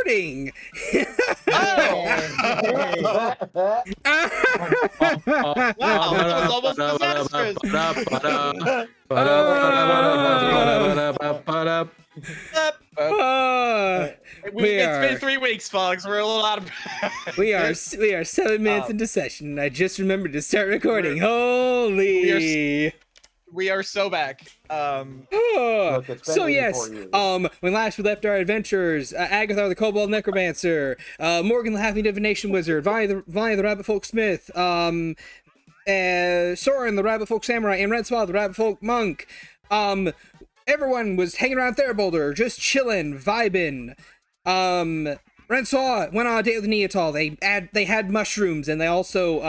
recording. Wow, that was almost disastrous. It's been 3 weeks, folks. We're a little out of we are 7 minutes into session, and I just remembered to start recording. We are so back. Look, it's been So yes, 84 years. when last we left our adventurers, Agathar the Kobold Necromancer, Morrigan the Halfling Divination Wizard, Vani the Rabbit Folk Smith, Soren the Rabbit Folk Samurai, and Rencois the Rabbit Folk Monk. Everyone was hanging around Therboulder, just chilling, vibing. Rencois went on a date with Neotol. They had mushrooms, and they also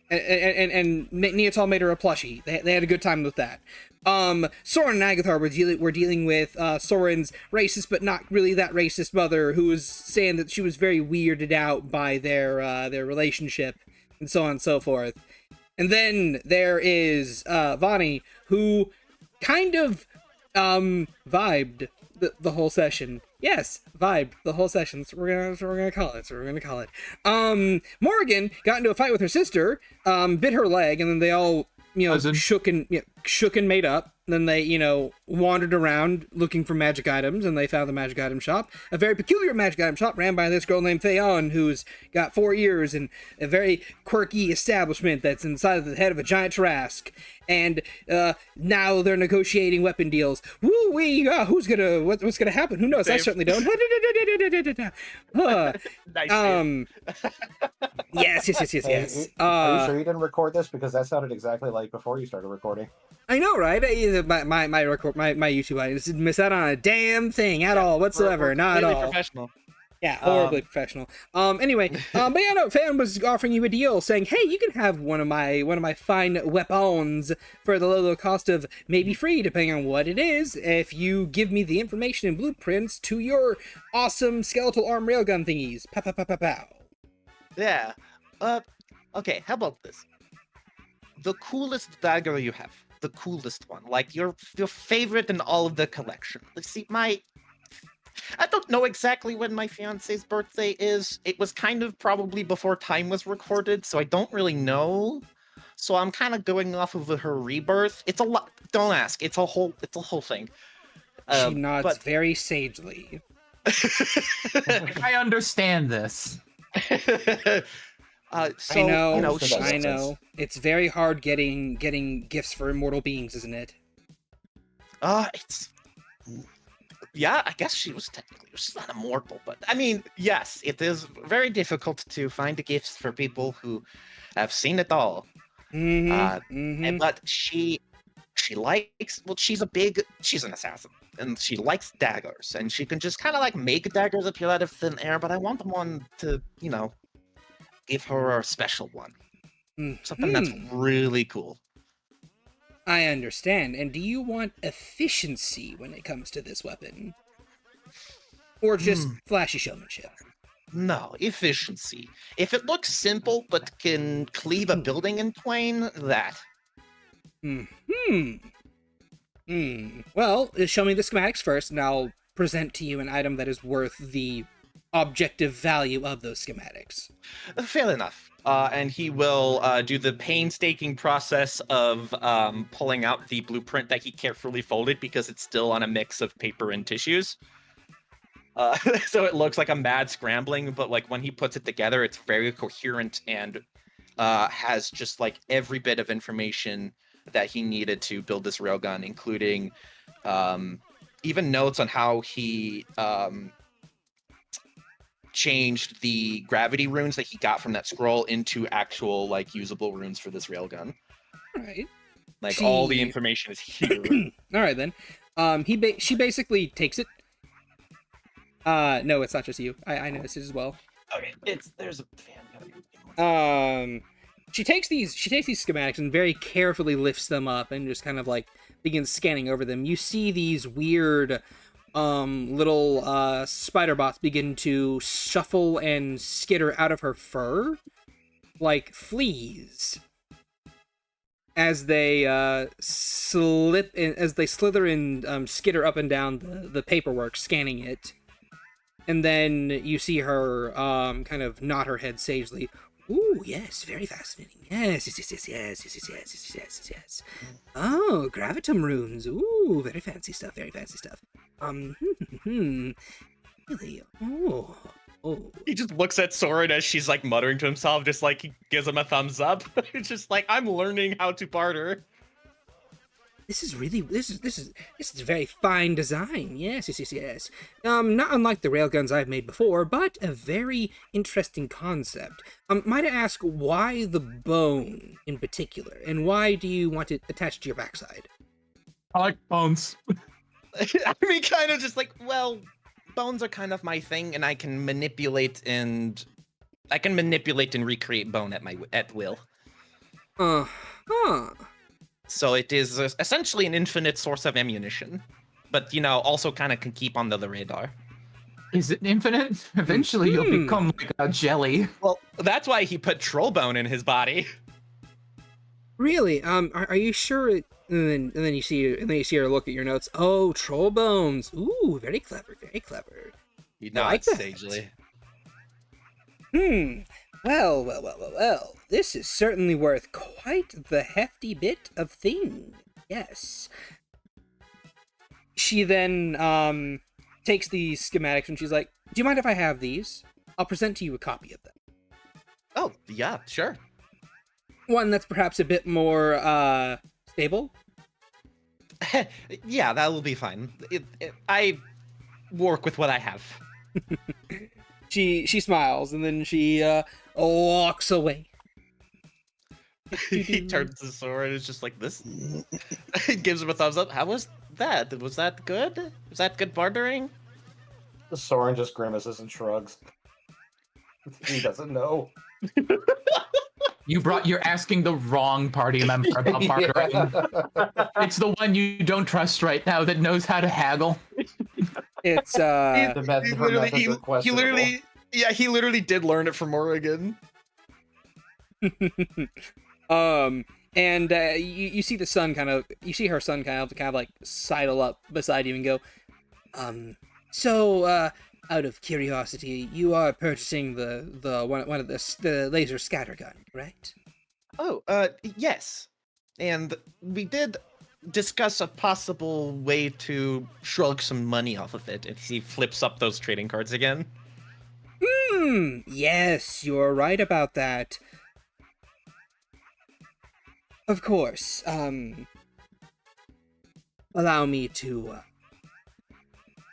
and Neotol made her a plushie. They had a good time with that. Soren and Agathar were dealing with Soren's racist but not really that racist mother, who was saying that she was very weirded out by their relationship, and so on and so forth. And then there is Vani, who kind of vibed the whole session. Yes, vibed the whole session. That's what we're gonna call it. Morrigan got into a fight with her sister, bit her leg, and then they all shook and made up. Then they wandered around looking for magic items, and they found the magic item shop, a very peculiar magic item shop ran by this girl named Theon, who's got 4 ears and a very quirky establishment that's inside of the head of a giant Tarrasque. And now they're negotiating weapon deals. Woo-wee! What's gonna happen? Who knows? I certainly don't. Nice. Yes. Are you sure you didn't record this? Because that sounded exactly like before you started recording. I know, right? My YouTube audience didn't miss out on a damn thing at all whatsoever. Not at all. Professional. Yeah, horribly professional. Anyway, but yeah, no, Fan was offering you a deal, saying, "Hey, you can have one of my fine weapons for the low cost of maybe free, depending on what it is, if you give me the information and blueprints to your awesome skeletal arm railgun thingies." Pow pow pow pow pow. Yeah. Okay. How about this? The coolest dagger you have, the coolest one, like your favorite in all of the collection. Let's see, I don't know exactly when my fiance's birthday is. It was kind of probably before time was recorded, so I don't really know. So I'm kind of going off of her rebirth. It's a lot. Don't ask. It's a whole thing. She nods very sagely. I understand this. I know. It's very hard getting gifts for immortal beings, isn't it? Yeah, I guess she's not immortal, but I mean, yes, it is very difficult to find gifts for people who have seen it all. But she likes, well, she's an assassin, and she likes daggers, and she can just kind of like make daggers appear out of thin air, but I want one to, give her a special one. Something that's really cool. I understand. And do you want efficiency when it comes to this weapon? Or just flashy showmanship? No, efficiency. If it looks simple but can cleave a building in twain, that. Well, show me the schematics first, and I'll present to you an item that is worth the objective value of those schematics. Fair enough. And he will do the painstaking process of pulling out the blueprint that he carefully folded because it's still on a mix of paper and tissues. So it looks like a mad scrambling, but like when he puts it together, it's very coherent and has just like every bit of information that he needed to build this railgun, including even notes on how he changed the gravity runes that he got from that scroll into actual like usable runes for this railgun. All right. Like all the information is here. All right then. She basically takes it. No, it's not just you. I noticed it as well. Okay, there's a fan. She takes these schematics and very carefully lifts them up and just kind of like begins scanning over them. You see these weird little spider bots begin to shuffle and skitter out of her fur like fleas. as they slither and skitter up and down the paperwork, scanning it. And then you see her kind of nod her head sagely. Ooh, yes, very fascinating. Yes. Oh, gravitum runes. Ooh, very fancy stuff. Really? Oh. He just looks at Soren as she's like muttering to himself, just like he gives him a thumbs up. It's just like, I'm learning how to barter. This is a very fine design. Yes. Not unlike the railguns I've made before, but a very interesting concept. Might I ask why the bone in particular, and why do you want it attached to your backside? I like bones. I mean, kind of just like, well, bones are kind of my thing, and I can manipulate and recreate bone at will. Huh. So it is essentially an infinite source of ammunition, but also kind of can keep under the radar. Is it infinite? Eventually you'll become like a jelly. Well, that's why he put troll bone in his body. Really? Are you sure? And then you see her look at your notes. Oh, troll bones. Ooh, very clever. You I like it that. sagely. Well. This is certainly worth quite the hefty bit of thing. Yes. She then takes these schematics and she's like, "Do you mind if I have these? I'll present to you a copy of them. Oh, yeah, sure. One that's perhaps a bit more stable." Yeah, that will be fine. I work with what I have. She smiles and then she walks away. He turns to Soren and is just like this. He gives him a thumbs up. How was that? Was that good? Was that good bartering? Soren just grimaces and shrugs. He doesn't know. You're asking the wrong party member about bartering. Yeah. It's the one you don't trust right now that knows how to haggle. It's The methods are questionable. He literally did learn it from Morrigan. And you see the son you see her son kind of like sidle up beside you and go, so out of curiosity, you are purchasing the one of the laser scattergun, right? Oh, yes. And we did discuss a possible way to shrug some money off of it. And he flips up those trading cards again. Yes, you're right about that. Of course, allow me to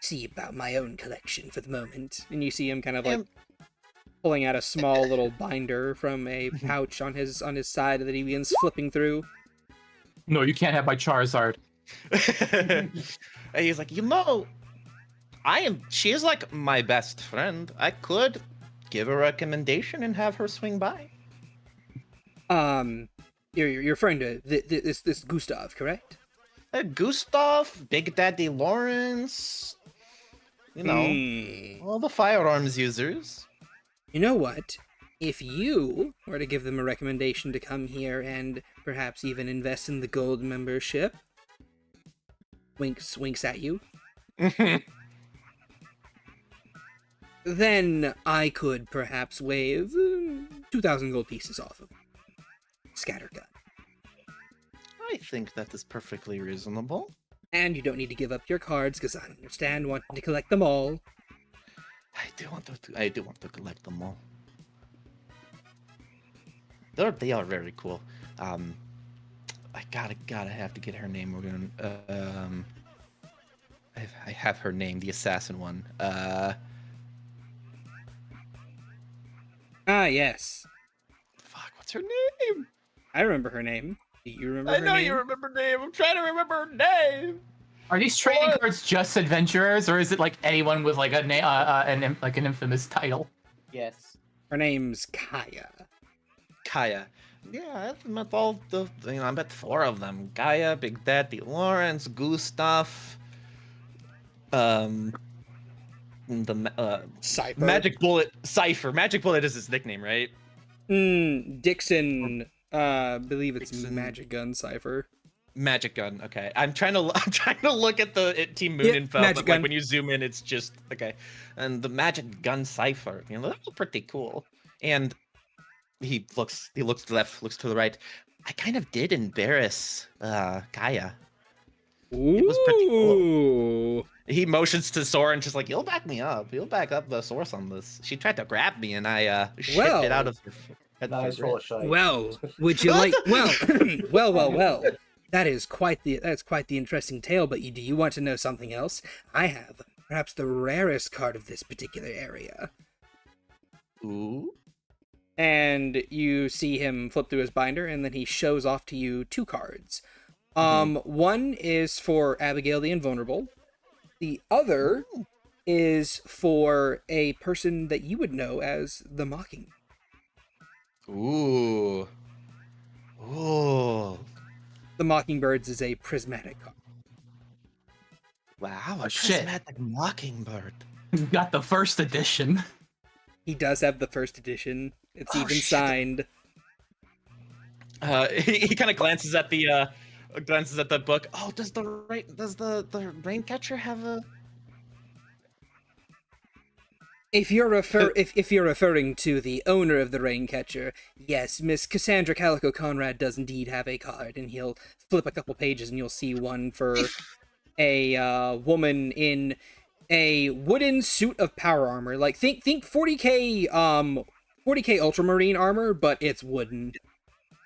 see about my own collection for the moment. And you see him kind of like pulling out a small little binder from a pouch on his side that he begins flipping through. No, you can't have my Charizard. And he's like, she is like my best friend. I could give a recommendation and have her swing by. Your friend, this Gustav, correct? Gustav, Big Daddy Lawrence, all the firearms users. You know what? If you were to give them a recommendation to come here and perhaps even invest in the gold membership, winks at you, then I could perhaps waive 2,000 gold pieces off of Scattergun. I think that is perfectly reasonable. And you don't need to give up your cards, because I understand wanting to collect them all. I do want to collect them all. They are very cool. I gotta have to get her name. We're gonna I have her name, the assassin one. Yes. Fuck, what's her name? I remember her name. Do you remember her name? I know you remember her name. I'm trying to remember her name. Are these trading cards just adventurers, or is it like anyone with like a name, like an infamous title? Yes. Her name's Kaya. Kaya. Yeah, I've met all the. I met 4 of them. Kaya, Big Daddy Lawrence, Gustav. Cypher. Magic Bullet. Cypher. Magic Bullet is his nickname, right? Dixon. Believe it's Dixon. Magic Gun Cipher. Magic gun. Okay, I'm trying to look at the Team Moon info, Magic but gun. like when you zoom in, it's just okay. And the magic gun cipher, you know, that's pretty cool. And he looks to the left, looks to the right. I kind of did embarrass Kaya. Ooh. It was pretty cool. He motions to Soren, just like, you'll back me up. You'll back up the source on this. She tried to grab me, and I shifted out of her. Nice full of shite. Well, would you like? Well, well. That's quite the interesting tale. But do you want to know something else? I have perhaps the rarest card of this particular area. Ooh. And you see him flip through his binder, and then he shows off to you 2 cards. One is for Abigail the Invulnerable. The other is for a person that you would know as the Mocking. Ooh. Ooh. The Mockingbirds is a prismatic card. Wow, a shit. prismatic mockingbird. You got the first edition. He does have the first edition. It's even shit. signed. He kind of glances at the book. Oh, does the Raincatcher have a? If you're referring to the owner of the Raincatcher, yes, Miss Cassandra Calico Conrad does indeed have a card, and he'll flip a couple pages and you'll see one for a woman in a wooden suit of power armor. Like think 40k Ultramarine armor, but it's wooden.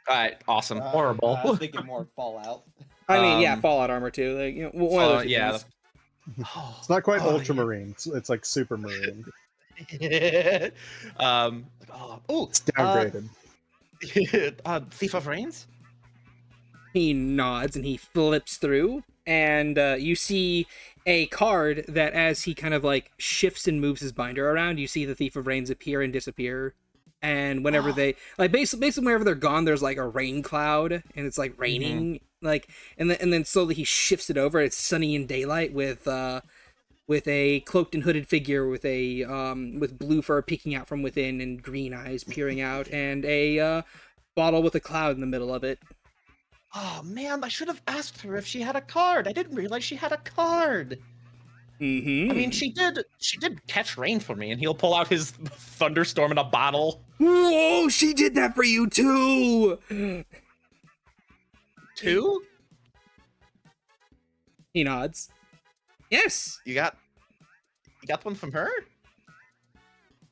All right, awesome. Horrible. I was thinking more Fallout. I mean, yeah, Fallout armor too. Like, you know, one of those two yeah. things. It's not quite Oh, ultramarine. It's like supermarine. It's Downgraded. Thief of Rains. He nods and he flips through, and you see a card that, as he kind of like shifts and moves his binder around, you see the Thief of Rains appear and disappear. And whenever they like, basically whenever they're gone, there's like a rain cloud, and it's like raining, like, and then slowly he shifts it over. It's sunny and daylight with a cloaked and hooded figure with a with blue fur peeking out from within and green eyes peering out, and a bottle with a cloud in the middle of it. Oh man, I should have asked her if she had a card. I didn't realize she had a card. Mm-hmm. I mean, she did catch rain for me, and he'll pull out his thunderstorm in a bottle. Whoa, she did that for you too. 2? He nods. Yes. You got one from her?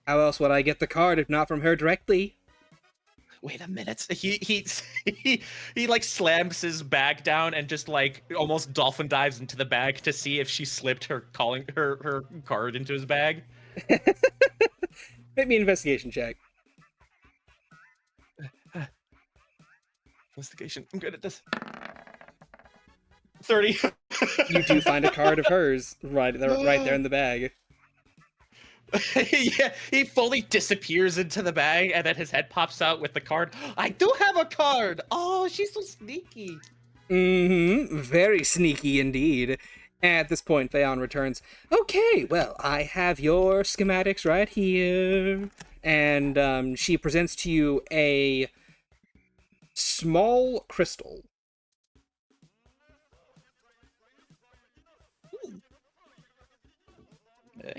How else would I get the card if not from her directly? Wait a minute. He like slams his bag down and just like almost dolphin dives into the bag to see if she slipped her card into his bag. Make me an investigation check. Investigation. I'm good at this. 30. You do find a card of hers right there in the bag. Yeah, he fully disappears into the bag, and then his head pops out with the card. I do have a card. Oh, she's so sneaky. Mm-hmm. Very sneaky indeed. At this point, Theon returns. Okay, well, I have your schematics right here. And she presents to you a small crystal.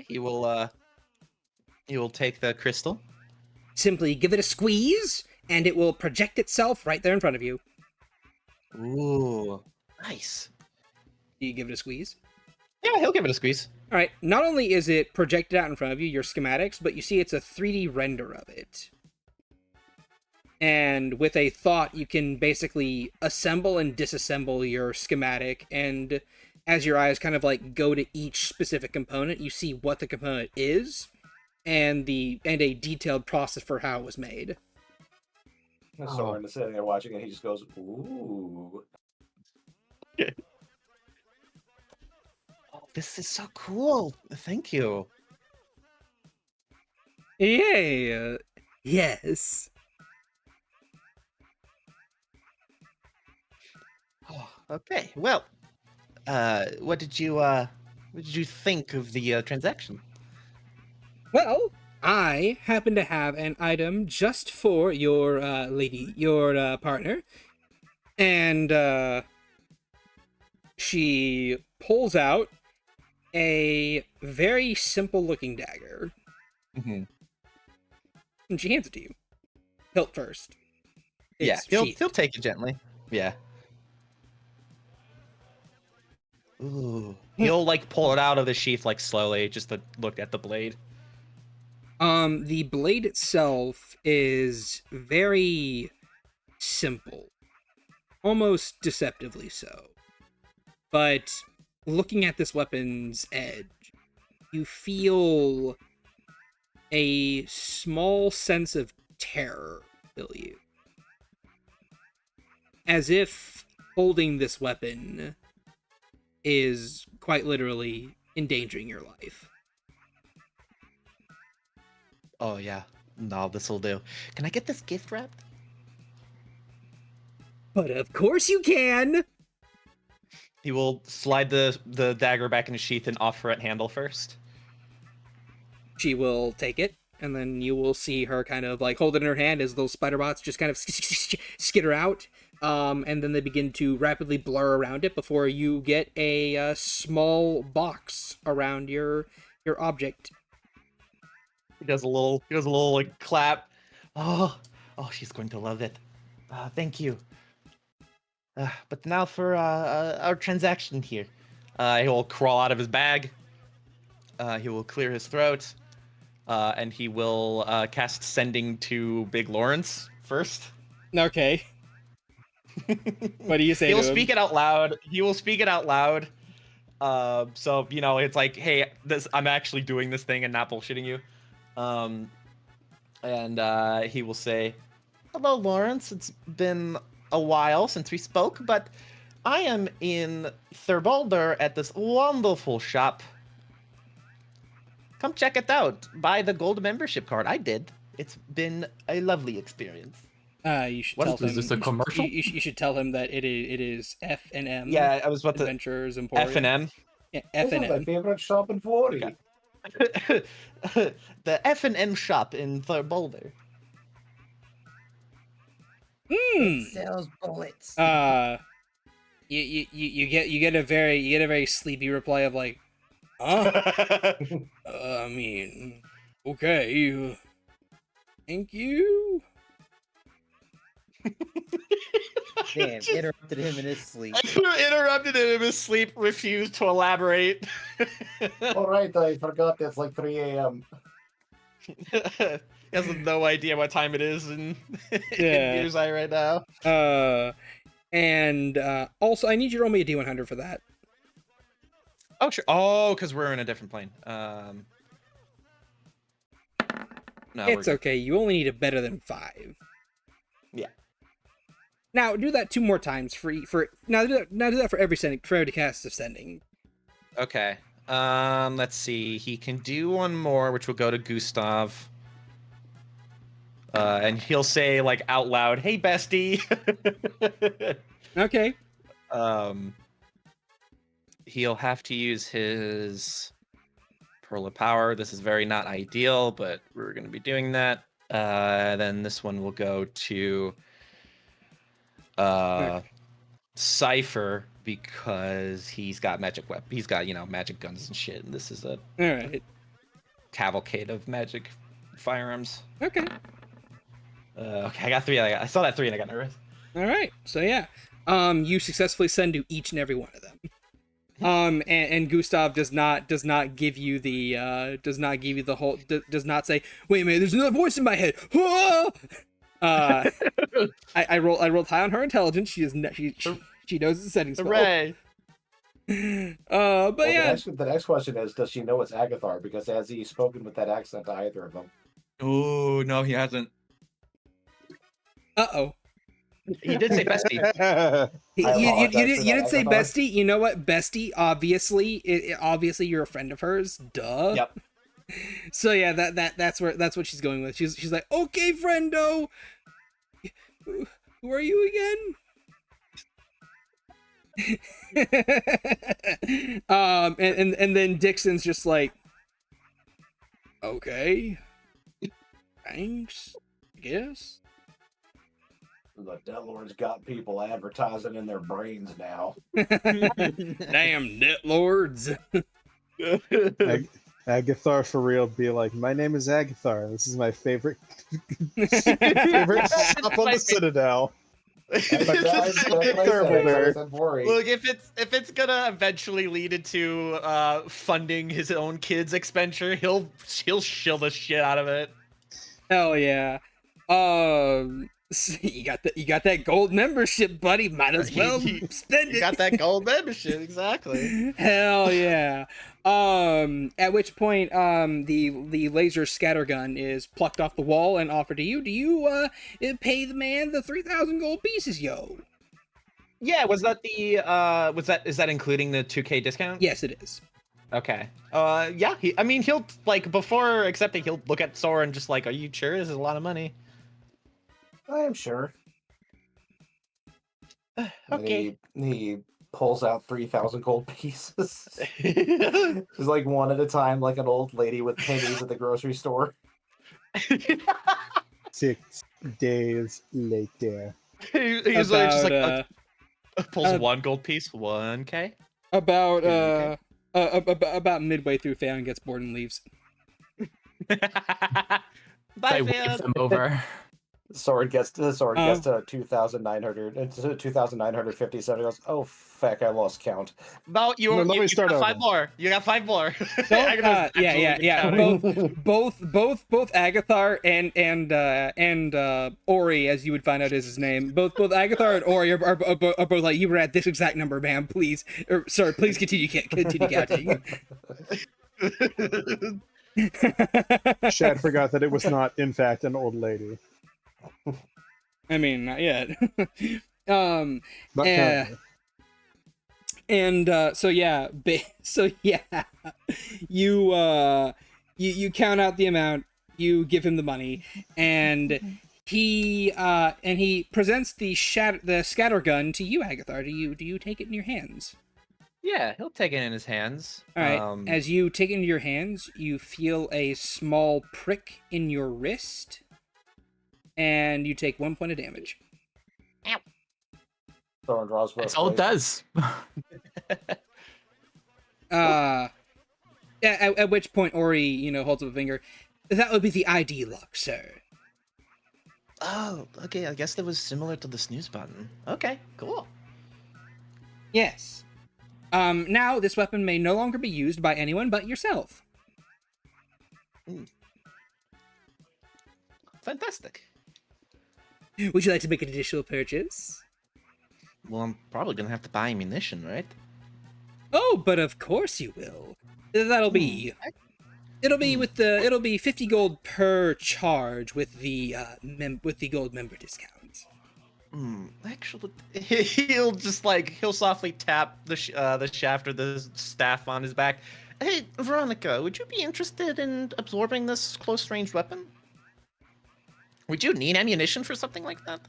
He will take the crystal. Simply give it a squeeze, and it will project itself right there in front of you. Ooh, nice. Do you give it a squeeze? Yeah, he'll give it a squeeze. All right, not only is it projected out in front of you, your schematics, but you see it's a 3D render of it. And with a thought, you can basically assemble and disassemble your schematic, and as your eyes kind of like go to each specific component, you see what the component is, and a detailed process for how it was made. Soren is sitting there watching, and he just goes, "Ooh." Oh, this is so cool. Thank you. Yeah. Yes. Oh, okay. Well, what did you think of the transaction? Well, I happen to have an item just for your your partner, and she pulls out a very simple looking dagger, Mm-hmm. and she hands it to you. Hilt first. Yeah, It's he'll sheathed. take it gently. Yeah. Ooh. He'll like pull it out of the sheath like slowly, just to look at the blade. The blade itself is very simple, almost deceptively so. But looking at this weapon's edge, you feel a small sense of terror fill you. As if holding this weapon is quite literally endangering your life. Oh yeah. No, this'll do. Can I get this gift wrapped? But of course you can! He will slide the dagger back in his sheath and offer it handle first. She will take it, and then you will see her kind of like hold it in her hand as those spider bots just kind of skitter out. And then they begin to rapidly blur around it before you get a small box around your object. He does a little like clap. Oh, she's going to love it. Thank you. But now for our transaction here. He will crawl out of his bag. He will clear his throat. And he will cast Sending to Big Lawrence first. Okay. What do you say? He'll to him? speak it out loud. He will speak it out loud. So you know, it's like, hey, I'm actually doing this thing and not bullshitting you. And he will say, "Hello, Lawrence. It's been a while since we spoke, but I am in Therboulder at this wonderful shop. Come check it out. Buy the gold membership card. I did. It's been a lovely experience." You should What tell is him. this, a commercial? You should tell him that it is F&M. Yeah, I was about to Adventures Emporium. F&M. Yeah, This is my F&M. favorite shop in Vuori. The F&M shop in Therboulder. Hmm. Sells bullets. You get a very sleepy reply of like, huh? I mean, okay. Thank you. Damn, interrupted him in his sleep. Interrupted him in his sleep, refused to elaborate. All right, I forgot it's like 3 a.m. He has no idea what time it is in Yeah. Beerseye right now. And also, I need you to roll me a D100 for that. Oh, sure. Oh, because we're in a different plane. No, It's we're okay. You only need a better than 5. Yeah. Now do that 2 more times for now. Do that for every sending, for every cast of sending. good. Okay. Let's see. He can do one more, which will go to Gustav. And he'll say like out loud, "Hey, bestie." Okay. He'll have to use his Pearl of Power. This is very not ideal, but we're going to be doing that. Then this one will go to Cypher because he's got magic weapon. He's got, magic guns and shit. And this is a All right. cavalcade of magic firearms. Okay. Okay, I got 3. I saw that 3 and I got nervous. All right. So yeah, you successfully send to each and every one of them. And Gustav does not give you the whole does not say, "Wait a minute, there's another voice in my head." I rolled high on her intelligence. She knows the setting spell. Hooray! But Well, yeah, the next question is, does she know it's Agathar? Because has he spoken with that accent to either of them? Oh, no, he hasn't. uh-oh. He did say bestie. You apologize for didn't that, say Agathar. bestie. You know what? Bestie, obviously you're a friend of hers. Duh. Yep. So yeah, that's what she's going with. She's like, "Okay, friendo. Who are you again?" And then Dixon's just like, "Okay, Thanks, I guess. The Death got people advertising in their brains now. Damn debt lords. Agathar for real be like, my name is Agathar. This is my favorite favorite shop on the Citadel. Therboulder. Look, if it's gonna eventually lead into funding his own kids' expenditure, he'll shill the shit out of it. Hell yeah. You got that gold membership, buddy. Might as well spend it. You got that gold membership, exactly. Hell yeah. At which point, the laser scattergun is plucked off the wall and offered to you. Do you pay the man the 3,000 gold pieces, yo? Yeah, is that including the 2K discount? Yes, it is. Okay. Yeah. He'll like before accepting, he'll look at Soren just like, "Are you sure? This is a lot of money." I am sure. Okay. He pulls out 3,000 gold pieces. Just like one at a time, like an old lady with pennies at the grocery store. 6 days later. He's like, just like pulls one gold piece, 1K. About midway through, Phaon gets bored and leaves. Bye, I wave Phaon. them over. Sword gets to 2,957. He goes, oh fuck, I lost count. No, you got start 5 over. more. You got 5 more. Yeah. Both Agathar and Ori, as you would find out is his name. Both Agathar and Ori are both like, you were at this exact number, ma'am. Please, sorry, please continue counting. Shad forgot that it was not, in fact, an old lady. I mean, not yet. Not currently. And so yeah, you count out the amount, you give him the money, and he presents the scattergun to you, Agathar. Do you take it in your hands? Yeah, he'll take it in his hands. All right. As you take it into your hands, you feel a small prick in your wrist, and you take 1 point of damage. Ow. Soren draws both That's all it ways. does. At which point Ori, holds up a finger. That would be the ID lock, sir. Oh, okay. I guess that was similar to the snooze button. Okay, cool. Yes. Now this weapon may no longer be used by anyone but yourself. Fantastic. Would you like to make an additional purchase? Well, I'm probably gonna have to buy ammunition, right? Oh, but of course you will. It'll be it'll be 50 gold per charge with the gold member discount. Actually, he'll softly tap the shaft or the staff on his back. Hey, Veronica, would you be interested in absorbing this close range weapon? Would you need ammunition for something like that?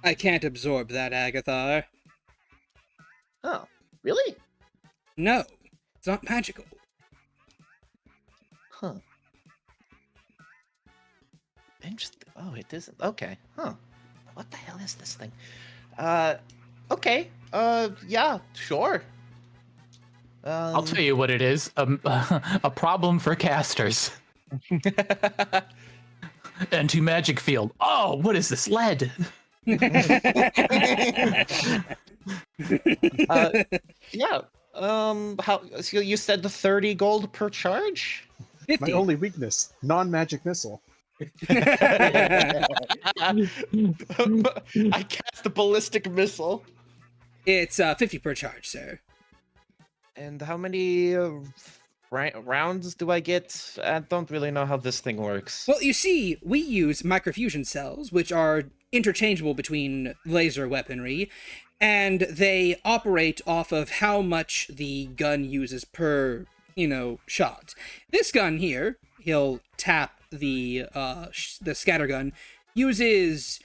I can't absorb that, Agathar. Oh, really? No, it's not magical. Huh. Interesting. Oh, it isn't. Okay. Huh. What the hell is this thing? Okay. Yeah, sure. I'll tell you what it is. A problem for casters. Anti-magic field. Oh, what is this? Lead. Yeah. How? So you said the 30 gold per charge? 50. My only weakness, non-magic missile. I cast the ballistic missile. It's 50 per charge, sir. And how many rounds do I get? I don't really know how this thing works. Well, you see, we use microfusion cells, which are interchangeable between laser weaponry, and they operate off of how much the gun uses per, shot. This gun here, he'll tap the scattergun, uses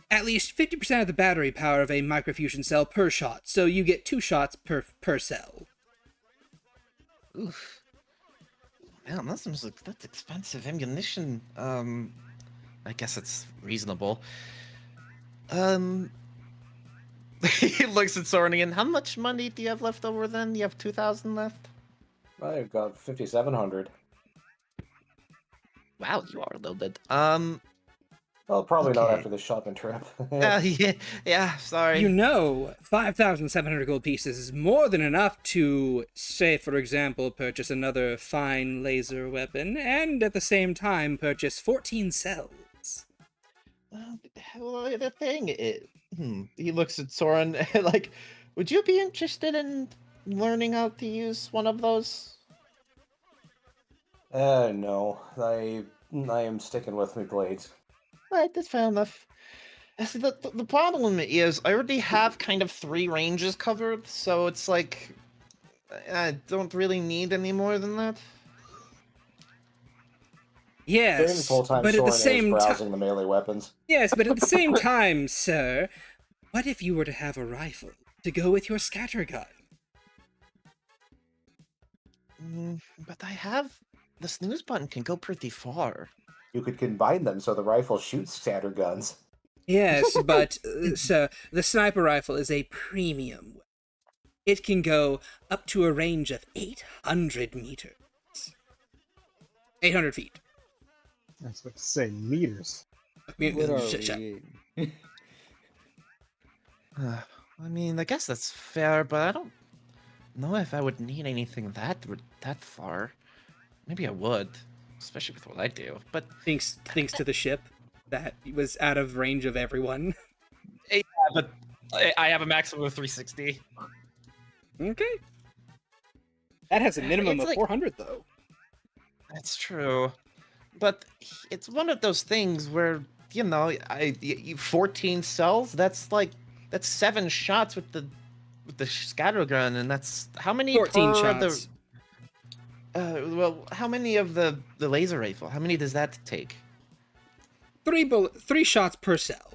at least 50% of the battery power of a microfusion cell per shot, so you get 2 shots per cell. Oof. Man, that's expensive ammunition. I guess it's reasonable. He looks at Soren again. How much money do you have left over then? You have 2,000 left? I've got 5,700. Wow, you are loaded. Well, probably not Okay. after this shopping trip. Yeah, sorry. You know, 5,700 gold pieces is more than enough to, say, for example, purchase another fine laser weapon, and at the same time purchase 14 cells. Well, the thing is, he looks at Soren like, would you be interested in learning how to use one of those? No. I am sticking with my blades. Right, that's fair enough. See, the problem is I already have kind of 3 ranges covered, so it's like I don't really need any more than that. During Yes, this whole time, but at Soren the is same browsing time, the melee weapons. yes, but at the same time, sir, what if you were to have a rifle to go with your scattergun? But I have the snooze button can go pretty far. You could combine them so the rifle shoots scatterguns. Yes, but sir, the sniper rifle is a premium weapon. It can go up to a range of 800 meters. 800 feet. That's what to say, meters. What are Shut. we? I mean, I guess that's fair, but I don't know if I would need anything that far. Maybe I would, especially with what I do. But Thanks to the ship that was out of range of everyone. yeah, but I have a maximum of 360. Okay. That has a minimum It's of like- 400, though. That's true, but it's one of those things where 14 cells. That's 7 shots with the scattergun, and that's how many 14 per shots. well, how many of the laser rifle? How many does that take? 3 shots per cell.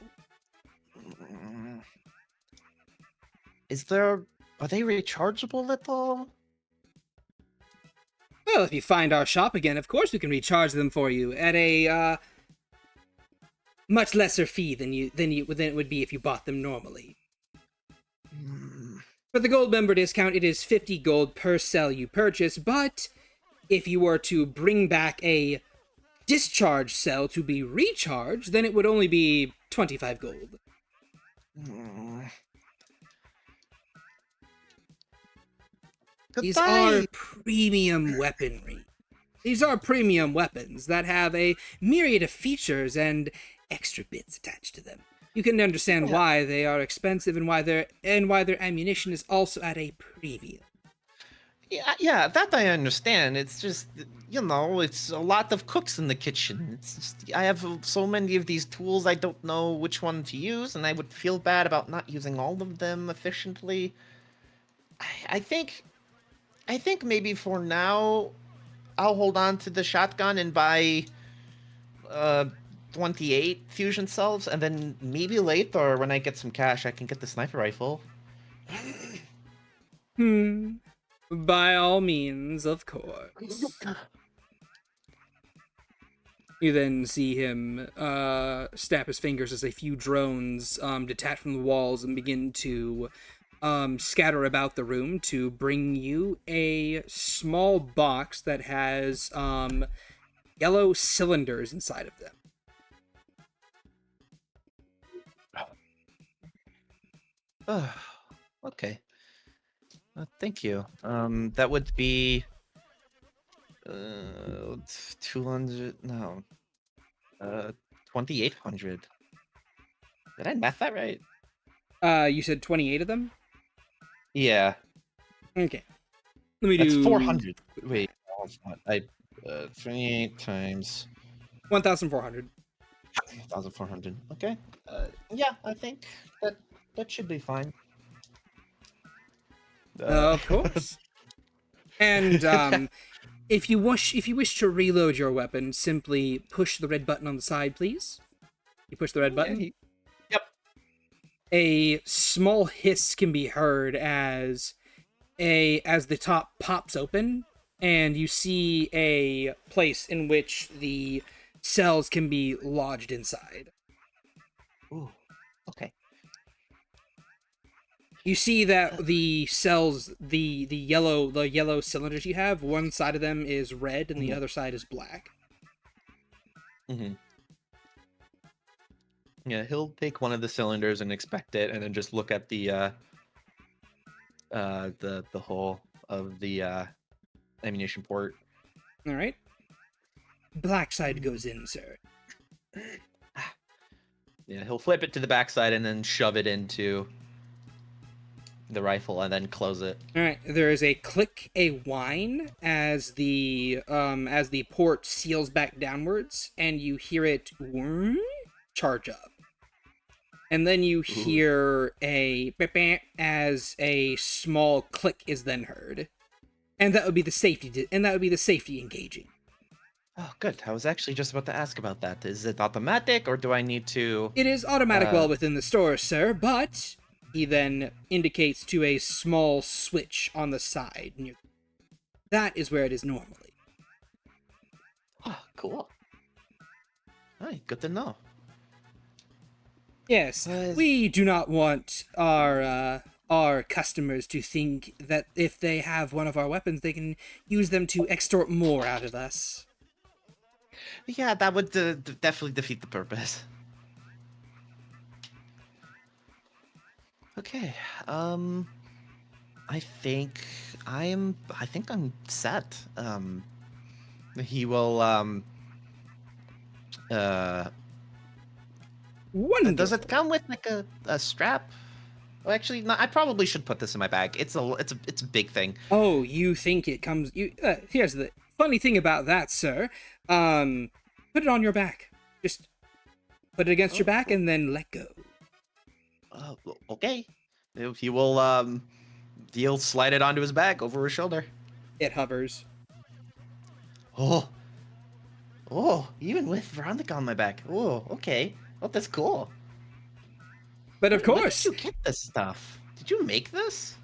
Are they rechargeable at all? Well, if you find our shop again, of course we can recharge them for you at a much lesser fee than it would be if you bought them normally. For the gold member discount, it is 50 gold per cell you purchase, but if you were to bring back a discharge cell to be recharged, then it would only be 25 gold. These are premium weaponry. These are premium weapons that have a myriad of features and extra bits attached to them. You can understand why they are expensive and why their ammunition is also at a premium. Yeah, that I understand. It's just, it's a lot of cooks in the kitchen. It's just, I have so many of these tools, I don't know which one to use, and I would feel bad about not using all of them efficiently. I think maybe for now, I'll hold on to the shotgun and buy 28 fusion cells, and then maybe later, when I get some cash, I can get the sniper rifle. By all means, of course. You then see him snap his fingers as a few drones detach from the walls and begin to scatter about the room to bring you a small box that has yellow cylinders inside of them. Okay. Thank you. That would be 200. No, 2,800. Did I math that right? You said 28 of them? Yeah, Okay. Let me that's do 400. Wait, I 28 times 1,400. 1,400. Okay. Yeah, I think that should be fine. Of course. And if you wish to reload your weapon, simply push the red button on the side, please. You push the red button. Yep. A small hiss can be heard as the top pops open, and you see a place in which the cells can be lodged inside. Ooh. Okay. You see that the cells, the yellow cylinders you have, one side of them is red and the other side is black. Mm-hmm. Yeah, he'll take one of the cylinders and inspect it, and then just look at the hole of the ammunition port. All right. Black side goes in, sir. Yeah, he'll flip it to the backside and then shove it into the rifle and then close it. All right. There is a click, a whine as the port seals back downwards, and you hear it charge up. And then you hear a beep as a small click is then heard, and that would be the safety. Engaging. Oh, good. I was actually just about to ask about that. Is it automatic, or do I need to? It is automatic well within the store, sir, but he then indicates to a small switch on the side. That is where it is normally. Oh, cool. Hi, good to know. Yes, we do not want our customers to think that if they have one of our weapons, they can use them to extort more out of us. Yeah, that would definitely defeat the purpose. Okay. I think I'm set. He will Wonderful. does it come with like a strap? Well, actually, no, I probably should put this in my bag. It's a big thing. Oh, you think it comes? Here's the funny thing about that, sir. Put it on your back. Just put it against your back and then let go. Okay. He will he'll slide it onto his back over his shoulder. It hovers. Oh, even with Veronica on my back. Oh, okay. Oh, that's cool. But of Where course, did you get this stuff? Did you make this?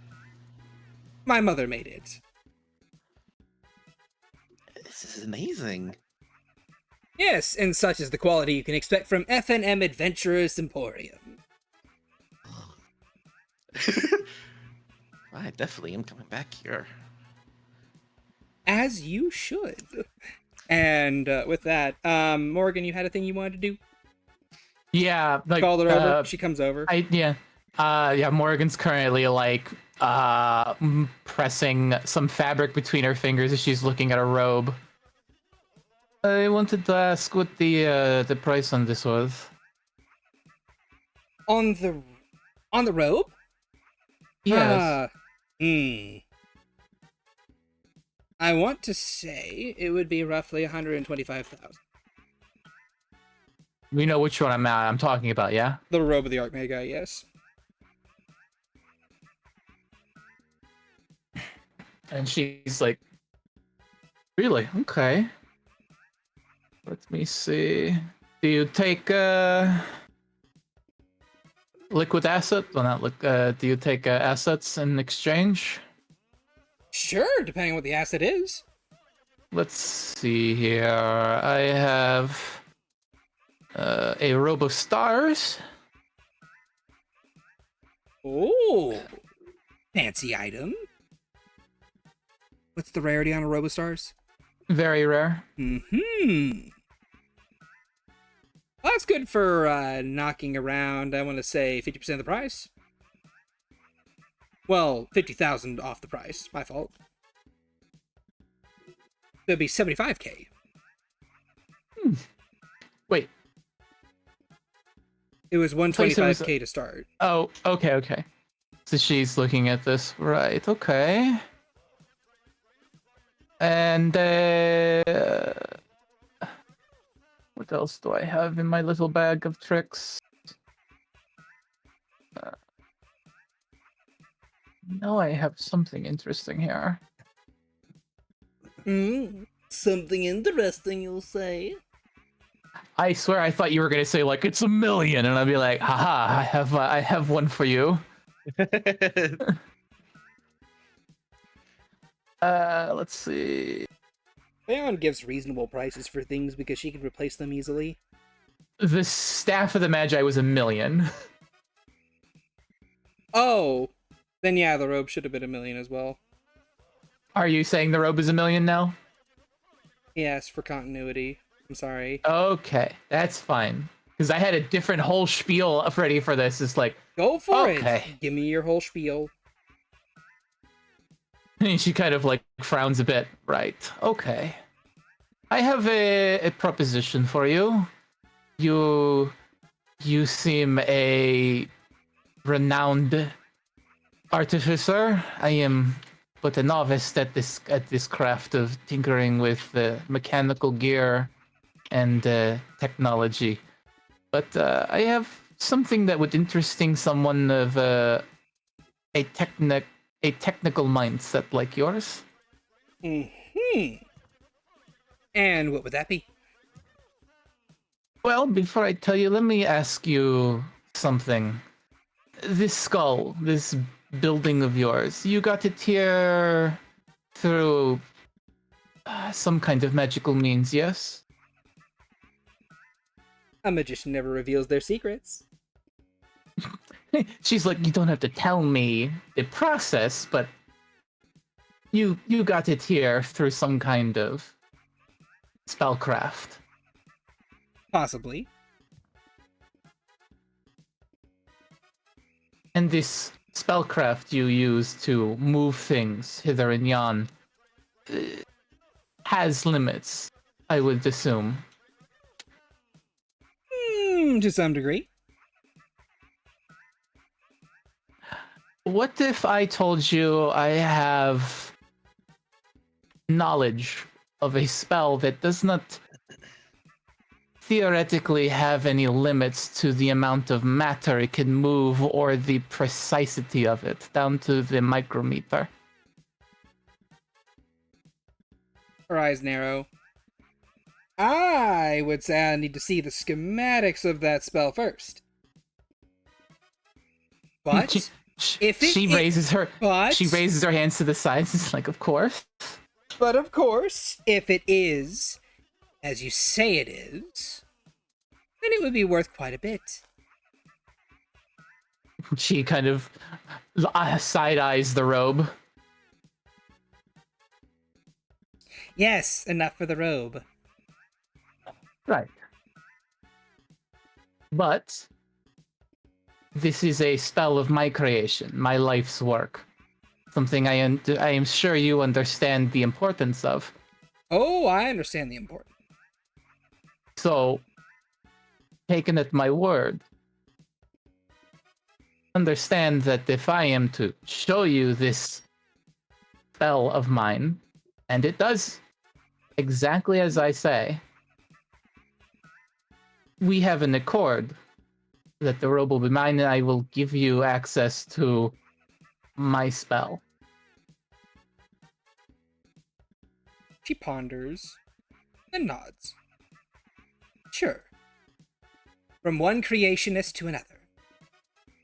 my mother made it. This is amazing. Yes, and such is the quality you can expect from FNM Adventurers Emporium. I definitely am coming back here. As you should. And with that, Morrigan, you had a thing you wanted to do? Yeah, like Call her over. She comes over. Morrigan's currently like pressing some fabric between her fingers as she's looking at a robe. I wanted to ask what the price on this was. On the robe? Yes. I want to say it would be roughly 125,000. We know which one I'm talking about, yeah? The robe of the Archmage guy, yes. And she's like, really? Okay. Let me see. Do you take liquid asset? Well, not do you take assets in exchange? Sure, depending on what the asset is. Let's see here. I have a robe of stars. Oh, fancy item. What's the rarity on a robe of stars? Very rare. Mm-hmm. Well, that's good for knocking around, I want to say, 50% of the price. Well, 50,000 off the price. My fault. It'd be 75k. Wait. It was 125k to start. Oh, okay. So she's looking at this. Right, okay. And what else do I have in my little bag of tricks? No, I have something interesting here. Something interesting, you'll say. I swear I thought you were gonna say like it's $1 million, and I'd be like, haha, I have one for you. Let's see. Bayon gives reasonable prices for things because she can replace them easily. The Staff of the Magi was 1 million. Oh, then yeah, the robe should have been 1 million as well. Are you saying the robe is 1 million now? Yes, for continuity. I'm sorry. Okay, that's fine. Because I had a different whole spiel ready for this. It's like, Go for okay. it. Give me your whole spiel. And she kind of like frowns a bit. Right. Okay. I have a proposition for you. You seem a renowned artificer. I am but a novice at this craft of tinkering with mechanical gear and technology. But I have something that would interesting someone of a technical mindset like yours. Mm-hmm. And what would that be? Well, before I tell you, let me ask you something. This skull, this building of yours, you got it here through some kind of magical means, yes? A magician never reveals their secrets. She's like, you don't have to tell me the process, but you got it here through some kind of spellcraft. Possibly. And this spellcraft you use to move things hither and yon has limits, I would assume. To some degree. What if I told you I have knowledge of a spell that does not theoretically have any limits to the amount of matter it can move or the precisity of it, down to the micrometer? Her eyes narrow. I would say I need to see the schematics of that spell first. But She raises her hands to the sides. It's like, of course. But of course, if it is as you say it is, then it would be worth quite a bit. She kind of side eyes the robe. Yes, enough for the robe. Right. But this is a spell of my creation, my life's work. Something I am sure you understand the importance of. Oh, I understand the importance. So, taken at my word, understand that if I am to show you this spell of mine, and it does exactly as I say, we have an accord that the robe will be mine and I will give you access to my spell. She ponders and nods. Sure. From one creationist to another.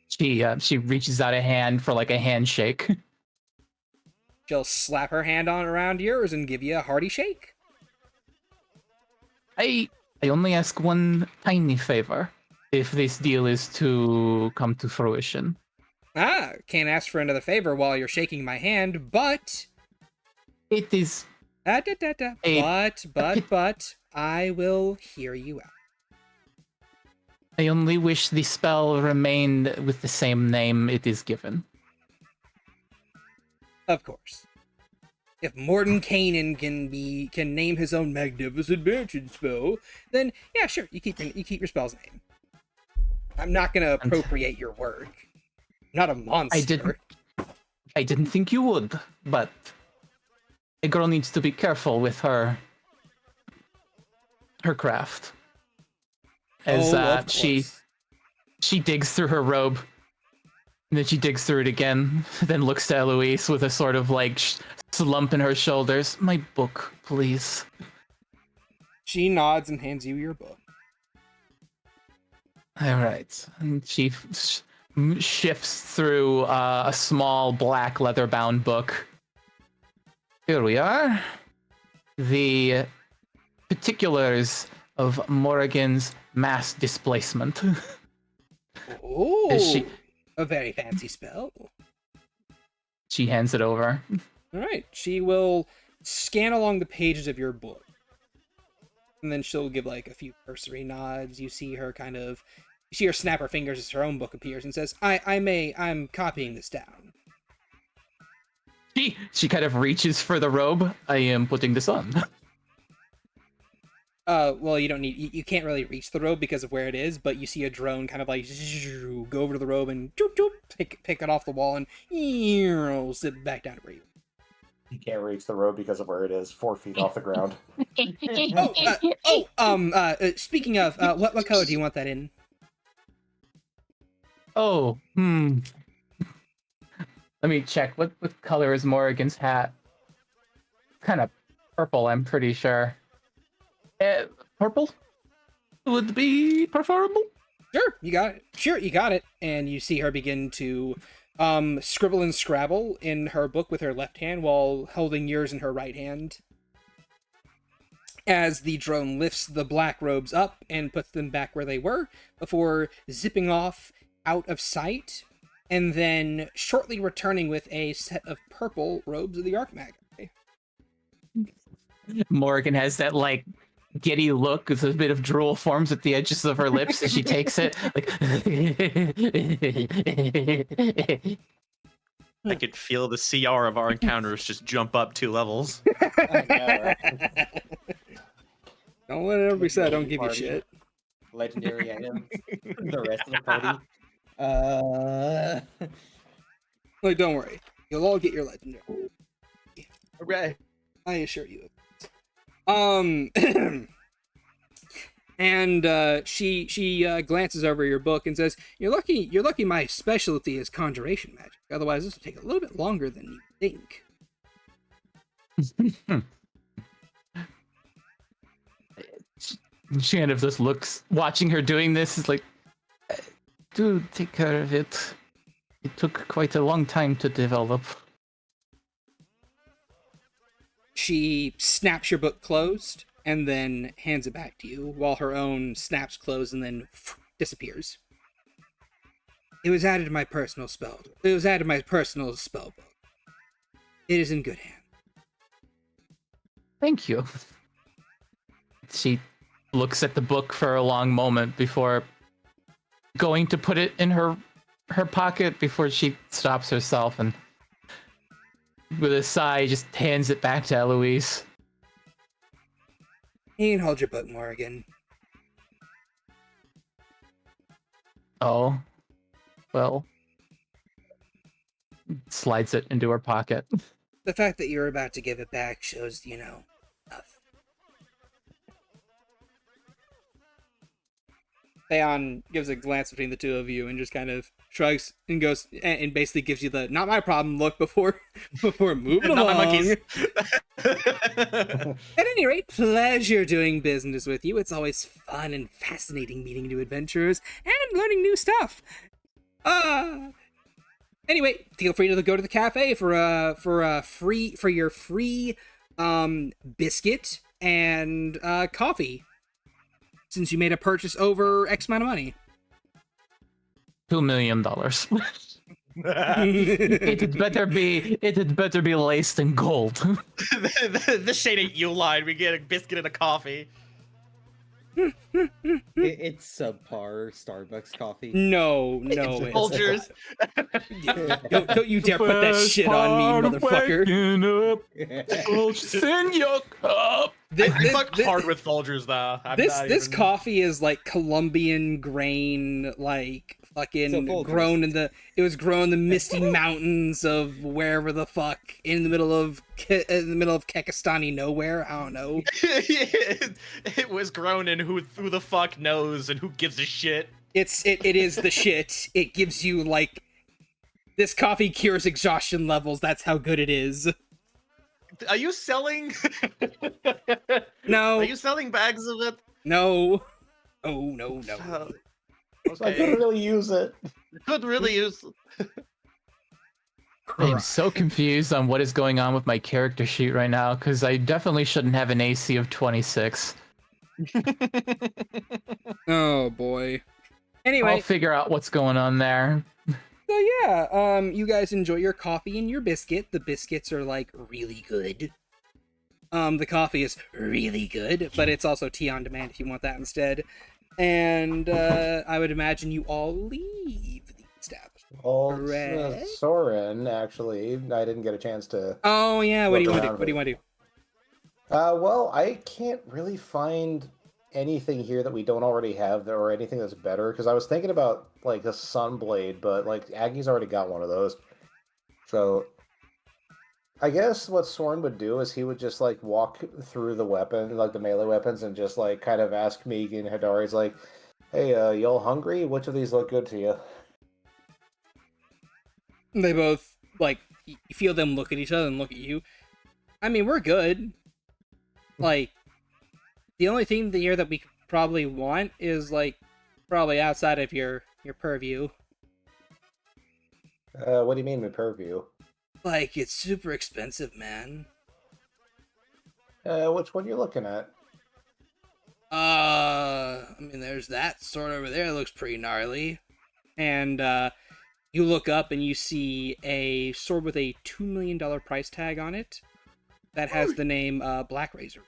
She reaches out a hand for like a handshake. She'll slap her hand on around yours and give you a hearty shake. I only ask one tiny favor if this deal is to come to fruition. Ah, can't ask for another favor while you're shaking my hand, but... It is... But, I will hear you out. I only wish the spell remained with the same name it is given. Of course. If Morton Kanan can name his own magnificent mansion spell, then yeah, sure, you keep your spell's name. I'm not gonna appropriate your work. I'm not a monster. I didn't think you would, but a girl needs to be careful with her craft. As she digs through her robe, and then she digs through it again, then looks to Eloise with a sort of like slump in her shoulders. My book, please. She nods and hands you your book. All right. And she shifts through a small black leather-bound book. Here we are. the particulars of Morrigan's mass displacement. Ooh, Is she- a very fancy spell. She hands it over. All right, she will scan along the pages of your book, and then she'll give like a few cursory nods. You see her snap her fingers as her own book appears and says, I'm copying this down. She kind of reaches for the robe. I am putting this on. Well, you can't really reach the robe because of where it is, but you see a drone kind of like go over to the robe and pick it off the wall and zip back down to where you. You can't reach the road because of where it is, 4 feet off the ground. Speaking of, what color do you want that in? Oh, Let me check. What color is Morrigan's hat? Kind of purple, I'm pretty sure. Purple would be preferable. Sure, you got it. Sure, you got it. And you see her begin to scribble and scrabble in her book with her left hand while holding yours in her right hand. As the drone lifts the black robes up and puts them back where they were before zipping off out of sight, and then shortly returning with a set of purple robes of the Archmage. Morrigan has that like giddy look with a bit of drool forms at the edges of her lips as she takes it. Like, I could feel the CR of our encounters just jump up 2 levels. I know, right? Don't let it ever be said, I don't give you Party. shit. Legendary items. The rest of the party. Like, don't worry. You'll all get your legendary. Hooray. I assure you. And she glances over your book and says, You're lucky my specialty is conjuration magic. Otherwise this would take a little bit longer than you think. she kind of just looks, watching her doing this, is like, do take care of it. It took quite a long time to develop. She snaps your book closed and then hands it back to you, while her own snaps closed and then disappears. It was added to my personal spell. It was added to my personal spell book. It is in good hands. Thank you. She looks at the book for a long moment before going to put it in her pocket before she stops herself and with a sigh just hands it back to Eloise. You can hold your book, Morrigan. Oh. Well. Slides it into her pocket. The fact that you're about to give it back shows, enough. Theon gives a glance between the two of you and just kind of shrugs and goes and basically gives you the not my problem look before moving Not along. my monkeys. At any rate, pleasure doing business with you. It's always fun and fascinating meeting new adventurers and learning new stuff. Anyway, feel free to go to the cafe for your free biscuit and coffee, since you made a purchase over X amount of money. $2 million. It had better be laced in gold. The shade ain't you line. We get a biscuit and a coffee. It's subpar Starbucks coffee. No, it's Folgers. don't you dare put that shit on me, motherfucker. Folgers in your cup. I fuck hard with Folgers though. This coffee is like Colombian grain, like fucking So Folgers. it was grown in the misty mountains of wherever the fuck in the middle of Kekistani nowhere. I don't know. It was grown in who the fuck knows and who gives a shit. It is the shit. It gives you like this coffee cures exhaustion levels. That's how good it is. Are you selling? No. Are you selling bags of it? No. Oh no. I could really use it. Could really use. I'm so confused on what is going on with my character sheet right now, because I definitely shouldn't have an AC of 26. Oh boy. I'll Anyway, figure out what's going on there. so yeah, you guys enjoy your coffee and your biscuit. The biscuits are like really good. The coffee is really good, but it's also tea on demand if you want that instead. And I would imagine you all leave the establishment. Well, Correct. Soren, actually, I didn't get a chance to. Oh yeah, what do you Look want to do? around What do you want to do? Well, I can't really find anything here that we don't already have or anything that's better, because I was thinking about like a Sunblade, but like Aggie's already got one of those. So I guess what Soren would do is he would just like walk through the weapon, like the melee weapons, and just like kind of ask me and Hadari's like, "Hey, y'all hungry? Which of these look good to you?" They both like you feel them look at each other and look at you. I mean, we're good. Like, the only thing here that we could probably want is like probably outside of your purview. What do you mean by purview? Like, it's super expensive, man. Which one you looking at? I mean, there's that sword over there that looks pretty gnarly. And, you look up and you see a sword with a $2 million price tag on it that has the name, Black Razor.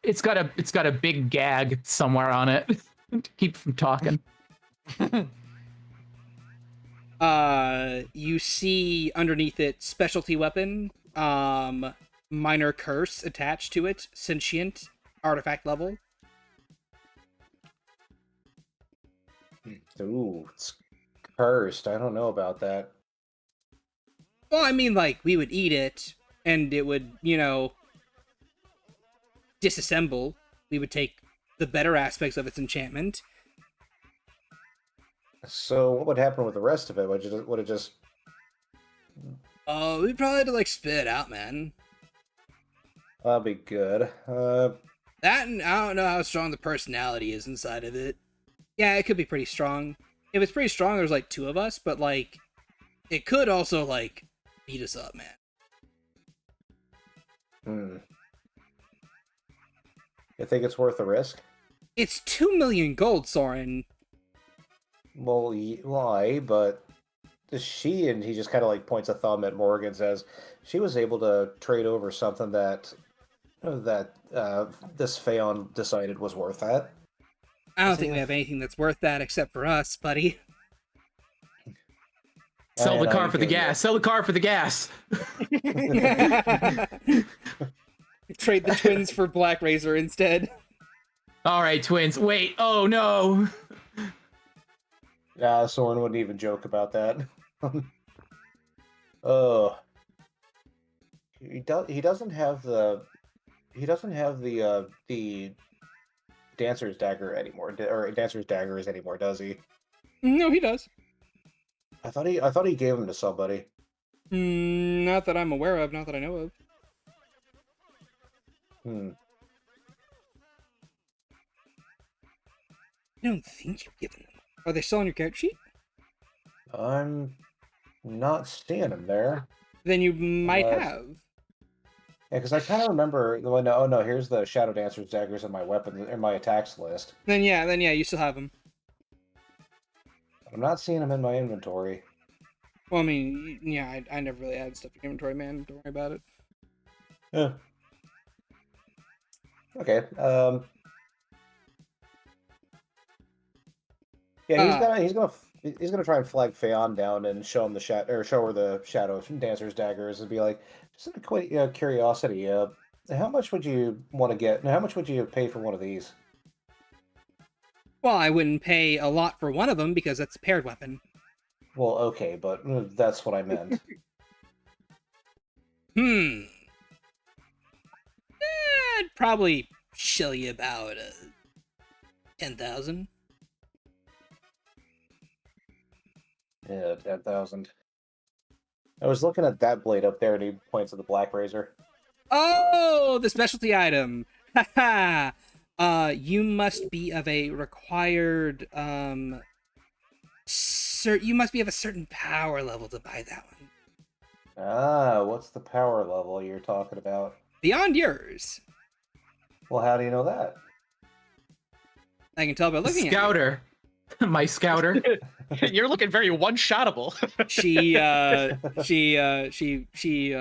It's got a big gag somewhere on it to keep from talking. You see underneath it specialty weapon, minor curse attached to it, sentient, artifact level. Ooh, it's cursed. I don't know about that. Well, I mean, like, we would eat it, and it would, disassemble. We would take the better aspects of its enchantment. So what would happen with the rest of it? Would it just... We'd probably have to, like, spit it out, man. That'd be good. That, and I don't know how strong the personality is inside of it. Yeah, it could be pretty strong. If it's pretty strong, there's, like, 2 of us, but, like, it could also, like, beat us up, man. You think it's worth the risk? It's 2 million gold, Soren. Well, why? But she, and he just kind of like points a thumb at Morrigan and says, she was able to trade over something that this Phaon decided was worth that. I don't think we have anything that's worth that except for us, buddy. Sell the car for the gas. Sell the car for the gas. Trade the twins for Black Razor instead. All right, twins. Wait. Oh no. Yeah, Soren wouldn't even joke about that. Oh, he doesn't have the dancer's dagger anymore, or dancer's daggers anymore, does he? No, he does. I thought he gave them to somebody. Not that I'm aware of. Not that I know of. I don't think you've given them. Are they still on your character sheet? I'm not seeing him there. Then you might have. Yeah, because I kind of remember. Oh no, here's the Shadow Dancer's daggers in my weapons in my attacks list. Then yeah, you still have them. I'm not seeing them in my inventory. Well, I mean, yeah, I never really add stuff to inventory, man. Don't worry about it. Yeah. Okay. Yeah, he's gonna try and flag Phaon down and show him show her the Shadow Dancer's daggers and be like, just a quick curiosity. How much would you want to get? How much would you pay for one of these? Well, I wouldn't pay a lot for one of them because that's a paired weapon. Well, okay, but that's what I meant. I'd probably shell you about 10,000. Yeah, 10,000. I was looking at that blade up there, and he points at the Black Razor. Oh, the specialty item. Haha. You must be of a required you must be of a certain power level to buy that one. Ah, what's the power level you're talking about? Beyond yours. Well, how do you know that? I can tell by looking at you. Scouter. My scouter. You're looking very one-shotable. She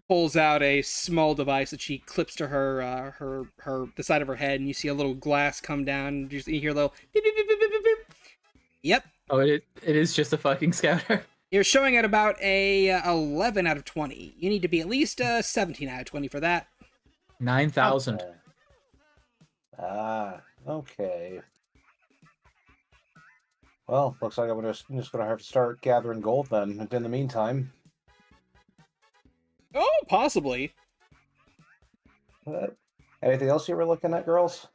pulls out a small device that she clips to her the side of her head, and you see a little glass come down, and you hear a little beep, beep, beep, beep, beep, beep. Yep. Oh, it is just a fucking scouter. You're showing at about a 11 out of 20. You need to be at least 17 out of 20 for that. 9,000. Ah, okay. Well, looks like I'm just going to have to start gathering gold then. In the meantime, Oh, possibly. anything else you were looking at, girls?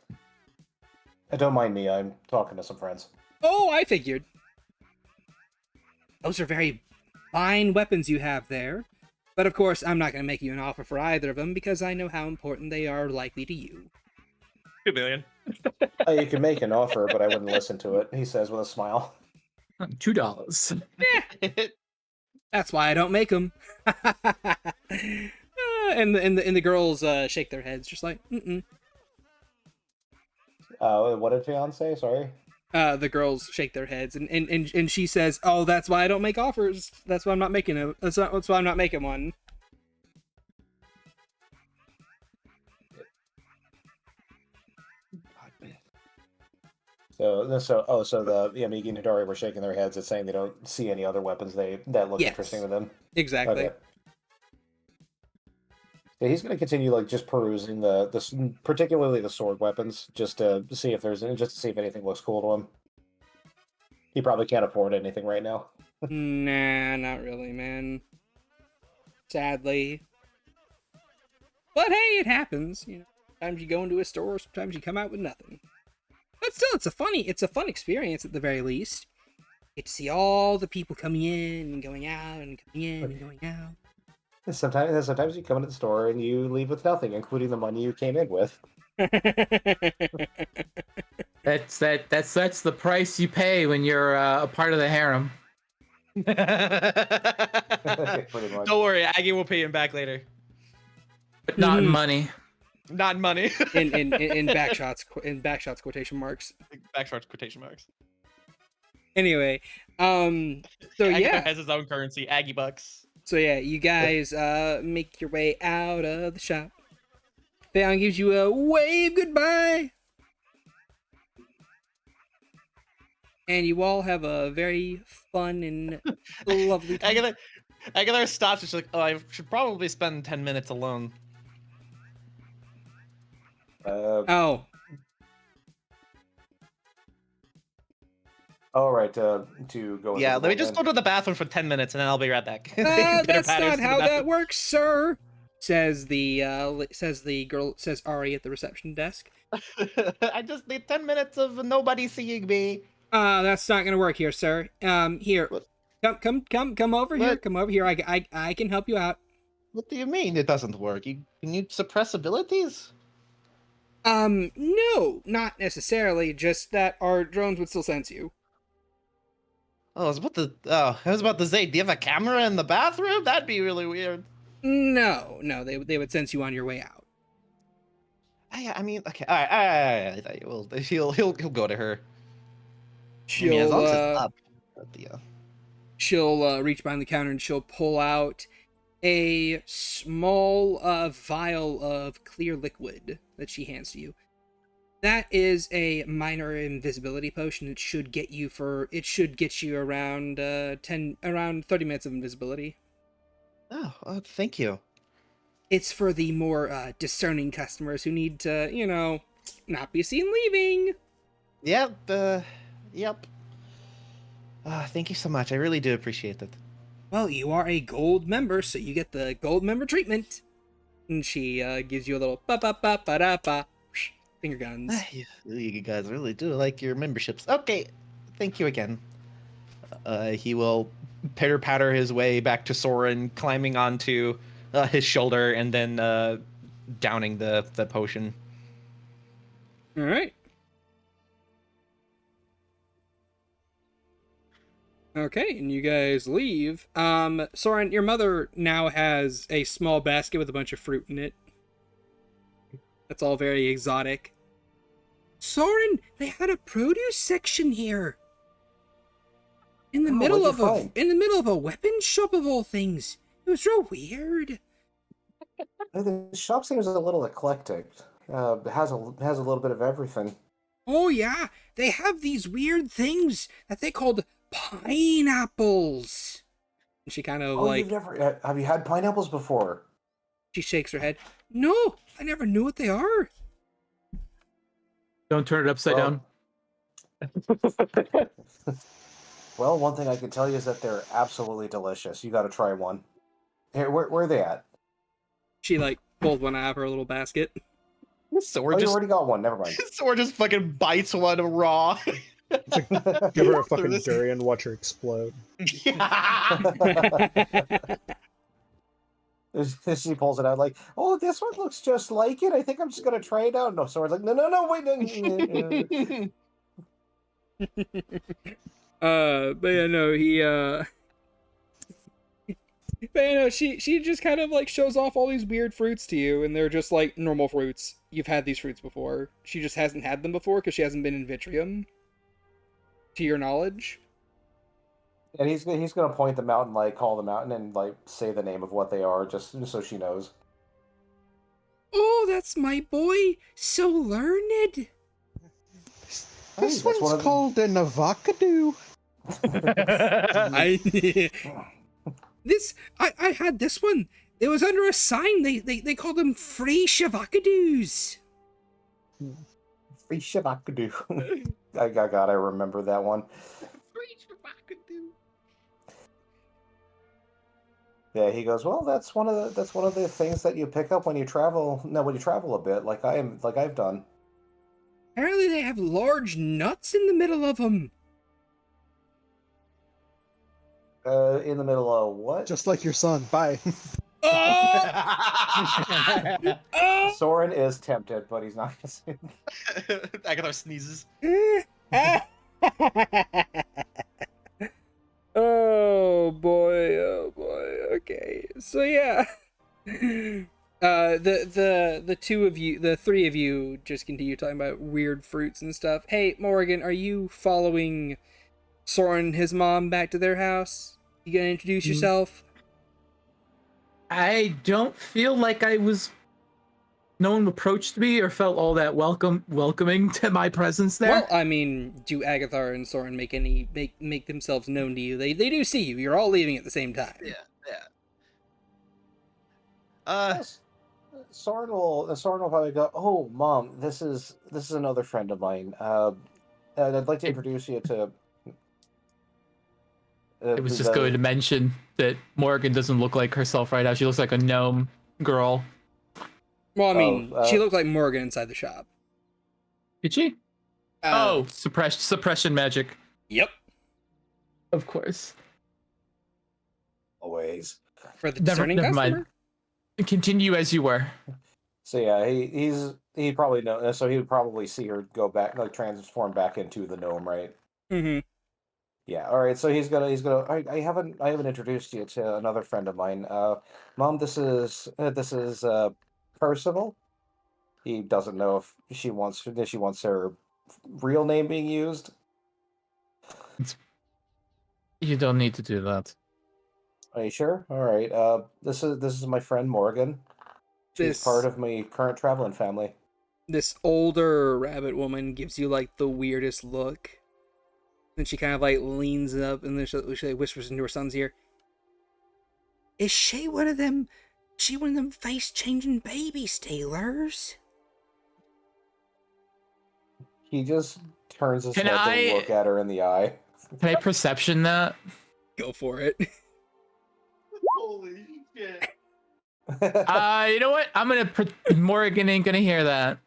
Don't mind me. I'm talking to some friends. Oh, I figured. Those are very fine weapons you have there. But of course, I'm not going to make you an offer for either of them because I know how important they are likely to you. 2 million. You can make an offer, but I wouldn't listen to it, he says with a smile. $2. That's why I don't make them. And the girls shake their heads, just like, mm-mm. What did Fion say? Sorry? The girls shake their heads, and she says, "Oh, that's why I don't make offers. That's why I'm not making it. That's why I'm not making one." So the Yamigi and Hidari were shaking their heads at saying they don't see any other weapons that look Yes. interesting to them. Exactly. Okay. Yeah, he's going to continue just perusing the particularly the sword weapons just to see if anything looks cool to him. He probably can't afford anything right now. Nah, not really, man. Sadly. But hey, it happens. You know, sometimes you go into a store, sometimes you come out with nothing. But still, it's a fun experience at the very least. Get to see all the people coming in and going out and coming in and going out. Sometimes you come into the store and you leave with nothing, including the money you came in with. That's the price you pay when you're a part of the harem. Pretty much. Don't worry, Aggie will pay him back later. But not in money. Not in money. in backshots quotation marks. Backshot quotation marks. Anyway, so Aggie yeah, has his own currency, Aggie bucks. so yeah, you guys make your way out of the shop. Theon gives you a wave goodbye, and you all have a very fun and lovely time. Agathar stops and she's like, "Oh, I should probably spend 10 minutes alone." Oh, All right, to go. Yeah, let me just invisible go to the bathroom for 10 minutes and then I'll be right back. that's not how that works, sir. Says Ari at the reception desk. I just need 10 minutes of nobody seeing me. That's not gonna work here, sir. Here, What? come over here. What? Come over here. I can help you out. What do you mean it doesn't work? Can you suppress abilities? No, not necessarily. Just that our drones would still sense you. I was about to say, do you have a camera in the bathroom? That'd be really weird. No, they would sense you on your way out. I mean, okay, all right. Well, he'll go to her. I mean, as long as it's up. Yeah. She'll reach behind the counter and she'll pull out a small vial of clear liquid that she hands to you. That is a minor invisibility potion. It should get you around 30 minutes of invisibility. Oh, thank you. It's for the more discerning customers who need to, not be seen leaving. Yep. Yep. Thank you so much. I really do appreciate that. Well, you are a gold member, so you get the gold member treatment. And she gives you a little ba-ba-ba-ba-da-ba finger guns. You guys really do like your memberships. Okay, thank you again. He will pitter-patter his way back to Soren, climbing onto his shoulder, and then downing the potion. All right. Okay, and you guys leave. Soren, your mother now has a small basket with a bunch of fruit in it. That's all very exotic. Soren, they had a produce section here. In the middle of a weapons shop of all things. It was real weird. The shop seems a little eclectic. It has a little bit of everything. Oh yeah, they have these weird things that they called pineapples. And she kind of Have you had pineapples before? She shakes her head. No, I never knew what they are. Don't turn it upside down. Well, one thing I can tell you is that they're absolutely delicious. You got to try one. Here, where are they at? She pulls one out of her little basket. Sword You just already got one. Never mind. Sword just fucking bites one raw. Give her a fucking durian, watch her explode. She pulls it out like, oh, this one looks just like it. I think I'm just gonna try it out. No, Sword's like, no, wait. But yeah, no, but you know, she just kind of shows off all these weird fruits to you, and they're just normal fruits. You've had these fruits before. She just hasn't had them before because she hasn't been in Vitrium, to your knowledge. And he's gonna point them out and call them out and then say the name of what they are just so she knows. Oh, that's my boy, so learned. This one's called an avocado. I had this one. It was under a sign. They called them free shavacadoos. Free shavakadu. I remember that one. Free shavakadu. Yeah, he goes, well, that's one of the things that you pick up when you travel. No, when you travel a bit, I've done. Apparently, they have large nuts in the middle of them. In the middle of what? Just like your son. Bye. Soren is tempted, but he's not. Agathar sneezes. Oh boy. Okay, so yeah. The two of you, the three of you, just continue talking about weird fruits and stuff. Hey, Morrigan, are you following Soren and his mom back to their house? You gonna introduce yourself? I don't feel like no one approached me or felt all that welcoming to my presence there. Well, I mean, do Agathar and Soren make themselves known to you? They do see you. You're all leaving at the same time. Yeah. Soren will probably go, oh, Mom, this is another friend of mine. I'd like to introduce you to... I was just going to mention that Morrigan doesn't look like herself right now. She looks like a gnome girl. Well, I mean, she looked like Morrigan inside the shop. Did she? Suppression magic. Yep. Of course. Always. For the discerning never customer? mind. Continue as you were. So yeah, he probably know. So he would probably see her go back, transform back into the gnome, right? Mm-hmm. Yeah. All right. So he's gonna. I haven't introduced you to another friend of mine. Mom, this is Percival. He doesn't know if she wants her real name being used. You don't need to do that. Are you sure? All right. This is my friend Morrigan. She's part of my current traveling family. This older rabbit woman gives you the weirdest look. Then she kind of leans up and then she whispers into her son's ear. Is she one of them? She one of them face-changing baby stealers? He just turns his head to look at her in the eye. Can I perception that? Go for it. Holy shit. That's You know what? Morrigan ain't gonna hear that.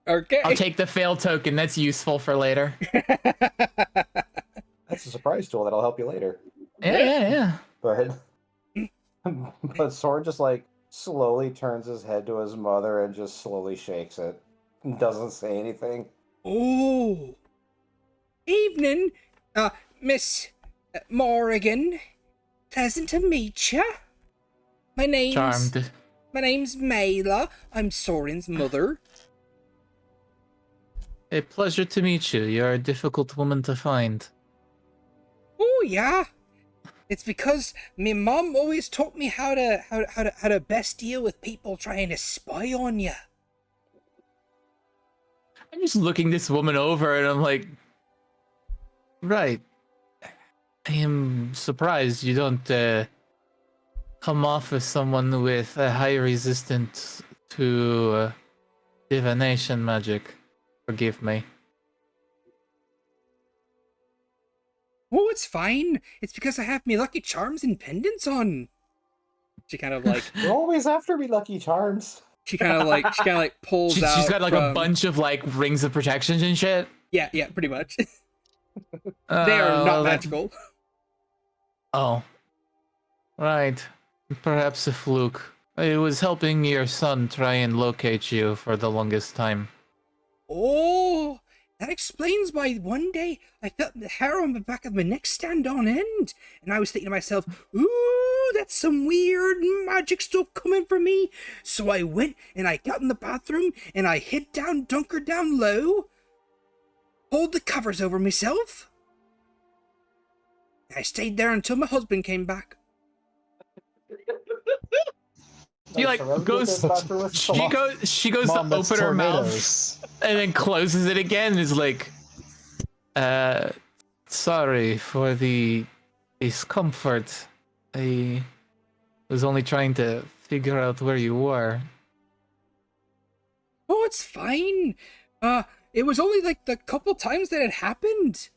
Okay. I'll take the fail token. That's useful for later. a surprise tool that'll help you later. Yeah. But Soren just slowly turns his head to his mother and just slowly shakes it. Doesn't say anything. Oh. Evening. Miss Morrigan, pleasant to meet ya. My name's Charmed. Mayla. I'm Soren's mother. A pleasure to meet you. You're a difficult woman to find. Oh yeah. It's because my mom always taught me how to best deal with people trying to spy on you. I'm just looking this woman over and I'm like, right. I am surprised you don't come off as someone with a high resistance to divination magic. Forgive me. Oh, it's fine. It's because I have me lucky charms and pendants on. She kind of like You're always after me, Lucky Charms. she kind of like pulls out. She's got like a bunch of like rings of protection and shit. Yeah, pretty much. They are not magical. Oh. Right. Perhaps a fluke. I was helping your son try and locate you for the longest time. Oh, that explains why one day I felt the hair on the back of my neck stand on end, and I was thinking to myself, ooh, that's some weird magic stuff coming for me. So I went and I got in the bathroom and I hid down, dunkered down low, pulled the covers over myself. I stayed there until my husband came back. She like goes. She goes Mom, to that's open her mouth tornadoes. and then closes it again. And is like, sorry for the discomfort. I was only trying to figure out where you were. Oh, it's fine. It was only like the couple times that it happened.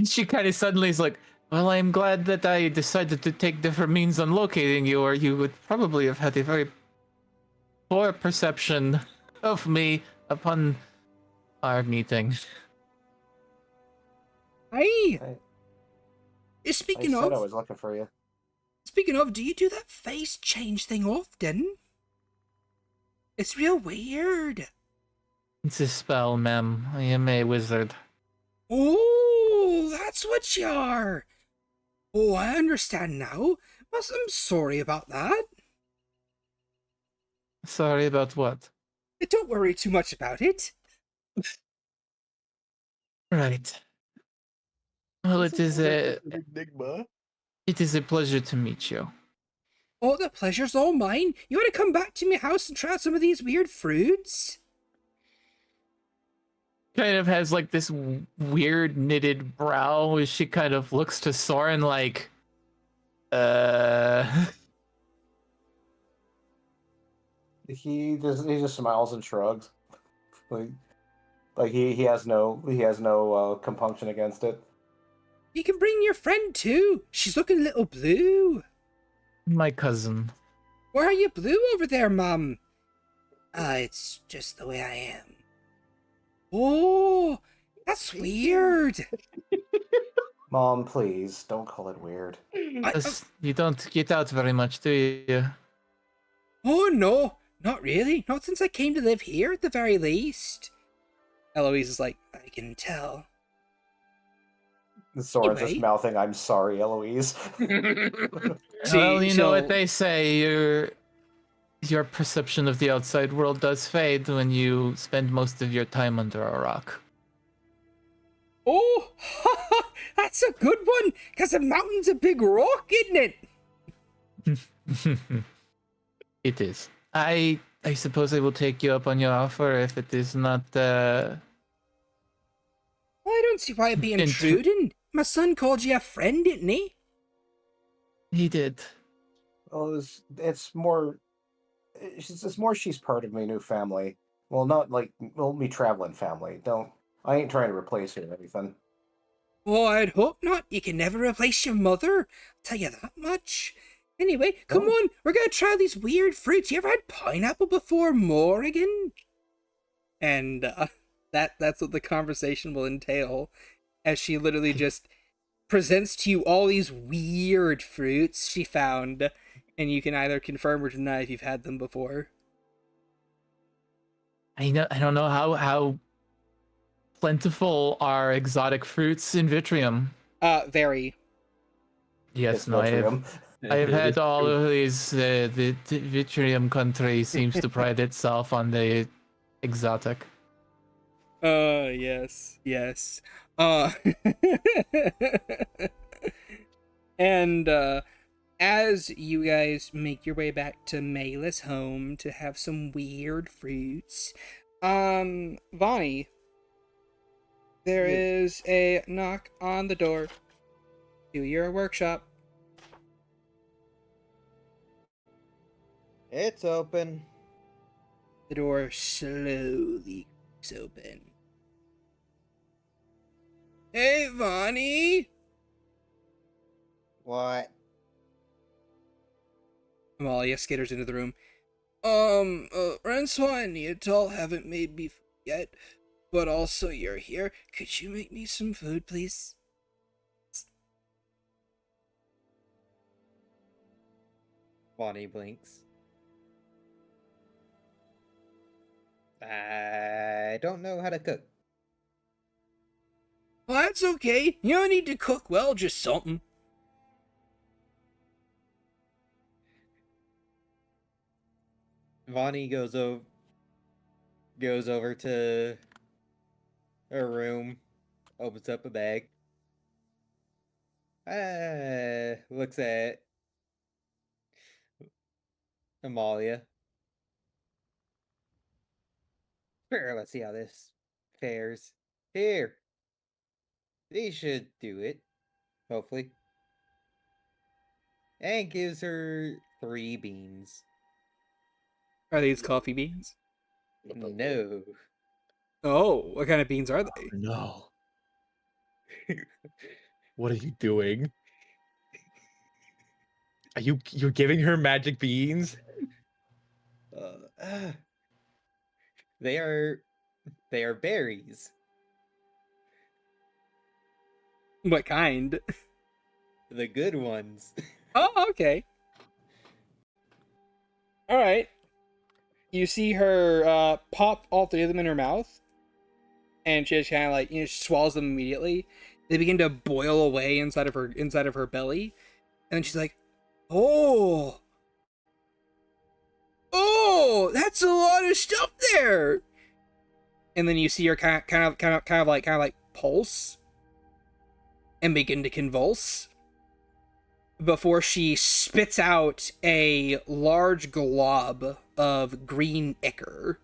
She kind of suddenly is like, well, I'm glad that I decided to take different means on locating you, or you would probably have had a very poor perception of me upon our meeting. Hey. I Speaking said I of, was looking for you. do you do that face change thing often? It's real weird. It's a spell, ma'am. I am a wizard. Oh, that's what you are. Oh, I understand now. I'm sorry about that. Sorry about what? Don't worry too much about it. Right. Well, it is a Enigma. pleasure to meet you. Oh, the pleasure's all mine. You want to come back to my house and try out some of these weird fruits? Kind of has like this weird knitted brow as she kind of looks to Soren like, He just smiles and shrugs. Like he has no compunction against it. You can bring your friend too. She's looking a little blue. My cousin. Why are you blue over there, Mum? It's just the way I am. Oh, that's weird. Mom, please don't call it weird. You don't get out very much, do you? Oh no, not really. Not since I came to live here, at the very least. Eloise is like, I can tell. Soren's Anyway. just mouthing, "I'm sorry, Eloise." Well, you know what they say. Your perception of the outside world does fade when you spend most of your time under a rock. Oh, that's a good one, because the mountain's a big rock, isn't it? It is. I suppose I will take you up on your offer if it is not I don't see why it'd be intruding. My son called you a friend, didn't he? He did. Well, it's more she's part of my new family. Well, not like me traveling family. I ain't trying to replace her or anything. Oh, I'd hope not. You can never replace your mother. I'll tell you that much. Anyway, come on. We're gonna try these weird fruits. You ever had pineapple before, Morrigan? And that's what the conversation will entail, as she literally just presents to you all these weird fruits she found, and you can either confirm or deny if you've had them before. I don't know how plentiful are exotic fruits in Vitrium. Very. Yes, It's no, Vitrium. I have had all of these. The Vitrium country seems to pride itself on the exotic. Yes, yes. And as you guys make your way back to Mayla's home to have some weird fruits, Vani, there is a knock on the door to your workshop. It's open. The door slowly creaks open. Hey, Vani! What? Amalia skitters into the room. Rencois and Neotol haven't made me food yet, but also you're here. Could you make me some food, please? Bonnie blinks. I don't know how to cook. Well, that's okay. You don't need to cook well, just something. Vonnie goes over to her room, opens up a bag. Looks at Amalia. Sure, let's see how this fares. Here. These should do it. Hopefully. And gives her 3 beans. Are these coffee beans? No. Oh, what kind of beans are they? No. What are you doing? Are you're giving her magic beans? They are berries. What kind? The good ones. Oh, okay. All right. You see her pop all 3 of them in her mouth, and she just kind of like swallows them immediately. They begin to boil away inside of her belly, and then she's like, "Oh, that's a lot of stuff there." And then you see her kind of like pulse and begin to convulse before she spits out a large glob of green ichor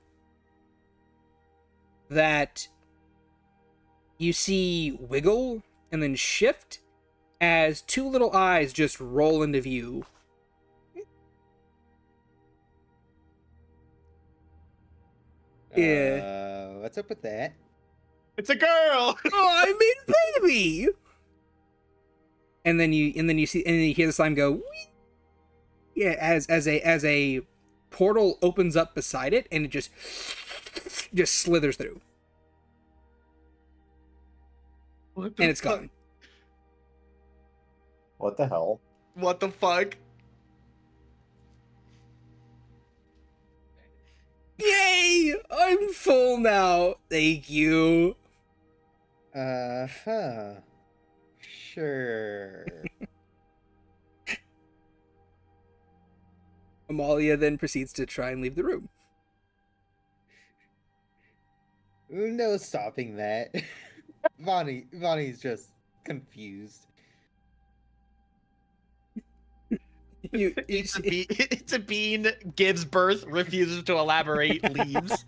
that you see wiggle and then shift as 2 little eyes just roll into view. Yeah. What's up with that? It's a girl. Oh, I made a baby. And then you hear the slime go, whee! Yeah, as a portal opens up beside it, and it just slithers through, What and it's gone. What the hell? What the fuck? Yay! I'm full now. Thank you. Uh-huh. Sure. Amalia then proceeds to try and leave the room. No stopping that. Vonnie's just confused. It's a bean, gives birth, refuses to elaborate, leaves.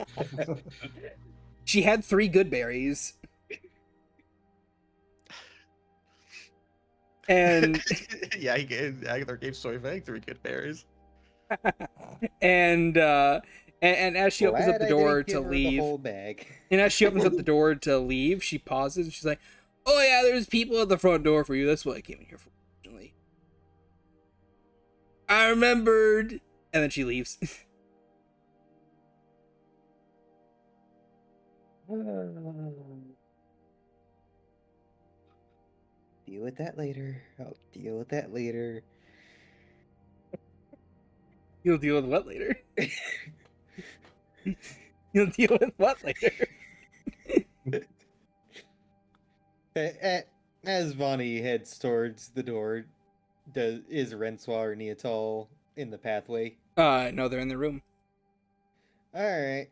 She had 3 good berries. And Yeah, Agathar gave Soyfang 3 good berries. and as she opens up the door to leave, The whole bag. and as she opens up the door to leave, she pauses and she's like, "Oh yeah, there's people at the front door for you. That's what I came in here for, originally. I remembered." And then she leaves. Deal with that later. I'll deal with that later. You'll deal with what later? You'll deal with what later? As Vani heads towards the door, is Rencois or Neotol in the pathway? No, they're in the room. Alright.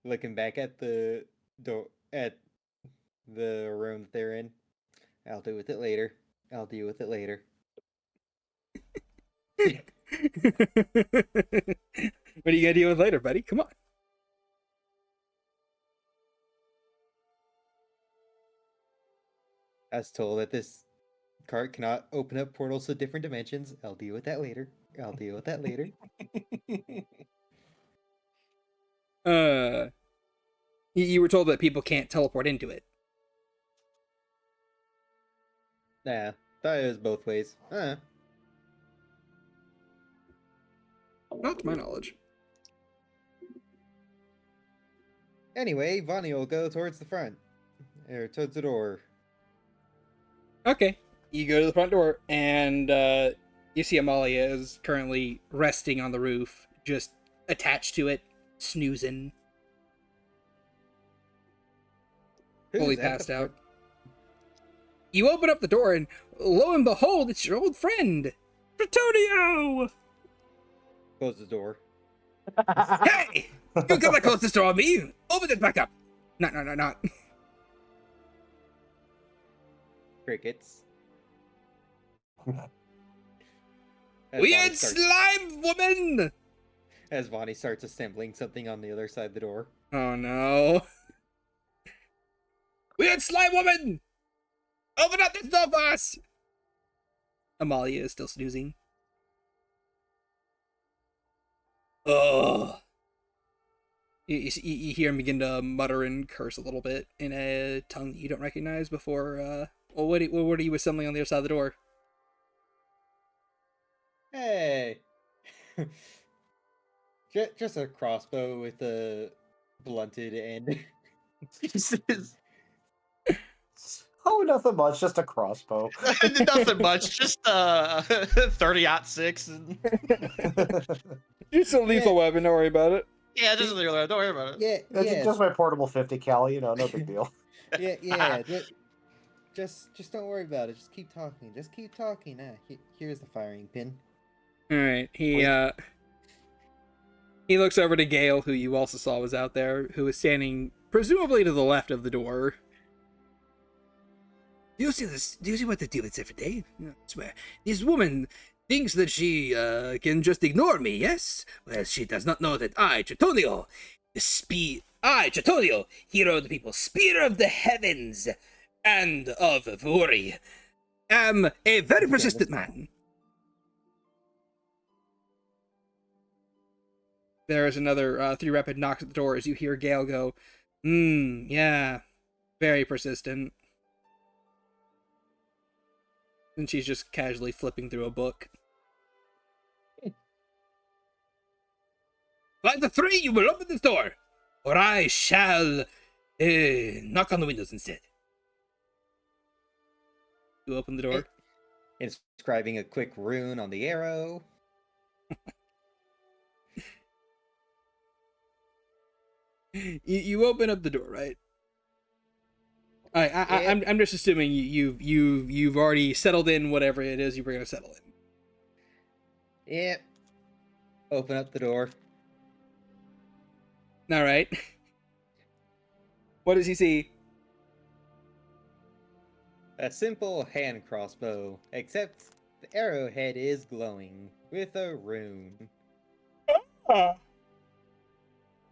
Looking back at the door, at the room that they're in. I'll deal with it later. I'll deal with it later. What are you gonna deal with later, buddy? Come on. I was told that this cart cannot open up portals to different dimensions. I'll deal with that later. I'll deal with that later. You were told that people can't teleport into it. Nah, thought it was both ways. Not to my knowledge. Anyway, Vani will go towards the front. Or towards the door. Okay. You go to the front door, and you see Amalia is currently resting on the roof, just attached to it, snoozing. Fully Who's at the passed out. front? You open up the door, and lo and behold, it's your old friend, Tritonio! Close the door. Hey! You come and close this door on me! Open it back up! Not. Crickets. Weird slime woman! As Vani starts assembling something on the other side of the door. Oh no. Weird slime woman! Open up this door for us! Amalia is still snoozing. Oh. You hear him begin to mutter and curse a little bit in a tongue that you don't recognize before, what are you assembling on the other side of the door? Hey! Just a crossbow with a blunted end. Jesus. Oh, nothing much, just a crossbow. Nothing much, just 30-06. And... It's a lethal weapon, don't worry about it. Yeah, just don't worry about it. Yeah, Just my portable 50 cal, no big deal. yeah. Just don't worry about it. Just keep talking. Just keep talking. Here's the firing pin. Alright, he looks over to Gale, who you also saw was out there, who is standing presumably to the left of the door. Do you see this? Do you see what they do with every day? I swear, this woman thinks that she can just ignore me, yes? Well, she does not know that I, Tritonio, Tritonio, hero of the people, spear of the heavens, and of Vuori, am a very persistent man. There is another 3 rapid knocks at the door as you hear Gale go, yeah, very persistent. And she's just casually flipping through a book. By the 3, you will open this door, or I shall knock on the windows instead. You open the door. Inscribing a quick rune on the arrow. You open up the door, right? I'm just assuming you've already settled in whatever it is you were gonna settle in. Yep. Open up the door. All right. What does he see? A simple hand crossbow, except the arrowhead is glowing with a rune.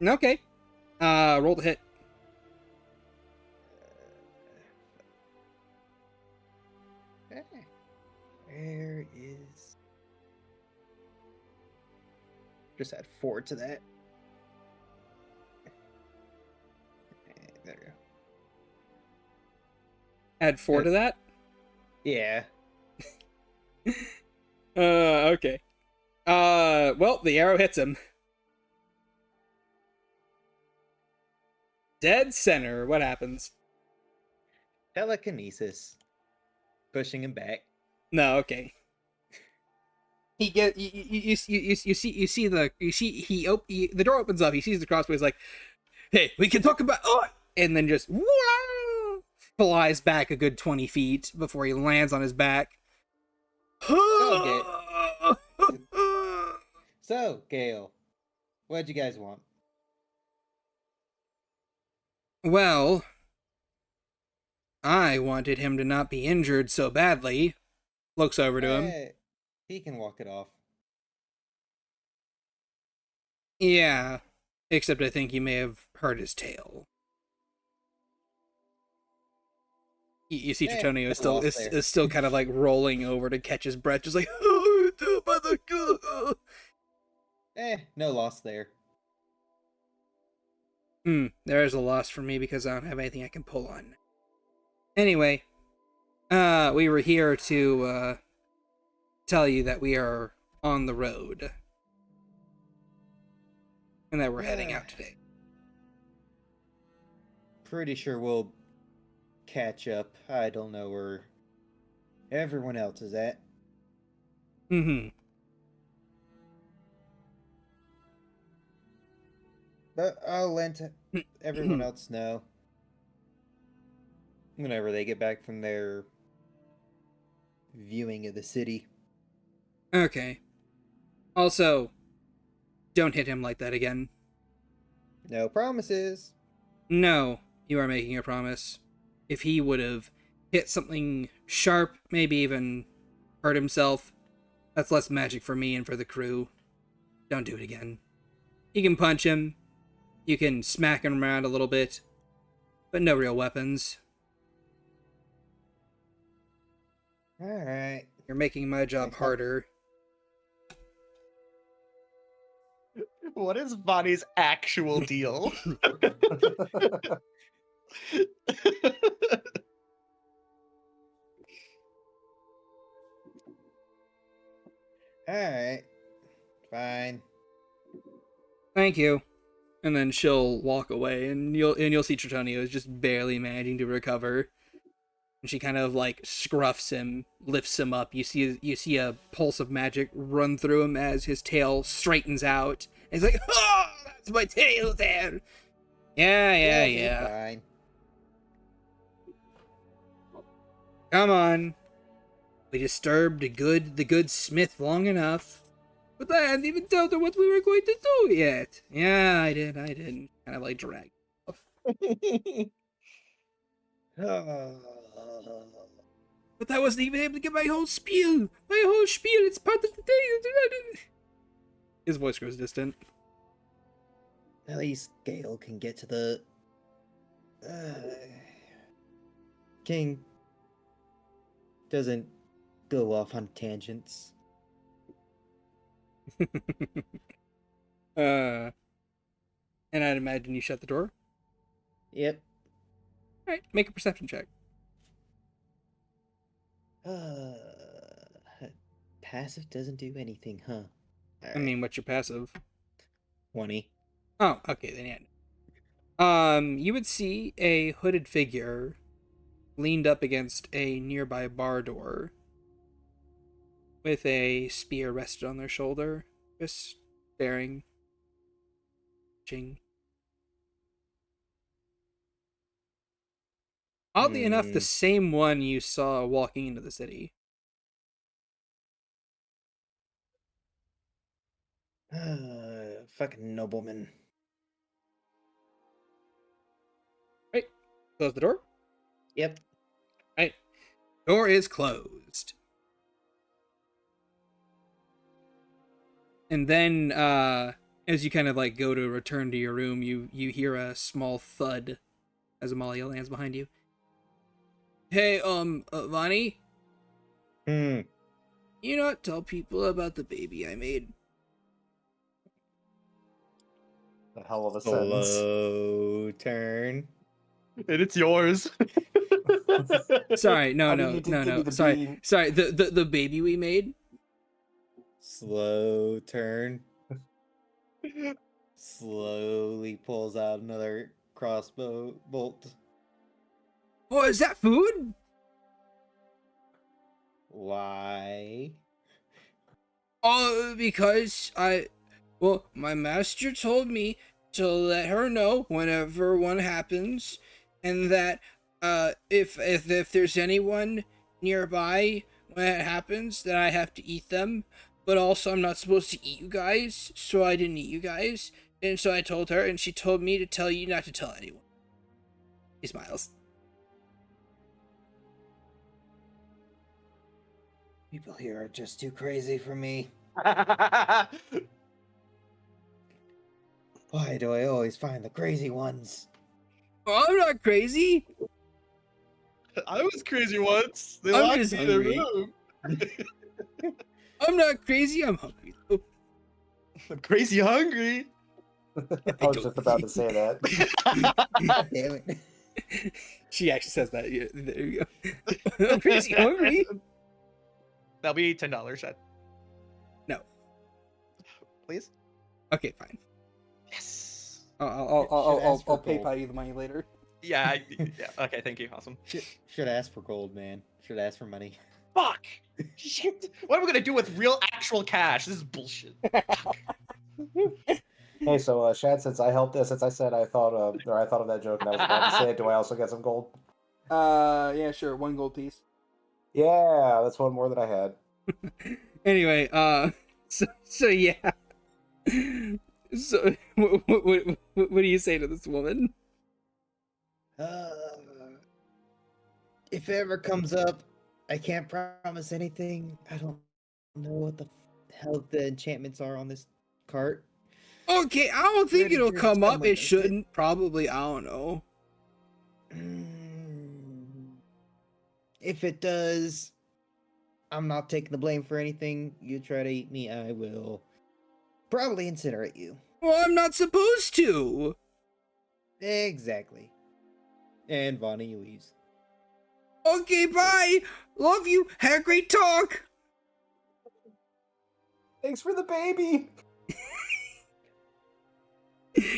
Okay. Roll to hit. Where is... Just add 4 to that. There we go. Add 4 to that? Yeah. Okay. Well, the arrow hits him. Dead center. What happens? Telekinesis. Pushing him back. No, okay. He get you see the door opens up. He sees the crossbow. He's like, "Hey, we can talk about." Oh, and then just flies back a good 20 feet before he lands on his back. So, Gale, what'd you guys want? Well, I wanted him to not be injured so badly. Looks over to him. He can walk it off. Yeah, except I think you may have hurt his tail. You see Tritonio is still kind of like rolling over to catch his breath, just like, No loss there. There is a loss for me because I don't have anything I can pull on. Anyway, we were here to tell you that we are on the road. And that we're heading out today. Pretty sure we'll catch up. I don't know where everyone else is at. But I'll let everyone else know whenever they get back from their viewing of the city. Okay. Also, don't hit him like that again. No promises. No, you are making a promise. If he would have hit something sharp, maybe even hurt himself, that's less magic for me and for the crew. Don't do it again. You can punch him, you can smack him around a little bit, but no real weapons. Alright. You're making my job harder. What is Vani's actual deal? Alright. Fine. Thank you. And then she'll walk away, and you'll see Tritonio is just barely managing to recover. And she kind of like scruffs him, lifts him up. You see a pulse of magic run through him as his tail straightens out. And he's like, "Oh, that's my tail there." Yeah. Fine. Come on. We disturbed the good smith long enough. But I hadn't even told her what we were going to do yet. Yeah, I did. Kind of like drag off. But I wasn't even able to get my whole spiel. It's part of the day. His voice grows distant. At least Gale can get to the... King doesn't go off on tangents. And I'd imagine you shut the door. Yep. Alright, make a perception check. Passive doesn't do anything, huh? I mean, what's your passive? 20. Oh, okay, then yeah. You would see a hooded figure leaned up against a nearby bar door with a spear rested on their shoulder, just staring. Oddly enough, the same one you saw walking into the city. Fucking nobleman. Right. Close the door. Yep. Right. Door is closed. And then, as you kind of like go to return to your room, you hear a small thud as Amalia lands behind you. Hey, Vani? You not tell people about the baby I made? The hell of a sentence. Slow turn. And it's yours. Sorry, no. I mean, you did give me the Sorry, bean. sorry. The baby we made. Slow turn. Slowly pulls out another crossbow bolt. Oh, is that food? Why? Oh, because my master told me to let her know whenever one happens, and that if there's anyone nearby when it happens, that I have to eat them. But also, I'm not supposed to eat you guys, so I didn't eat you guys. And so I told her, and she told me to tell you not to tell anyone. He smiles. People here are just too crazy for me. Why do I always find the crazy ones? Oh, I'm not crazy. I was crazy once. They I'm locked just me in a hungry. room. I'm not crazy. I'm hungry. Oh, I'm crazy hungry. I was just about to say that. God damn it. she actually says that. Yeah, there you go. I'm crazy hungry. That'll be $10, Shad. No. Please. Okay, fine. Yes. I'll for pay gold. you the money later. Yeah. Yeah. Okay. Thank you. Awesome. Should ask for gold, man. Should ask for money. Fuck. Shit. What am I gonna do with real, actual cash? This is bullshit. Fuck. Hey, so Shad, since I said I thought of that joke and I was about to say it, do I also get some gold? Yeah, sure. 1 gold piece. Yeah, that's one more than I had. Anyway, so yeah. So, what do you say to this woman? If it ever comes up, I can't promise anything. I don't know what the hell the enchantments are on this cart. Okay, I don't think Pretty it'll sure come up. someone It missed it. shouldn't. Probably. I don't know. If it does, I'm not taking the blame for anything. You try to eat me, I will probably incinerate you. Well, I'm not supposed to. Exactly. And Vani leaves. Okay, bye. Love you. Had a great talk. Thanks for the baby.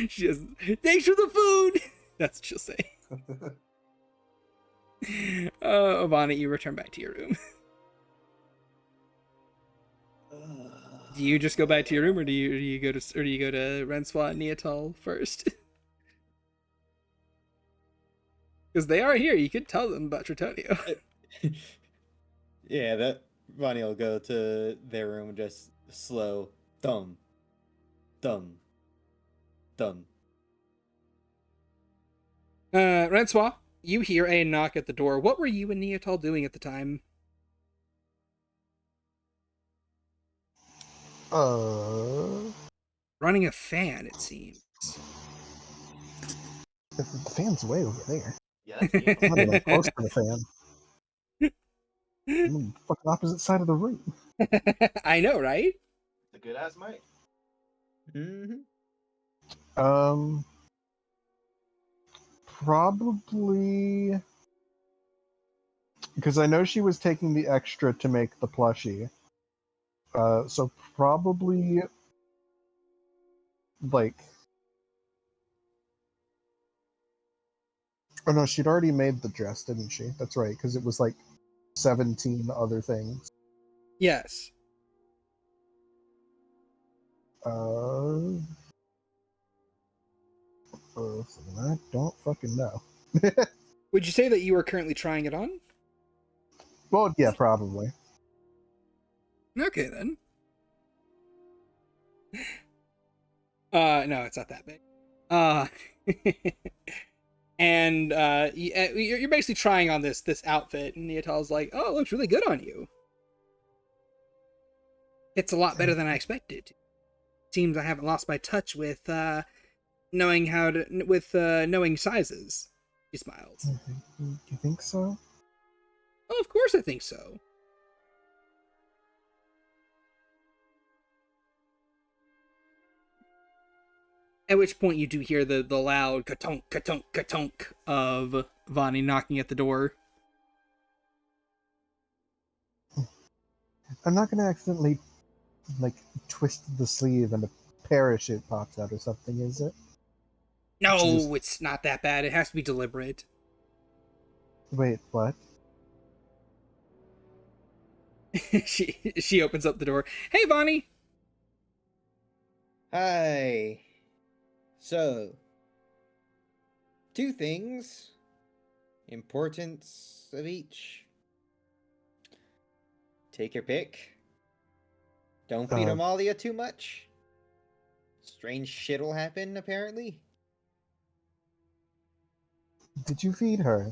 She just, thanks for the food. That's what she'll say. Vani, you return back to your room. Do you just go back to your room, or do you go to Rencois and Neatal first? Because they are here. You could tell them about Tritonio. Yeah, that Vani will go to their room and just slow thumb. Rencois, you hear a knock at the door. What were you and Neatal doing at the time? Running a fan, it seems. The fan's way over there. Yeah. That's me. I'm not even close to the fan. I'm on the fucking opposite side of the room. I know, right? It's a good ass mic. Probably because I know she was taking the extra to make the plushie. So probably like, oh no, she'd already made the dress, didn't she? That's right, because it was like 17 other things. Yes. I don't fucking know. Would you say that you are currently trying it on? Well, yeah, probably. Okay, then. No, it's not that big. And you're basically trying on this outfit, and Neatal's like, "Oh, it looks really good on you. It's a lot better than I expected. Seems I haven't lost my touch with knowing knowing sizes." She smiles. You think so? Oh, of course I think so. At which point you do hear the loud ka-tunk, ka-tunk, ka-tunk of Vani knocking at the door. I'm not gonna accidentally, like, twist the sleeve and a parachute pops out or something, is it? No, Jeez. it's not that bad. It has to be deliberate. Wait, what? She opens up the door. Hey, Vani. Hi. So, two things. Importance of each. Take your pick. Don't feed Amalia too much. Strange shit will happen, apparently. Did you feed her?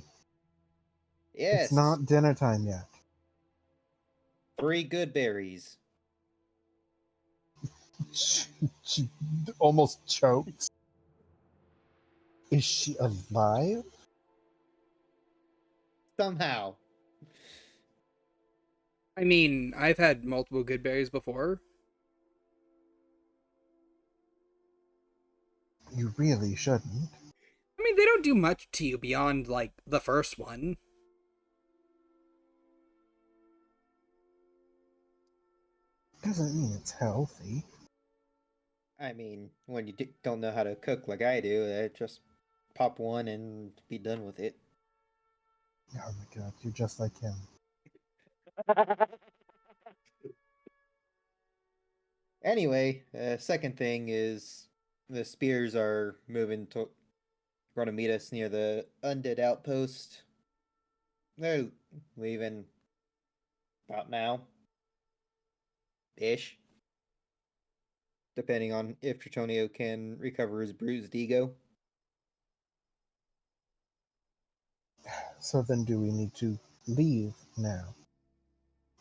Yes. It's not dinner time yet. 3 good berries. She almost choked. Is she alive? Somehow. I mean, I've had multiple good berries before. You really shouldn't. I mean, they don't do much to you beyond, like, the first one. Doesn't mean it's healthy. I mean, when you don't know how to cook like I do, just pop one and be done with it. Oh my god, you're just like him. Anyway, second thing is the spears are moving to going to meet us near the undead outpost. They're leaving about now. Ish. Depending on if Tritonio can recover his bruised ego. So then do we need to leave now?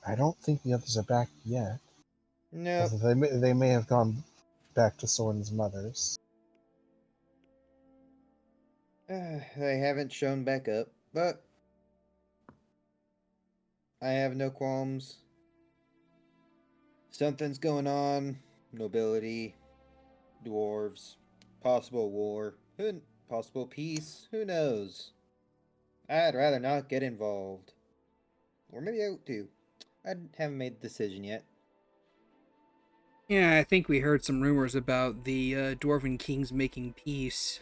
I don't think the others are back yet. No. They may have gone back to Soren's mother's. They haven't shown back up, but I have no qualms. Something's going on. Nobility, dwarves, possible war, possible peace, who knows? I'd rather not get involved. Or maybe I do. I haven't made the decision yet. Yeah, I think we heard some rumors about the Dwarven Kings making peace.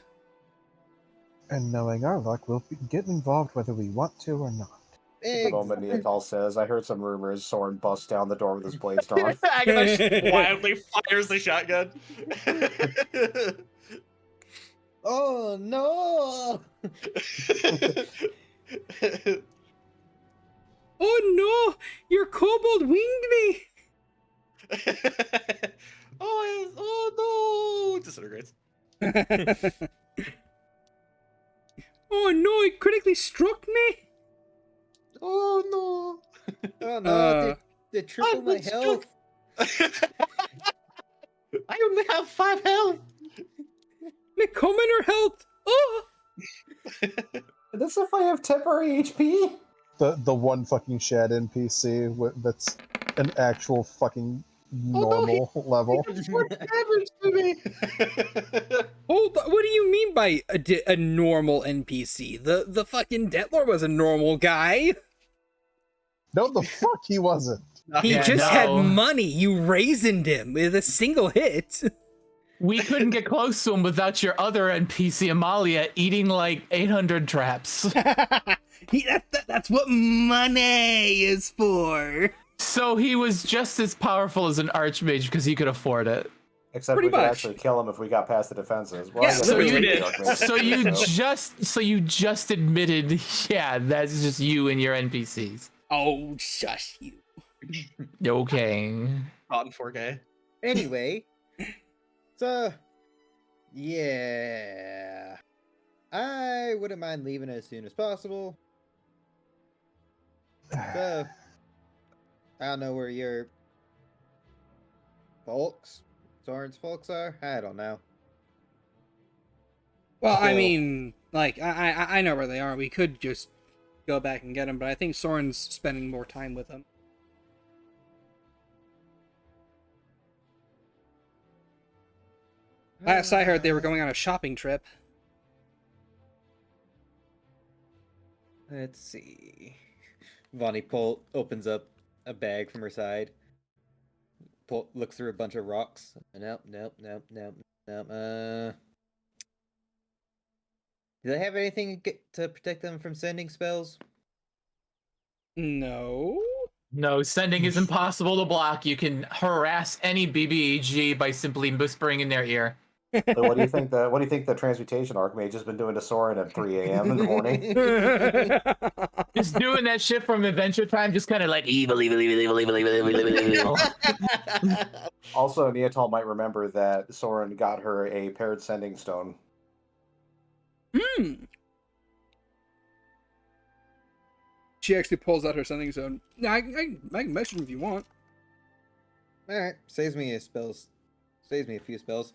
And knowing our luck, we'll get involved whether we want to or not. The moment Neatal says, I heard some rumors, Soren busts down the door with his blades drawn. Agathar wildly fires the shotgun. Oh no! Oh no! Your kobold winged me! Oh no! Disintegrates. Oh no, it critically struck me! Oh no! Oh no, they triple my health. I only have 5 health. Me commoner health! Oh! This if I have temporary HP? The one fucking Shad NPC that's an actual fucking normal level. What damage to me? Hold on, what do you mean by a normal NPC? The fucking Deathlord was a normal guy. No, the fuck he wasn't. He just had money. You raisined him with a single hit. We couldn't get close to him without your other NPC, Amalia, eating like 800 traps. That's what money is for. So he was just as powerful as an Archmage because he could afford it. Except Pretty we could much. actually kill him if we got past the defenses. Well, Yeah, I guess So we you did. just admitted, yeah, that's just you and your NPCs. Oh, shush you. Okay. Not in 4K. Anyway, so yeah, I wouldn't mind leaving as soon as possible. So I don't know where your Soren's folks are. I don't know. Well, I So- mean, like, I know where they are. We could just go back and get them, but I think Soren's spending more time with them. Last I heard, they were going on a shopping trip. Let's see. Vani opens up a bag from her side. Looks through a bunch of rocks. Nope. Do they have anything to protect them from sending spells? No. No, sending is impossible to block. You can harass any BBEG by simply whispering in their ear. So what do you think the transmutation Archmage has been doing to Soren at 3 a.m. in the morning? Just doing that shit from Adventure Time, just kind of like evil, evil, evil, evil, evil, evil, evil, evil, evil. Also, Neatal might remember that Soren got her a paired sending stone. She actually pulls out her sending zone. Now, I can mention if you want. Alright, saves me a few spells.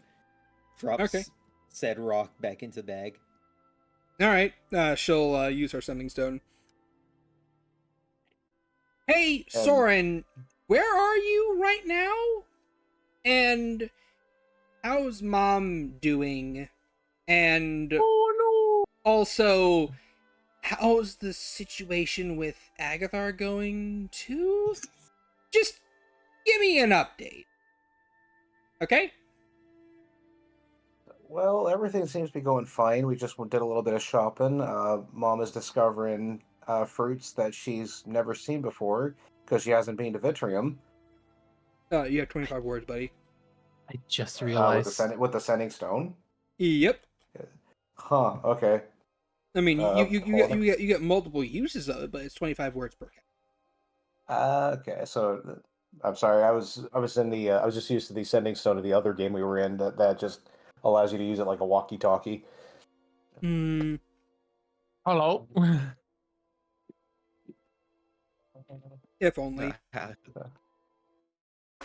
Drops Okay. said rock back into the bag. All right, she'll use her sending stone. Hey, Soren, where are you right now? And how's Mom doing? And also, how's the situation with Agathar going too? Just give me an update. Okay? Well, everything seems to be going fine. We just did a little bit of shopping. Mom is discovering fruits that she's never seen before because she hasn't been to Vitrium. You have 25 words, buddy. I just realized. With the sending stone. Yep. Huh. Okay. I mean, you get multiple uses of it, but it's 25 words per cat. Okay. So, I'm sorry. I was just used to the sending stone of the other game we were in that just allows you to use it like a walkie-talkie. Hello. If only.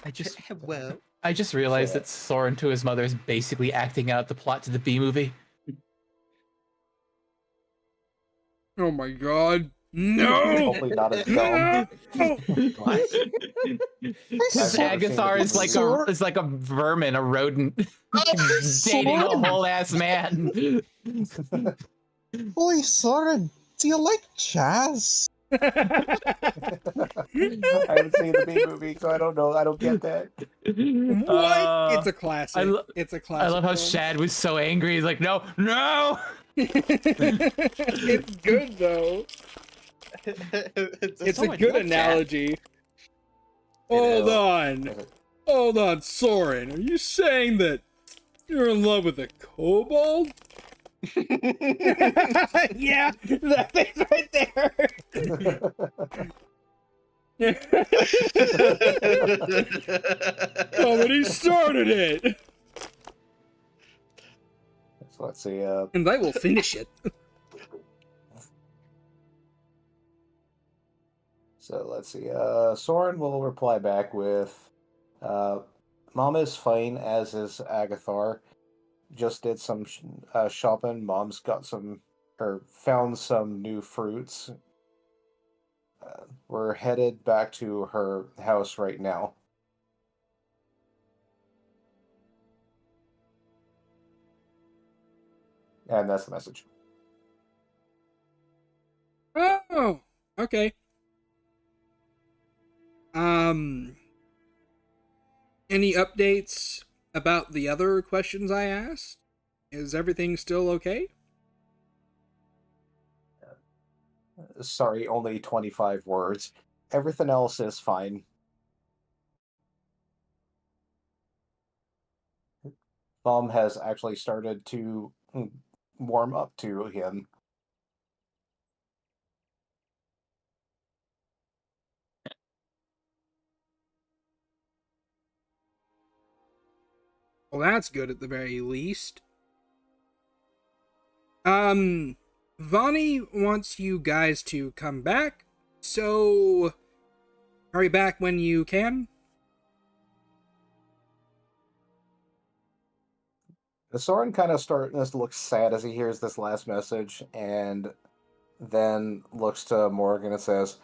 I just realized that Soren to his mother is basically acting out the plot to the B movie. Oh my god. No! Hopefully not as dumb. Agathar is like a vermin, a rodent, dating a whole ass man. Holy Soren, do you like jazz? I haven't seen the B movie, so I don't know. I don't get that. What? It's a classic. It's a classic. I love how film. Shad was so angry. He's like, no, no! It's good, though. It's a good analogy. Hold on, Soren. Are you saying that you're in love with a kobold? Yeah, that thing's right there. Somebody started it. So let's see. And I will finish it. So let's see. Soren will reply back with, "Mom is fine, as is Agathar. Just did some shopping. Mom's found some new fruits. We're headed back to her house right now." And that's the message. Oh, okay. Any updates about the other questions I asked? Is everything still okay? Sorry, only 25 words. Everything else is fine. Mom has actually started to warm up to him. Well, that's good at the very least. Vani wants you guys to come back, so hurry back when you can. Soren kind of starting to look sad as he hears this last message, and then looks to Morrigan and says,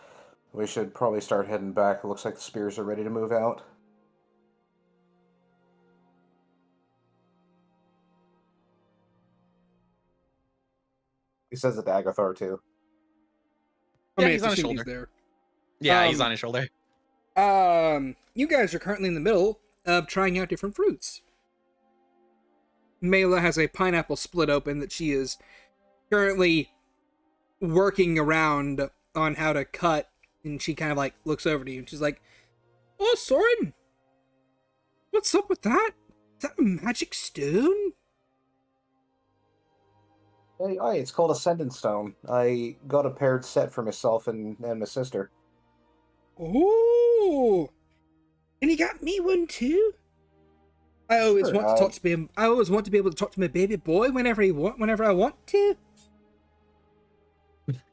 "We should probably start heading back. It looks like the Spears are ready to move out." He says it to Agathar too. Yeah, he's on his shoulder. There. Yeah, he's on his shoulder. You guys are currently in the middle of trying out different fruits. Mela has a pineapple split open that she is currently working around on how to cut, and she kind of like looks over to you and she's like, "Oh, Soren, what's up with that? Is that a magic stone?" Hey, it's called Ascendant Stone. I got a paired set for myself and my sister. Oh, and you got me one too. I always Sure, want to talk to be. I always want to be able to talk to my baby boy whenever I want to.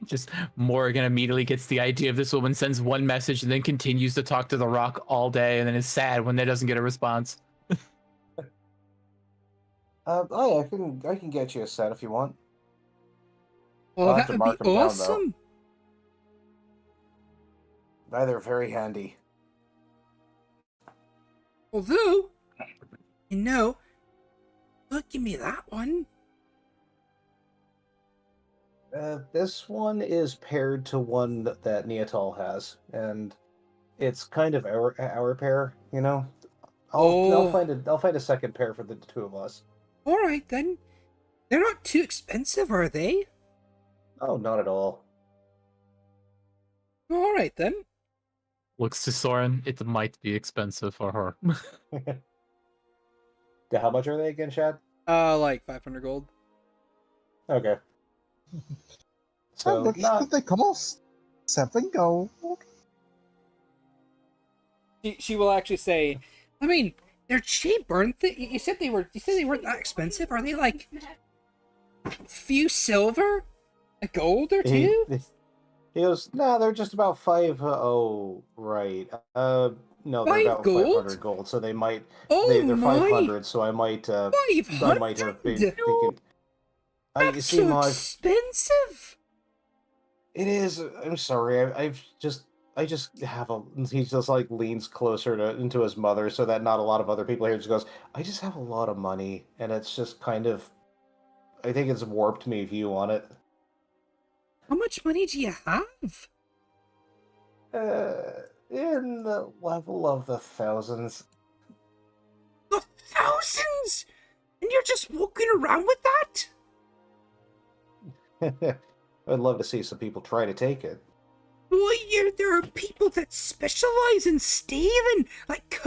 Just Morrigan immediately gets the idea of this woman sends one message and then continues to talk to the rock all day and then is sad when they doesn't get a response. I can get you a set if you want. Oh, I'll have that to would be mark 'em down, though. awesome. They're very handy. Although, you know, don't give me that one. This one is paired to one that Neatal has, and it's kind of our pair, you know. I'll find a second pair for the two of us. All right then. They're not too expensive, are they? Oh, not at all. All right then. Looks to Soren, it might be expensive for her. How much are they again, Shad? Like 500 gold. Okay. So They cost 7 gold. She will actually say, I mean, they're cheap, aren't they? You said they weren't that expensive. Are they like few silver, a gold or two? He goes, no, they're just about 5. Oh, right. No, they're about gold? 500 gold. So they might. Oh they're my! 500. So I might. I 500? might have been thinking. That's so expensive. It is. I'm sorry. I just have a. He just like leans closer into his mother, so that not a lot of other people here. Just goes. I just have a lot of money, and it's just kind of. I think it's warped me view on it. How much money do you have? In the level of the thousands. The thousands? And you're just walking around with that? I'd love to see some people try to take it. Boy, there are people that specialize in stealing. Like,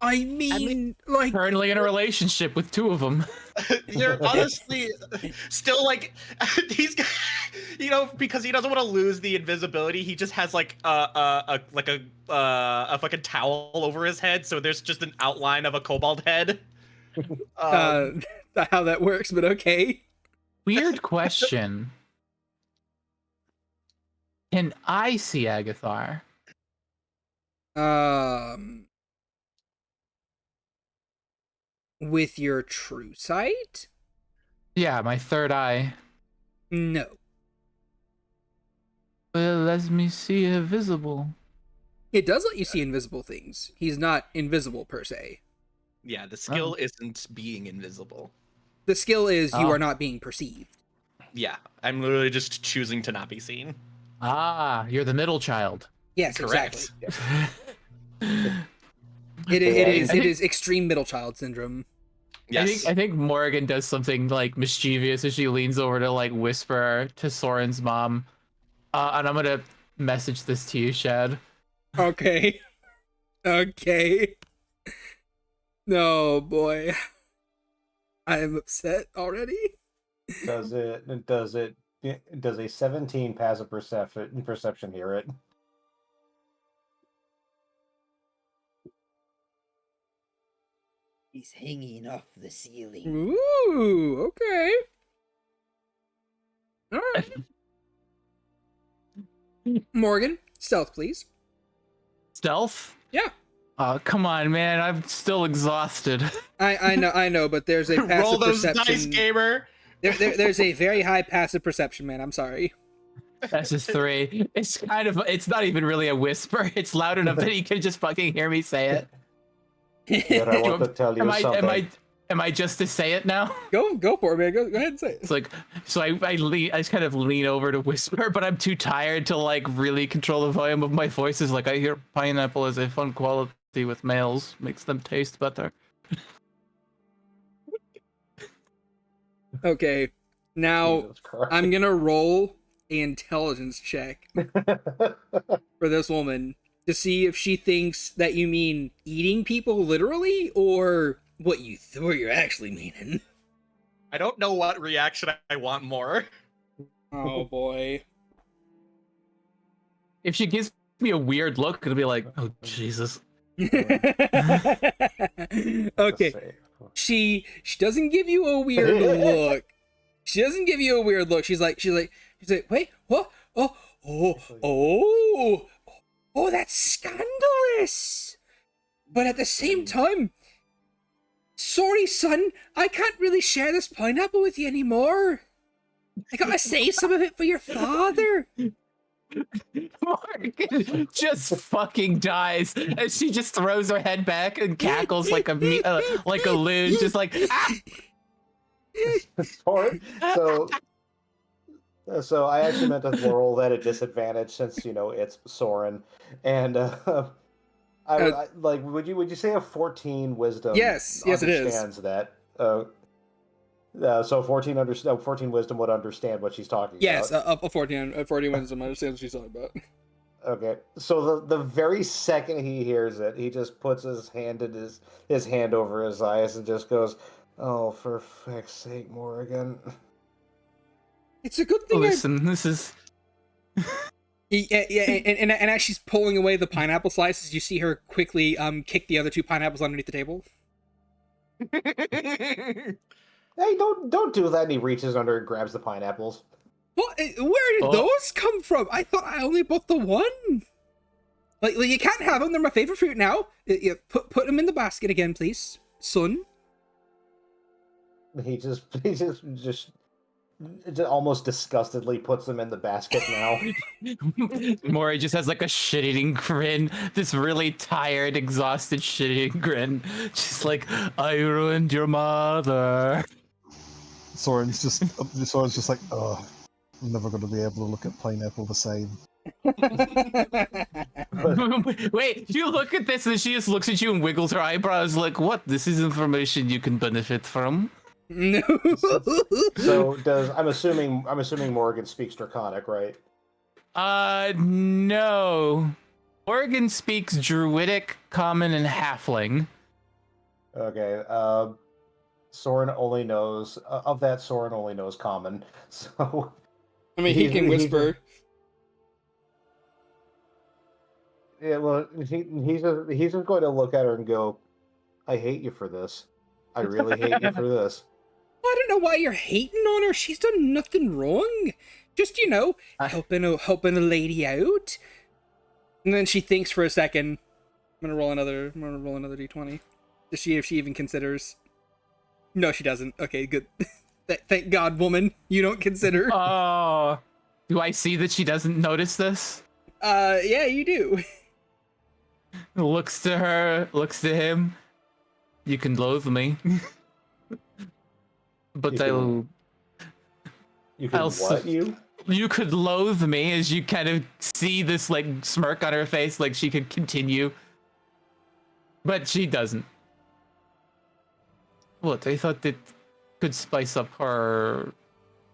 I mean, like... Currently in a relationship with 2 of them. You're honestly still like he's because he doesn't want to lose the invisibility. He just has like a fucking towel over his head, so there's just an outline of a kobold head. Not how that works, but okay. Weird question. Can I see Agathar? With your true sight? Yeah, my third eye. No. Well, let me see invisible. It does let you see invisible things. He's not invisible per se. Yeah, the skill isn't being invisible. The skill is you are not being perceived. Yeah, I'm literally just choosing to not be seen. Ah, you're the middle child. Yes, Correct. exactly. It is extreme middle child syndrome. Yes. I think Morrigan does something like mischievous as she leans over to like whisper to Soren's mom. And I'm gonna message this to you, Shad. Okay. Okay. No, boy. I am upset already. Does a 17 passive perception hear it? He's hanging off the ceiling. Ooh, okay. All right. Morgan, stealth, please. Stealth? Yeah. Oh, come on, man. I'm still exhausted. I know, but there's a passive Roll those perception. dice, gamer. There's a very high passive perception, man. I'm sorry. That's just 3. It's not even really a whisper. It's loud enough that he can just fucking hear me say it. But I want to tell you something. Am I just to say it now? Go for it, man. Go ahead and say it. It's like, so I just kind of lean over to whisper, but I'm too tired to like really control the volume of my voice. Is like, I hear pineapple is a fun quality with males, makes them taste better. Okay, now I'm gonna roll an intelligence check for this woman to see if she thinks that you mean eating people literally or what you're actually meaning. I don't know what reaction I want more. Oh boy. If she gives me a weird look, it'll be like, oh Jesus. Okay. She doesn't give you a weird look. She doesn't give you a weird look. She's like, wait, what? Oh, that's scandalous. But at the same time, sorry, son, I can't really share this pineapple with you anymore. I gotta save some of it for your father. Morrigan just fucking dies as she just throws her head back and cackles like a loon, just like ah! So I actually meant to roll that at disadvantage since it's Soren, and would you say a 14 wisdom? Yes, it is. Understands that. So 14 wisdom would understand what she's talking yes, about. Yes, a 14 wisdom understands what she's talking about. Okay, so the very second he hears it, he just puts his hand over his eyes and just goes, "Oh, for feck's sake, Morrigan." It's a good thing. Listen, this is. And as she's pulling away the pineapple slices, you see her quickly kick the other 2 pineapples underneath the table. Hey, don't do that. And he reaches under and grabs the pineapples. What? Where did those come from? I thought I only bought the one. Like you can't have them. They're my favorite fruit now. Put them in the basket again, please, son. He just almost disgustedly puts them in the basket now. Mori just has like a shit-eating grin. This really tired, exhausted shit-eating grin. Just like, I ruined your mother. Soren's just like, oh, I'm never going to be able to look at pineapple the same. Wait, you look at this and she just looks at you and wiggles her eyebrows like, what? This is information you can benefit from. No. So I'm assuming Morrigan speaks Draconic, right? No. Morrigan speaks Druidic, Common, and Halfling. Okay. Soren only knows Common. So I mean, he can whisper. Yeah, well, he's just going to look at her and go, "I hate you for this. I really hate you for this." I don't know why you're hating on her. She's done nothing wrong. Just, helping a lady out. And then she thinks for a second. I'm gonna roll another d20 to see if she even considers. No, she doesn't. Okay, good. Thank God, woman, you don't consider. Oh, do I see that she doesn't notice this? Yeah, you do. Looks to her, looks to him. You can loathe me. But You could loathe me as you kind of see this like smirk on her face, like she could continue. But she doesn't. What? I thought it could spice up her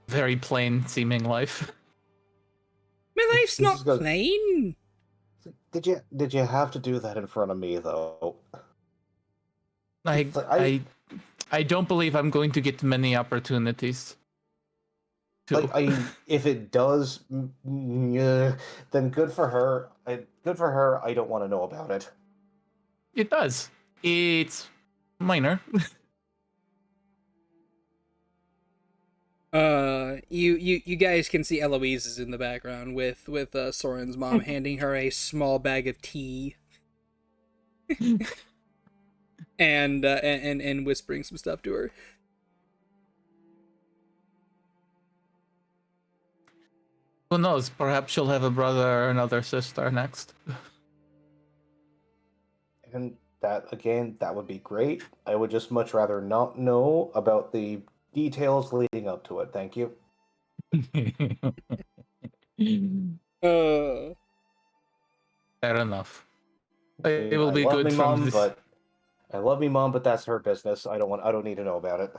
very plain seeming life. My life's not plain. Did you have to do that in front of me though? I don't believe I'm going to get many opportunities. If it does, then good for her. Good for her. I don't want to know about it. It does. It's minor. You guys can see Eloise is in the background with Soren's mom handing her a small bag of tea. and whispering some stuff to her. Who knows? Perhaps she'll have a brother or another sister next. And that would be great. I would just much rather not know about the details leading up to it. Thank you. Fair enough. It will be good from this. But I love me, Mom, but that's her business. I don't need to know about it.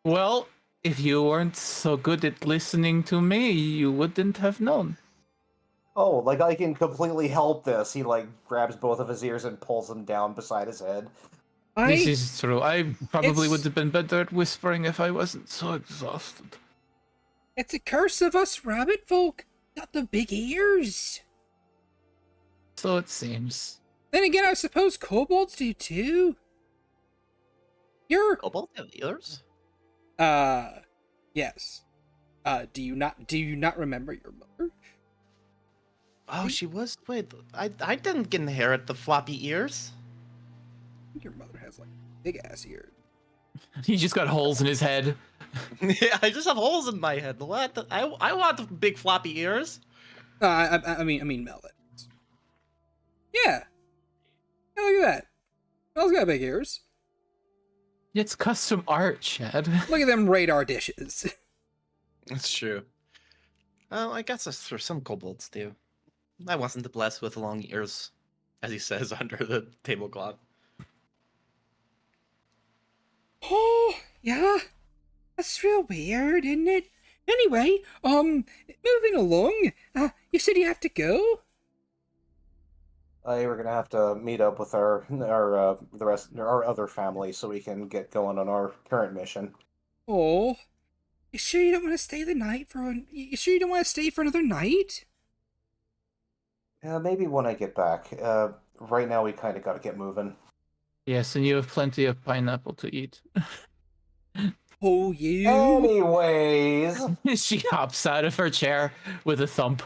Well, if you weren't so good at listening to me, you wouldn't have known. Oh, like I can completely help this. He grabs both of his ears and pulls them down beside his head. This is true. I probably It's- would have been better at whispering if I wasn't so exhausted. It's a curse of us rabbit folk. Got the big ears. So it seems. Then again, I suppose kobolds do too. You're Cobalt have ears? yes. Do you not remember your mother? Oh, she was. Wait, I didn't inherit the floppy ears. Your mother has like big ass ears. He just got holes in his head. Yeah, I just have holes in my head. What? I want big floppy ears. I mean Mel. Yeah. Yeah, look at that. Mel's got big ears. It's custom art, Shad. Look at them radar dishes. That's true. Well, I guess that's for some kobolds too. I wasn't blessed with long ears, as he says under the tablecloth. Oh, yeah. That's real weird, isn't it? Anyway, moving along. You said you have to go? We're gonna have to meet up with our other family so we can get going on our current mission. Oh. You sure you don't want to stay the night you sure you don't want to stay for another night? Maybe when I get back. Right now we kind of got to get moving. Yes, and you have plenty of pineapple to eat. Oh, you. Anyways, She hops out of her chair with a thump.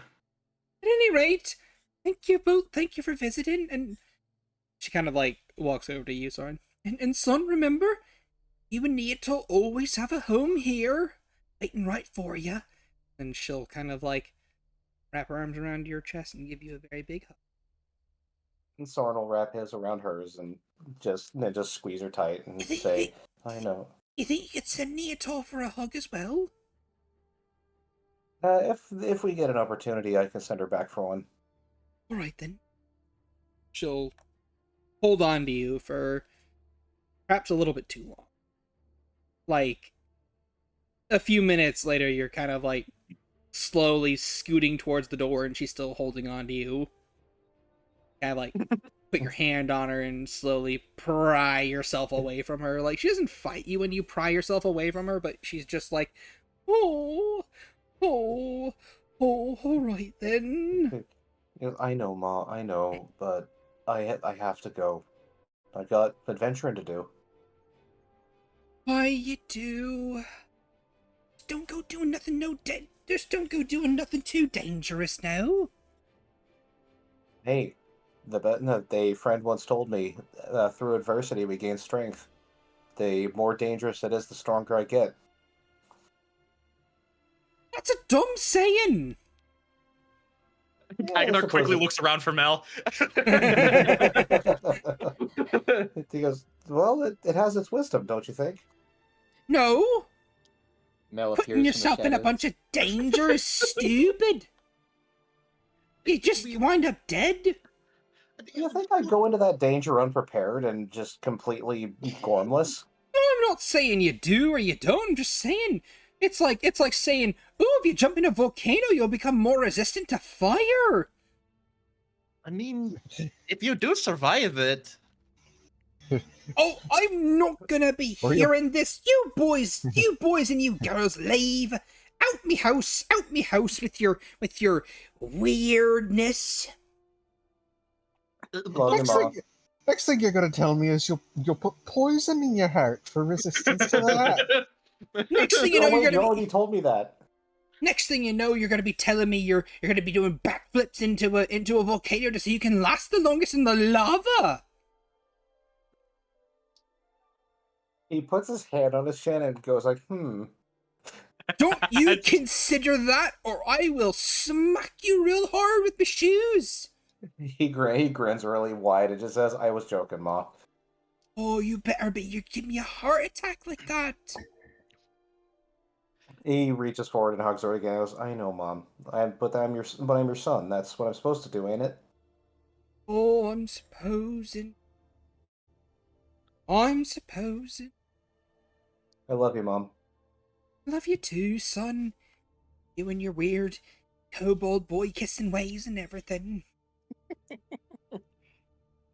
At any rate, thank you both. Thank you for visiting. And she kind of like walks over to you, Soren. And son, remember, you and Neato always have a home here, waiting right for you. And she'll kind of like wrap her arms around your chest and give you a very big hug. and Soren will wrap his around hers and just squeeze her tight and say, "I know." You think you could send Neato for a hug as well? If we get an opportunity, I can send her back for one. All right then. She'll hold on to you for perhaps a little bit too long. Like a few minutes later, you're kind of like slowly scooting towards the door, and she's still holding on to you. Kind of like put your hand on her and slowly pry yourself away from her. Like she doesn't fight you when you pry yourself away from her, but she's just like, oh, all right then. I know, Ma. I know, but I have to go. I got adventuring to do. Why you do? Don't go doing nothing just don't go doing nothing too dangerous now. Hey, the friend once told me, through adversity we gain strength. The more dangerous it is, the stronger I get. That's a dumb saying. I Agathar quickly looks around for Mel. He goes, well, it has its wisdom, don't you think? No, Mel appears putting yourself in a bunch of danger is stupid. You just wind up dead. You think I'd go into that danger unprepared and just completely gormless? No, I'm not saying you do or you don't. I'm just saying it's like saying, "Oh, if you jump in a volcano, you'll become more resistant to fire." I mean, if you do survive it. Oh, I'm not gonna be Or you- hearing this. You boys and you girls leave. Out me house with your weirdness. Love you, Ma. Next thing you're going to tell me is you'll put poison in your heart for resistance to that. Next thing you know, Oh, wait, you're you gonna already be, told me that. next thing you know, you're gonna be telling me you're gonna be doing backflips into a volcano just so you can last the longest in the lava. He puts his hand on his chin and goes like, Don't you consider that, or I will smack you real hard with my shoes. He grins really wide and just says, I was joking, Ma. Oh, you better be. You're giving me a heart attack like that. He reaches forward and hugs her again and goes, I know, Mom. But I'm your son. That's what I'm supposed to do, ain't it? Oh, I'm supposing. I love you, Mom. Love you too, son. You and your weird kobold boy kissing ways and everything.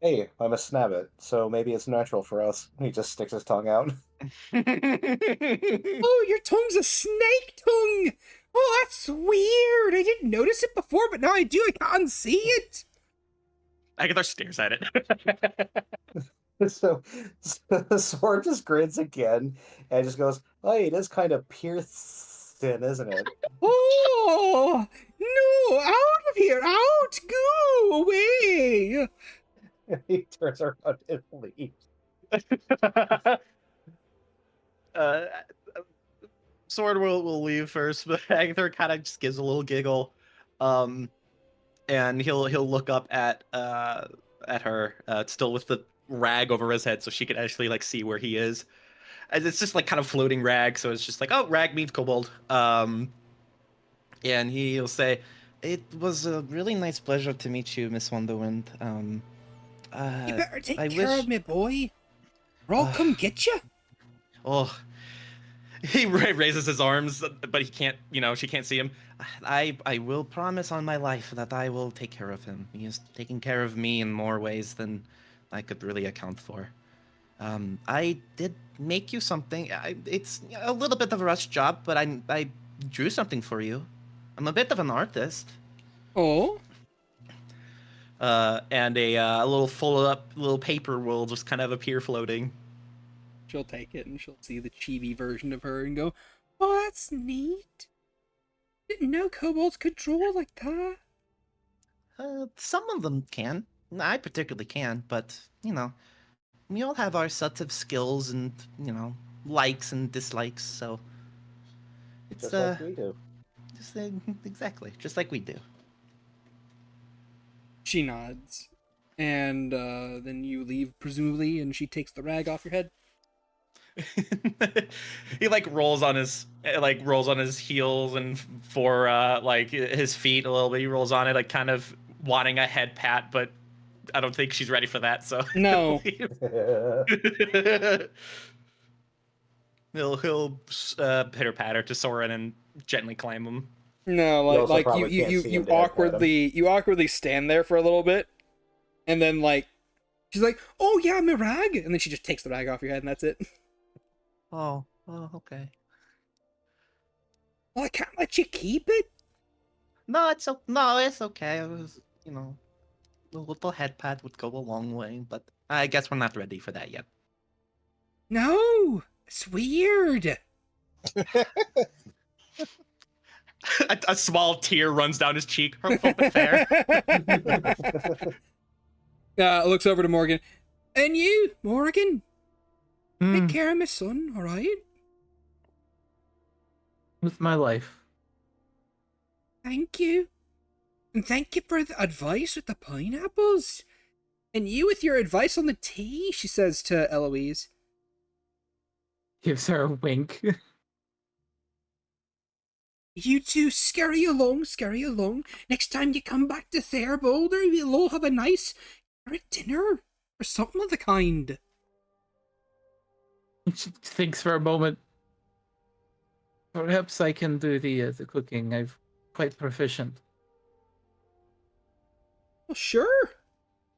Hey, I'm a snabbit, so maybe it's natural for us. He just sticks his tongue out. Oh, your tongue's a snake tongue! Oh, that's weird! I didn't notice it before, but now I do. I can't unsee it! Agathar stares at it. So Sword just grins again and just goes, "Oh, it is kind of piercing, isn't it?" Oh! No! Out of here! Out! Go away! He turns around and leaves. uh, Sword will leave first, but Agathar kind of just gives a little giggle, and he'll look up at her, still with the rag over his head, so she can actually like see where he is. And it's just like kind of floating rag, so it's just like, oh, rag means kobold. And he'll say, "It was a really nice pleasure to meet you, Miss Wonderwind. You better take I care wish- of me, boy. Or I'll come get you. Oh." He raises his arms, but he can't, she can't see him. I will promise on my life that I will take care of him. He is taking care of me in more ways than I could really account for. I did make you something. It's a little bit of a rush job, but I drew something for you. I'm a bit of an artist. Oh? And a little folded up little paper will just kind of appear floating. She'll take it and she'll see the chibi version of her and go, oh, that's neat. Didn't know kobolds could draw like that. Some of them can. I particularly can, but, we all have our sets of skills and, likes and dislikes, so it's Just like we do. just exactly, just like we do. She nods. And then you leave, presumably, and she takes the rag off your head. He rolls on his heels and for his feet a little bit. He rolls on it, like kind of wanting a head pat, but I don't think she's ready for that. So No. he'll pitter patter to Soren and gently climb him. No, You also like probably can't see him to head pat him. you awkwardly stand there for a little bit, and then she's like, "Oh yeah, my rag," and then she just takes the rag off your head, and that's it. Oh, okay. Well, I can't let you keep it. No, it's okay. It was, a little head pat would go a long way, but I guess we're not ready for that yet. No, it's weird. A small tear runs down his cheek. Fair. Looks over to Morgan. And you, Morrigan? Take Hmm, care of my son, all right? with my life. Thank you. And thank you for the advice with the pineapples. And you with your advice on the tea, she says to Eloise. Gives her a wink. You two scurry along, scurry along. Next time you come back to Therboulder, we'll all have a nice carrot dinner or something of the kind. She thinks for a moment. Perhaps I can do the cooking. I'm quite proficient. Well, sure.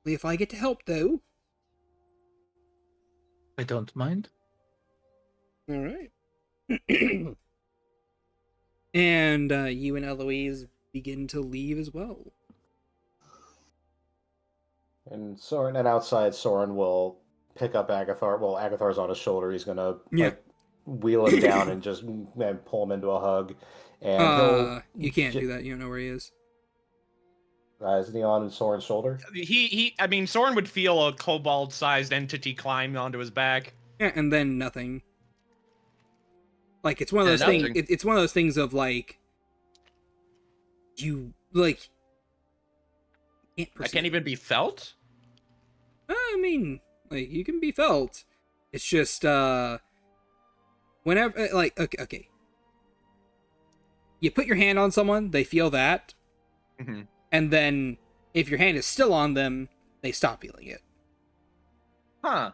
Only if I get to help, though. I don't mind. All right. And you and Eloise begin to leave as well. And outside, Soren will pick up Agathar. Well, Agathar's on his shoulder. He's gonna wheel him down and just pull him into a hug. And you can't do that. You don't know where he is. Isn't he on Soren's shoulder? Soren would feel a kobold-sized entity climb onto his back. Yeah, and then nothing. It's one of those And things. nothing. It's one of those things of you can't I perceive. can't even be felt. I mean, you can be felt. It's just whenever okay. You put your hand on someone, they feel that, Mm-hmm. and then if your hand is still on them, they stop feeling it. Huh.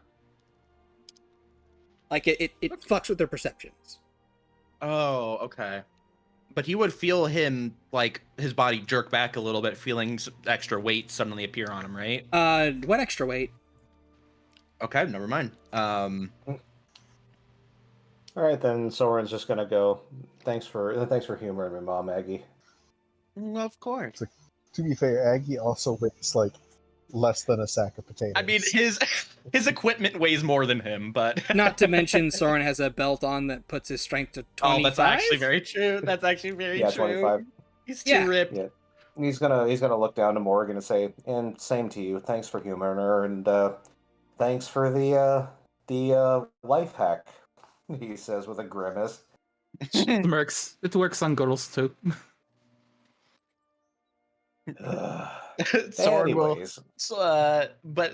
It fucks with their perceptions. Oh, okay. but he would feel him, like, his body jerk back a little bit, feeling extra weight suddenly appear on him, right? What extra weight? Okay, never mind. All right, then Soren's just gonna go. Thanks for humoring me, Mom Aggie. Of course. To be fair, Aggie also weighs like less than a sack of potatoes. I mean, his equipment weighs more than him, but Not to mention, Soren has a belt on that puts his strength to 25. oh, that's actually very true. That's actually very Yeah, true. 25. He's too Yeah. ripped. Yeah. He's gonna look down to Morrigan and say, "And same to you. Thanks for humoring her, and thanks for the life hack." He says with a grimace. Smirks. It works on girls too. Soren will. Anyways, But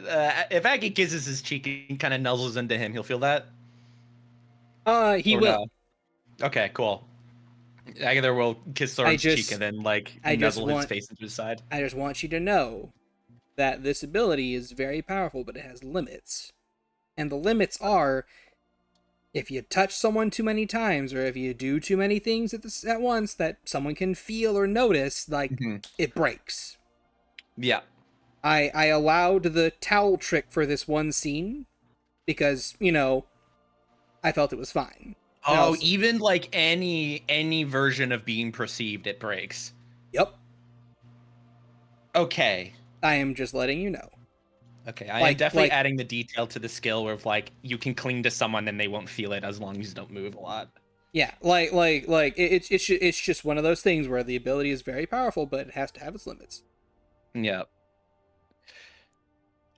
if Aggie kisses his cheek and kind of nuzzles into him, he'll feel that. He Or will. no? Okay, cool. Agathar will kiss Soren's just- cheek and then like I just nuzzle his want- face into his side. I just want you to know that this ability is very powerful, but it has limits. And the limits are, if you touch someone too many times, or if you do too many things at once that someone can feel or notice, like, it breaks. Yeah. I allowed the towel trick for this one scene, because, I felt it was fine. And Oh, also- even like any version of being perceived, it breaks. Yep. Okay. I am just letting you know. Okay, I am Like- definitely like- adding the detail to the skill where if, like, you can cling to someone and they won't feel it as long as you don't move a lot. Yeah, it's just one of those things where the ability is very powerful, but it has to have its limits. Yeah.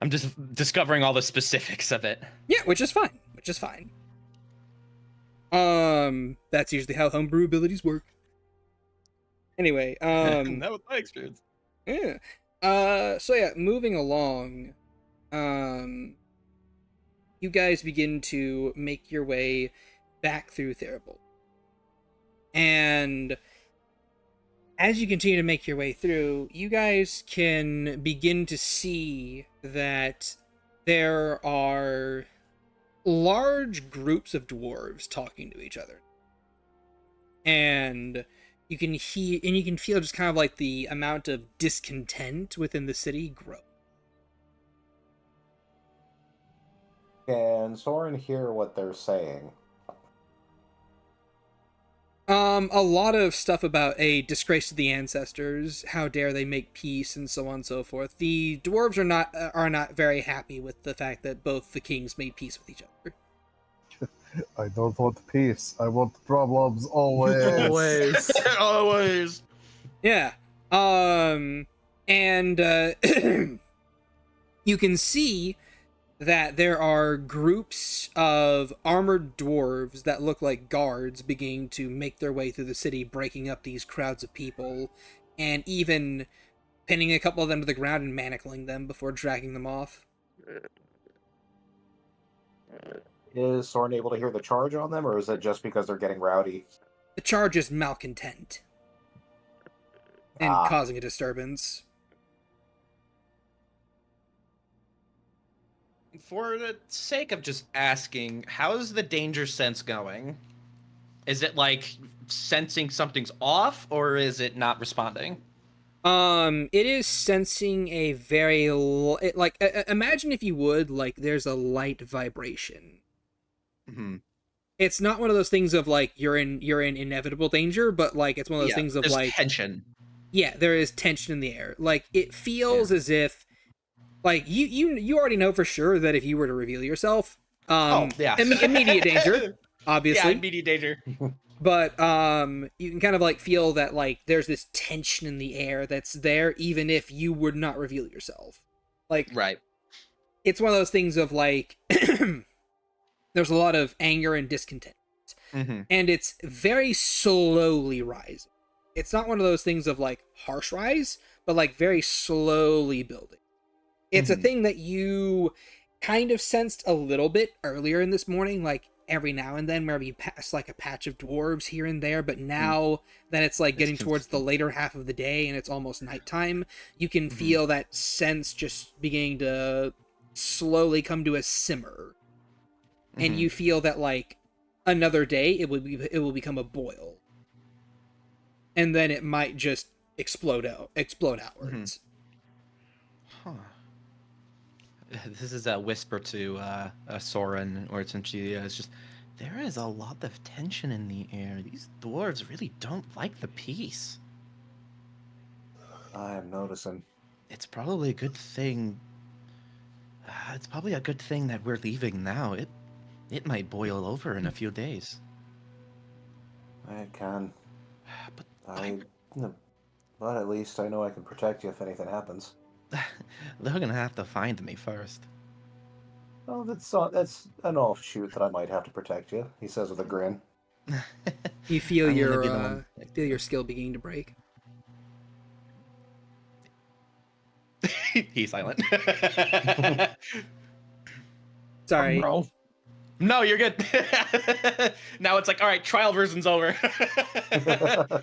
I'm just discovering all the specifics of it. Yeah, which is fine. That's usually how homebrew abilities work. Anyway, That was my experience. yeah. So yeah, moving along, you guys begin to make your way back through Therboulder. And as you continue to make your way through, you guys can begin to see that there are large groups of dwarves talking to each other. And you can feel just kind of like the amount of discontent within the city grow. can Soren hear what they're saying? A lot of stuff about a disgrace to the ancestors, how dare they make peace, and so on and so forth. The dwarves are not very happy with the fact that both the kings made peace with each other. I don't want peace. I want problems always. Always. Always. Yeah. And you can see that there are groups of armored dwarves that look like guards beginning to make their way through the city, breaking up these crowds of people, and even pinning a couple of them to the ground and manacling them before dragging them off. Is Soren able to hear the charge on them, or is it just because they're getting rowdy? The charge is malcontent and causing a disturbance. For the sake of just asking, how's the danger sense going? Is it like sensing something's off, or is it not responding? It is sensing a very imagine if you would, like, there's a light vibration. Mm-hmm. It's not one of those things of like you're in inevitable danger, but like it's one of those things of there's like tension. Yeah, there is tension in the air. Like it feels as if like you already know for sure that if you were to reveal yourself, immediate danger, obviously. Yeah, immediate danger. But you can kind of like feel that like there's this tension in the air that's there even if you would not reveal yourself. Like Right. It's one of those things of like there's a lot of anger and discontent. Mm-hmm. And it's very slowly rising. It's not one of those things of like harsh rise, but like very slowly building. It's a thing that you kind of sensed a little bit earlier in this morning, like every now and then wherever you pass like a patch of dwarves here and there, but now that it's like getting towards the later half of the day and it's almost nighttime, you can feel that sense just beginning to slowly come to a simmer. And you feel that like another day it will become a boil. and then it might just explode outwards. Huh. This is a whisper to Soren, or essentially it's just, there is a lot of tension in the air. These dwarves really don't like the peace. I am noticing. It's probably a good thing. It's probably a good thing that we're leaving now. It might boil over in a few days. I can. But But at least I know I can protect you if anything happens. they're gonna have to find me first. Oh, that's an offshoot that I might have to protect you, he says with a grin. You feel I'm gonna your be the one- skill beginning to break. He's silent. Sorry. Bro. No, you're good. Now it's like, all right, trial version's over.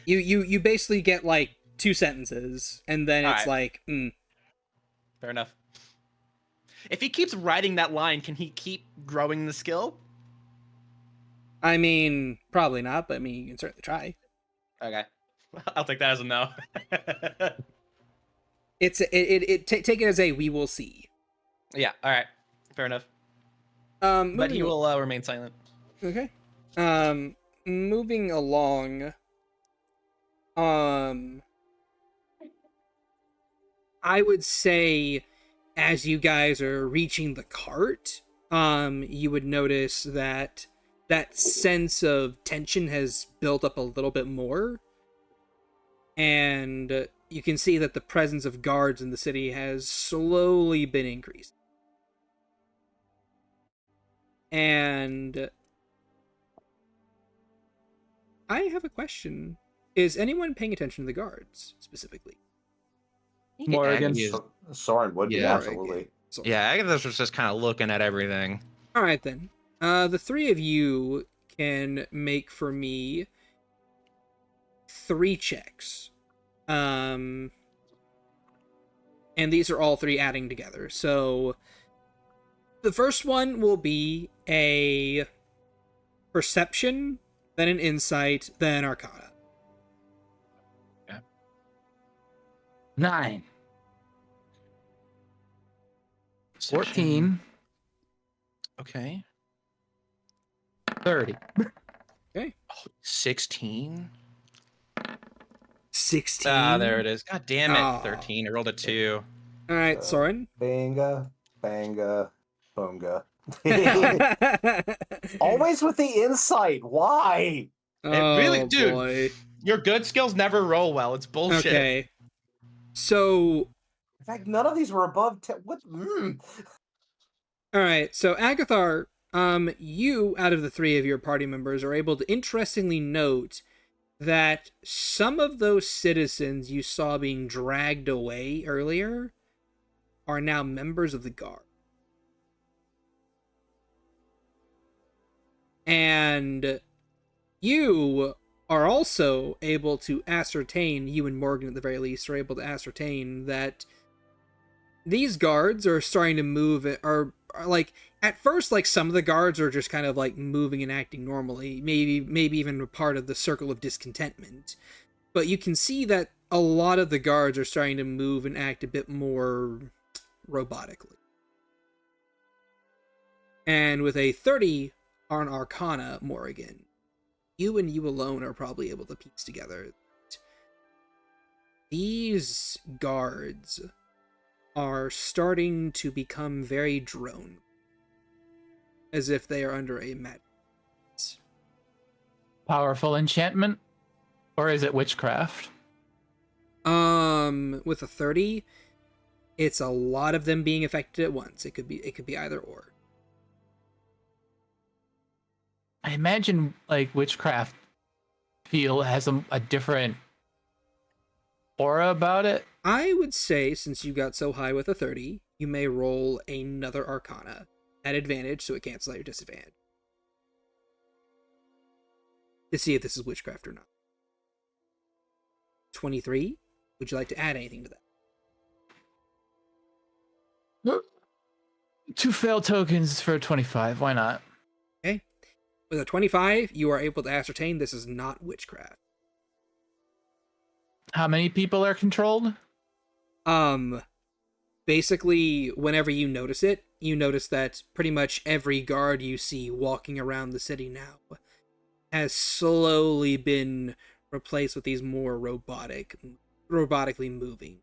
You basically get like 2 sentences, and then it's Alright. like, Fair enough. If he keeps writing that line, can he keep growing the skill? I mean, probably not, but I mean, you can certainly try. Okay. I'll take that as a no. Take it as a we will see. Yeah, all right. Fair enough. But he will remain silent. Okay. Moving along. I would say as you guys are reaching the cart, you would notice that that sense of tension has built up a little bit more. And you can see that the presence of guards in the city has slowly been increased. And I have a question. Is anyone paying attention to the guards, specifically? Morrigan. Soren would be, Yeah. absolutely. Yeah, Agathar was just kind of looking at everything. Alright then. The 3 of you can make for me 3 checks. And these are all 3 adding together. So the first one will be a perception, then an insight, then arcana. 9. 14. Okay. 30. 16. 16. Ah, there it is. God damn it. Aw. 13. I rolled a 2. Alright, Soren. Banga, banga, boonga. Always with the insight. Why? really- dude. Boy. Your good skills never roll well. It's bullshit. Okay. So, In fact, none of these were above 10. What? alright, so Agathar, you, out of the 3 of your party members, are able to interestingly note that some of those citizens you saw being dragged away earlier are now members of the guard. And you are also able to ascertain, you and Morgan at the very least, are able to ascertain that these guards are starting to move, are like, at first, like, some of the guards are just kind of like moving and acting normally, maybe even a part of the circle of discontentment. But you can see that a lot of the guards are starting to move and act a bit more robotically. And with a 30 on Arcana, Morrigan, you and you alone are probably able to piece together that these guards are starting to become very drone, as if they are under a magic. Powerful enchantment? Or is it witchcraft? With a 30, it's a lot of them being affected at once. It could be either or. I imagine like witchcraft has a different aura about it. I would say, since you got so high with a 30, you may roll another Arcana at advantage, so it cancels out your disadvantage, to see if this is witchcraft or not. 23. Would you like to add anything to that? 2 fail tokens for 25. Why not? Okay. With a 25, you are able to ascertain this is not witchcraft. How many people are controlled? Basically, whenever you notice it, you notice that pretty much every guard you see walking around the city now has slowly been replaced with these more robotically moving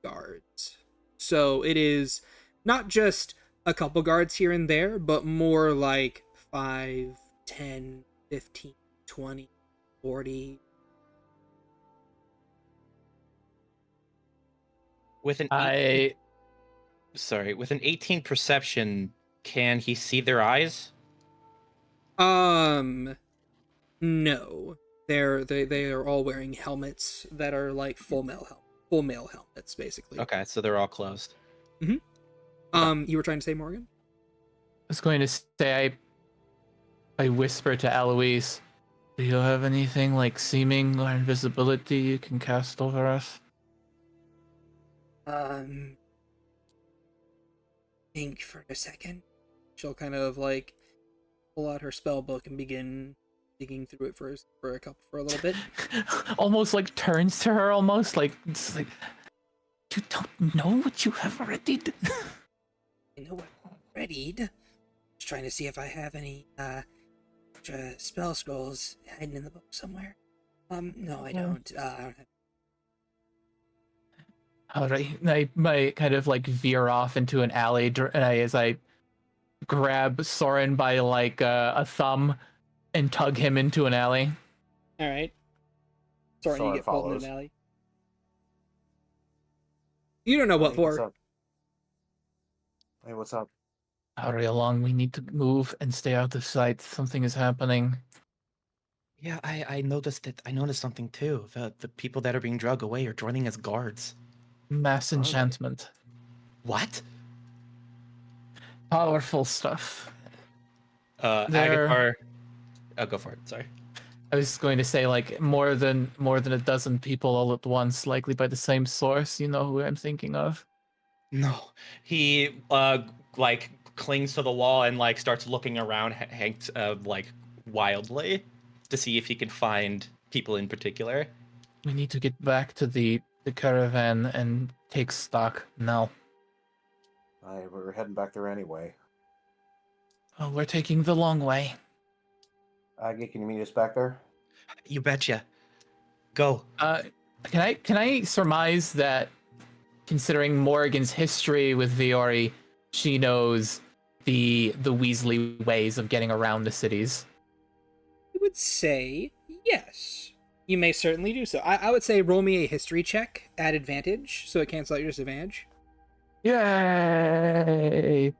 guards. So it is not just a couple guards here and there, but more like 5, 10, 15, 20, 40. With an with an 18 perception, can he see their eyes? No. They are all wearing helmets that are like full male helmets, basically. Okay, so they're all closed. You were trying to say, Morgan? I was going to say, I whisper to Eloise, do you have anything like seeming or invisibility you can cast over us? Think for a second. She'll kind of like pull out her spell book and begin digging through it for a little bit. Almost like turns to her, almost like it's like, you don't know what you have readied. I know what I readied. Just trying to see if I have any spell scrolls hidden in the book somewhere. No, I don't. I don't have. Alright, I might kind of like veer off into an alley as I grab Soren by like a thumb and tug him into an alley. All right. Soren, you get pulled into an alley. You don't know what for. What's up? Hey, what's up? Hurry along, we need to move and stay out of sight. Something is happening. Yeah, I noticed it. I noticed something too. The people that are being dragged away are joining as guards. Mass enchantment. What? Powerful stuff. Agathar. Oh, go for it. Sorry. I was going to say like more than a dozen people all at once, likely by the same source. You know who I'm thinking of? No. He like clings to the wall and like starts looking around, like wildly to see if he can find people in particular. We need to get back to the caravan and take stock now. We're heading back there anyway. Oh, we're taking the long way. Aggie, can you meet us back there? You betcha. Go. Can I surmise that, considering Morrigan's history with Viori, she knows the Weasley ways of getting around the cities? I would say yes. You may certainly do so. I would say roll me a history check at advantage, so it cancels out your disadvantage. Yay!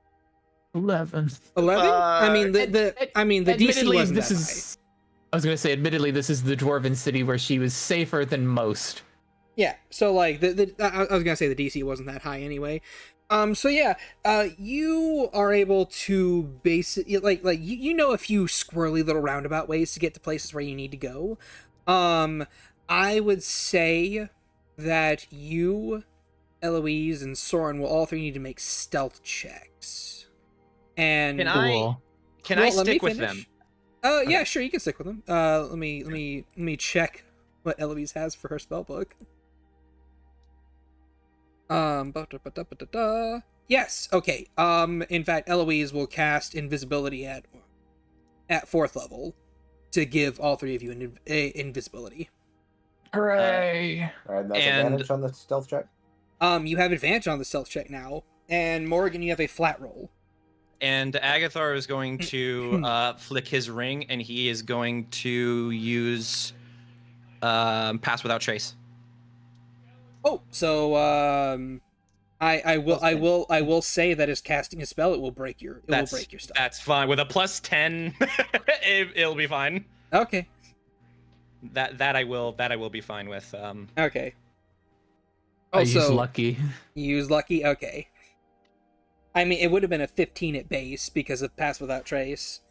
11. 11? I mean the DC wasn't this that is. I was gonna say, admittedly, this is the dwarven city where she was safer than most. Yeah, so like I was gonna say the DC wasn't that high anyway. So yeah, you are able to basically like you know a few squirrely little roundabout ways to get to places where you need to go. I would say that you, Eloise, and Soren will all three need to make stealth checks. And Can I stick with them? Yeah, sure, you can stick with them. Let me check what Eloise has for her spell book. Yes, okay. In fact, Eloise will cast invisibility at 4th level to give all three of you invisibility. Hooray! Alright, that's advantage on the stealth check? You have advantage on the stealth check now. And Morrigan, you have a flat roll. And Agathar is going to flick his ring, and he is going to use Pass Without Trace. Oh, so I will say that as casting a spell, it will break your stuff. That's fine. With a plus 10, it'll be fine. Okay. That I will be fine with. Okay. I use lucky. You use lucky? Okay. I mean, it would have been a 15 at base because of Pass Without Trace.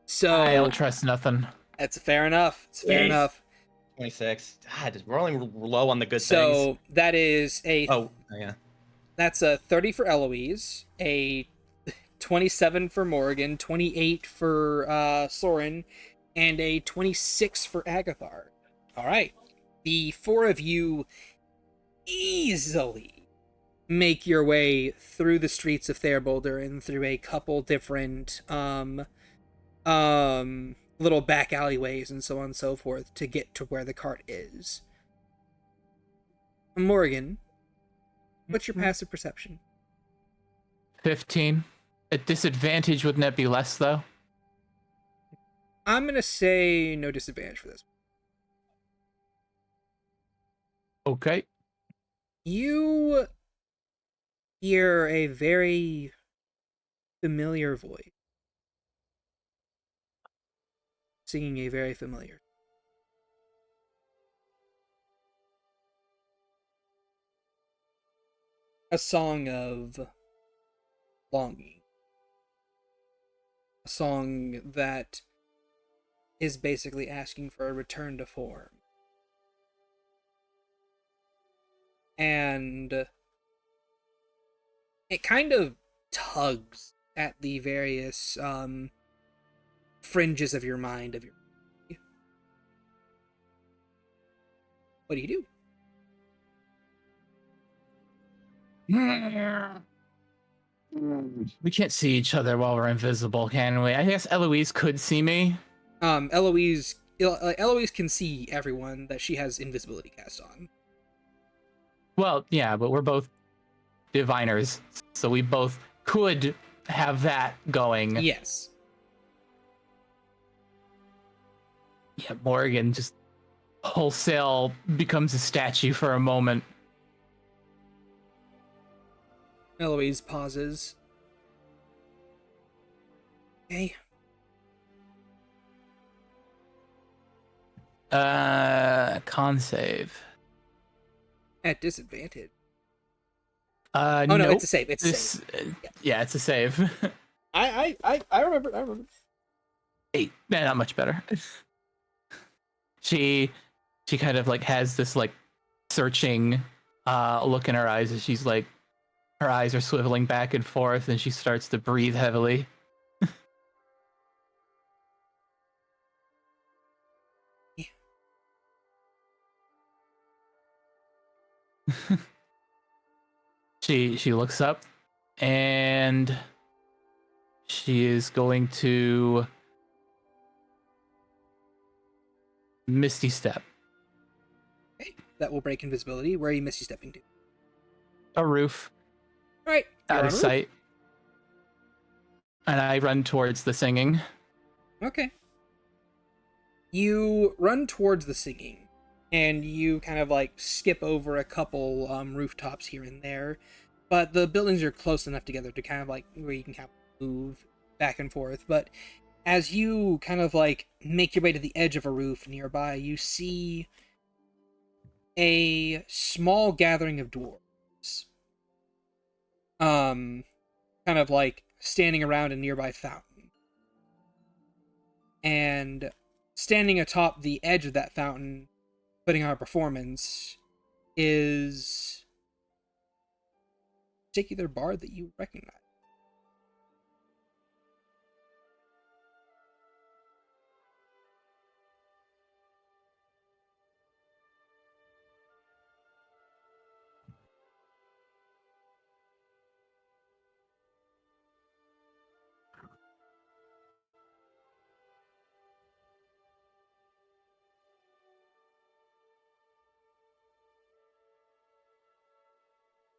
So I don't trust nothing. That's fair enough. It's fair enough. 26. God, we're rolling low on the good things. So that is yeah. That's a 30 for Eloise, a 27 for Morrigan, 28 for Soren, and a 26 for Agathar. All right. the four of you easily make your way through the streets of Therboulder and through a couple different little back alleyways and so on and so forth to get to where the cart is. Morrigan, what's your passive perception? 15. At disadvantage, wouldn't that be less, though? I'm gonna say no disadvantage for this. Okay. You hear a very familiar voice singing a very familiar. A song of longing. A song that is basically asking for a return to form. And it kind of tugs at the various fringes of your mind. What do you do? We can't see each other while we're invisible, can we? I guess Eloise could see me. Eloise can see everyone that she has invisibility cast on. Well, yeah, but we're both diviners, so we both could have that going. Yes. Yeah, Morrigan just wholesale becomes a statue for a moment. Eloise pauses. Okay. Con save. At disadvantage. Oh no, nope. it's a save. It's a save. Yeah, it's a save. I remember. 8. Nah, not much better. She kind of like has this like searching look in her eyes as she's like, her eyes are swiveling back and forth and she starts to breathe heavily. She looks up and she is going to Misty Step. Okay. That will break invisibility. Where are you misty stepping to? A roof. All right. Out of sight. And I run towards the singing. Okay. You run towards the singing, and you kind of like skip over a couple rooftops here and there, but the buildings are close enough together to kind of like where you can kind of move back and forth. But as you kind of like make your way to the edge of a roof nearby, you see a small gathering of dwarves. Kind of like standing around a nearby fountain. And standing atop the edge of that fountain, putting on a performance, is a particular bard that you recognize.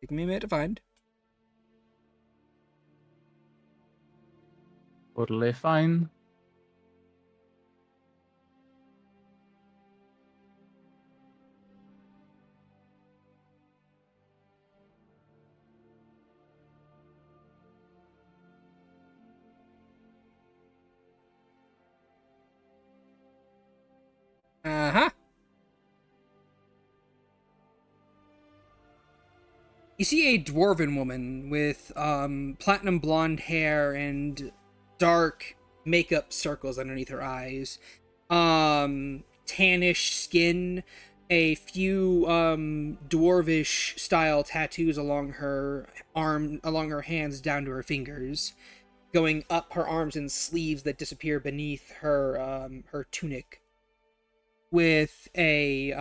Take me a minute to find. Totally fine. Uh-huh. You see a dwarven woman with platinum blonde hair and dark makeup circles underneath her eyes, tannish skin, a few dwarvish style tattoos along her hands down to her fingers, going up her arms and sleeves that disappear beneath her her tunic. with a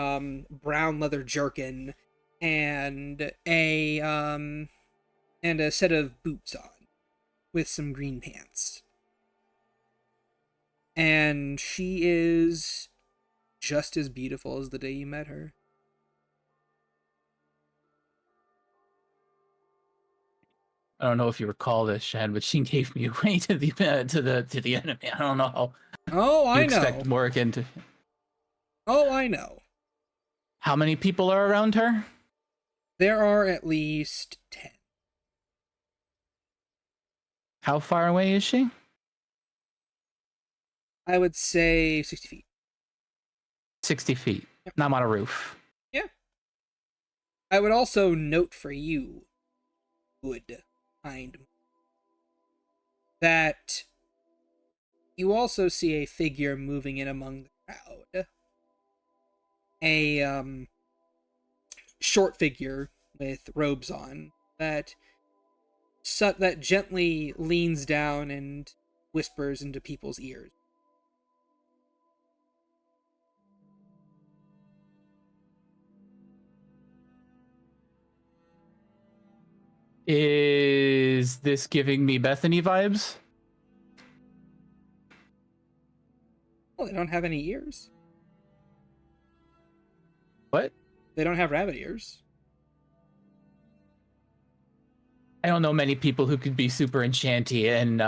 brown leather jerkin and a set of boots on with some green pants. And she is just as beautiful as the day you met her. I don't know if you recall this, Shad, but she gave me away to the enemy. I don't know how Oh, you I expect know. Morrigan to. Oh, I know. How many people are around her? There are at least 10. How far away is she? I would say 60 feet. 60 feet. Yep. I'm on a roof. Yeah. I would also note for you, good kind, that you also see a figure moving in among the crowd. A short figure with robes on that gently leans down and whispers into people's ears. Is this giving me Bethany vibes? Well, they don't have any ears. What? They don't have rabbit ears. I don't know many people who could be super enchanty, and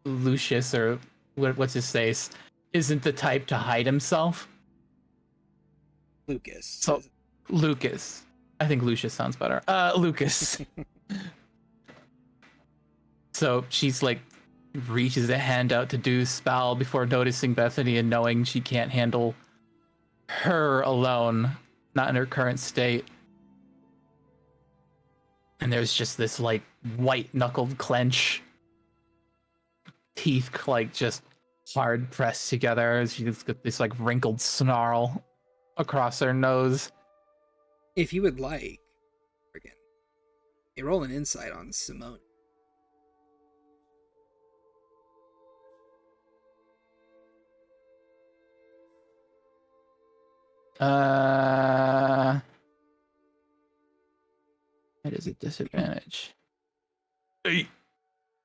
Lucius, or what's his face, isn't the type to hide himself. Lucas. So, Lucas. I think Lucius sounds better. Lucas. So she's like, reaches a hand out to do spell before noticing Bethany and knowing she can't handle her alone, not in her current state. And there's just this like white knuckled clench, teeth like just hard pressed together. She's got this like wrinkled snarl across her nose. If you would like, Morrigan, you roll an insight on Simone. It is a disadvantage. 8.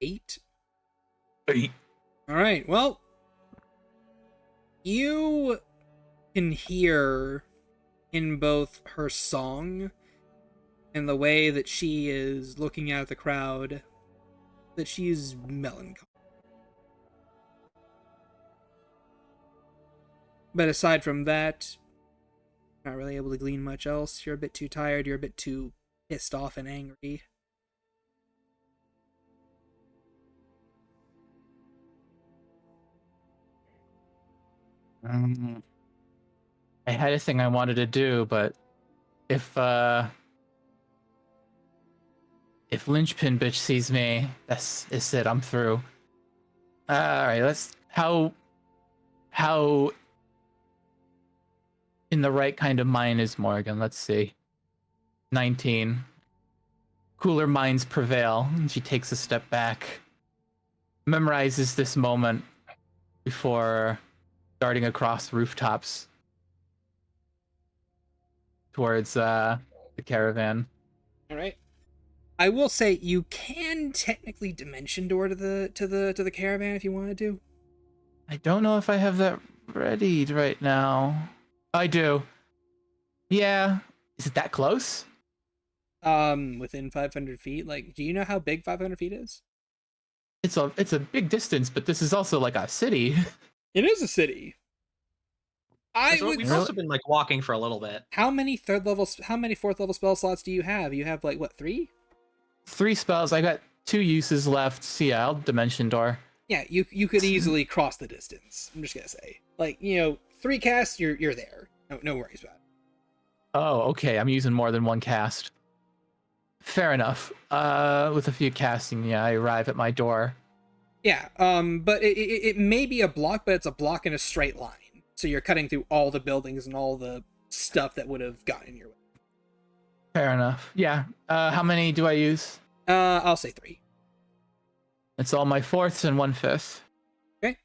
8. 8. All right. Well, you can hear in both her song and the way that she is looking at the crowd that she's melancholy. But aside from that, not really able to glean much else. You're a bit too tired. You're a bit too pissed off and angry. I had a thing I wanted to do, but if Linchpin bitch sees me, that's it. I'm through. All right, let's how in the right kind of mind is Morrigan? Let's see. 19. Cooler minds prevail. And she takes a step back, memorizes this moment before darting across rooftops towards the caravan. All right. I will say you can technically dimension door to the caravan if you wanted to. I don't know if I have that ready right now. I do. Yeah. Is it that close? Within 500 feet. Like, do you know how big 500 feet is? It's a big distance, but this is also like a city. It is a city. We've also been like walking for a little bit. How many fourth level spell slots do you have? You have like what, 3? 3 spells. I got 2 uses left. So yeah, I'll dimension door. Yeah, you could easily cross the distance. I'm just gonna say, like, 3 casts, you're there. No worries about it. Oh, okay. I'm using more than 1 cast. Fair enough. With a few casting, yeah, I arrive at my door. Yeah. But it may be a block, but it's a block in a straight line. So you're cutting through all the buildings and all the stuff that would have gotten in your way. Fair enough. Yeah. How many do I use? I'll say 3. It's all my 4ths and 1/5. Okay.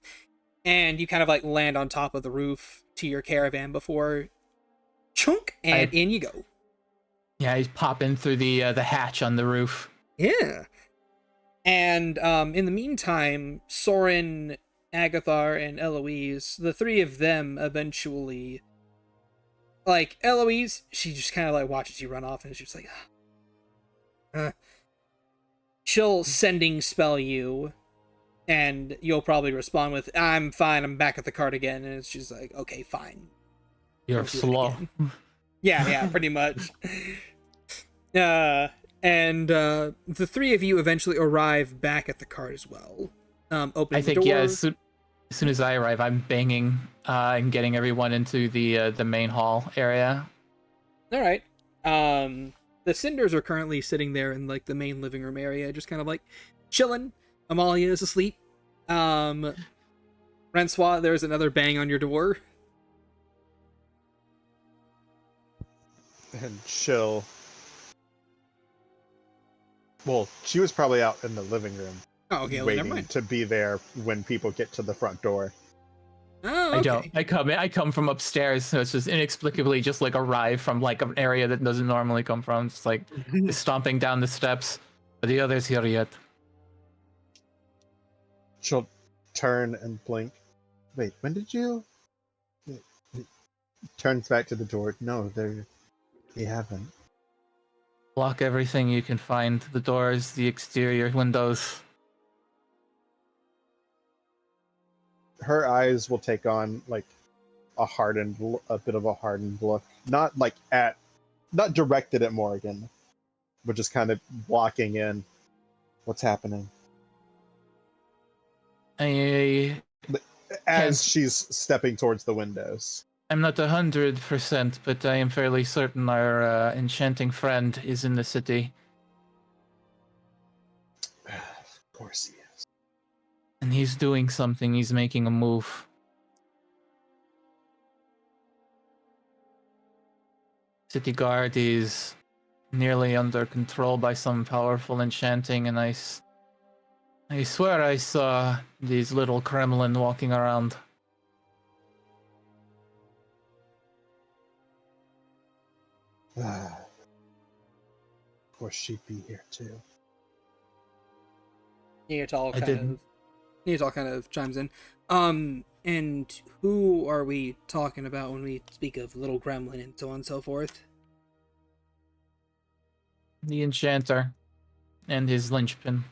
and you kind of like land on top of the roof to your caravan before chunk, and in you go. Yeah, he's popping through the hatch on the roof. Yeah. And in the meantime, Soren, Agathar, and Eloise, the three of them eventually, like, Eloise, she just kind of like watches you run off and she's just like, she'll sending spell you, and you'll probably respond with, I'm fine, I'm back at the cart again, and it's just like, okay, fine. You're slow. Yeah, pretty much. And the three of you eventually arrive back at the cart as well. Opening I think, the door. yeah, as soon as I arrive, I'm banging and getting everyone into the main hall area. All right. The cinders are currently sitting there in like the main living room area, just kind of like chilling. Amalia is asleep. Rencois, there's another bang on your door. And she'll. Well, she was probably out in the living room, Oh, okay, well, never waiting mind. to be there when people get to the front door. Oh, okay. I come from upstairs, so it's just inexplicably just like arrive from like an area that doesn't normally come from. It's like stomping down the steps. Are the others here yet? She'll turn and blink. Wait, when did you? It turns back to the door. No, they haven't. Block everything you can find. The doors, the exterior windows. Her eyes will take on like a bit of a hardened look, not directed at Morrigan, but just kind of blocking in. What's happening? I'm As she's stepping towards the windows. not 100%, but I am fairly certain our enchanting friend is in the city. Of course he is. And he's doing something. He's making a move. City guard is nearly under control by some powerful enchanting, and I swear I saw these little Kremlin walking around. Of course she'd be here too. Neatal kind of chimes in. And who are we talking about when we speak of little gremlin and so on and so forth? The enchanter and his linchpin.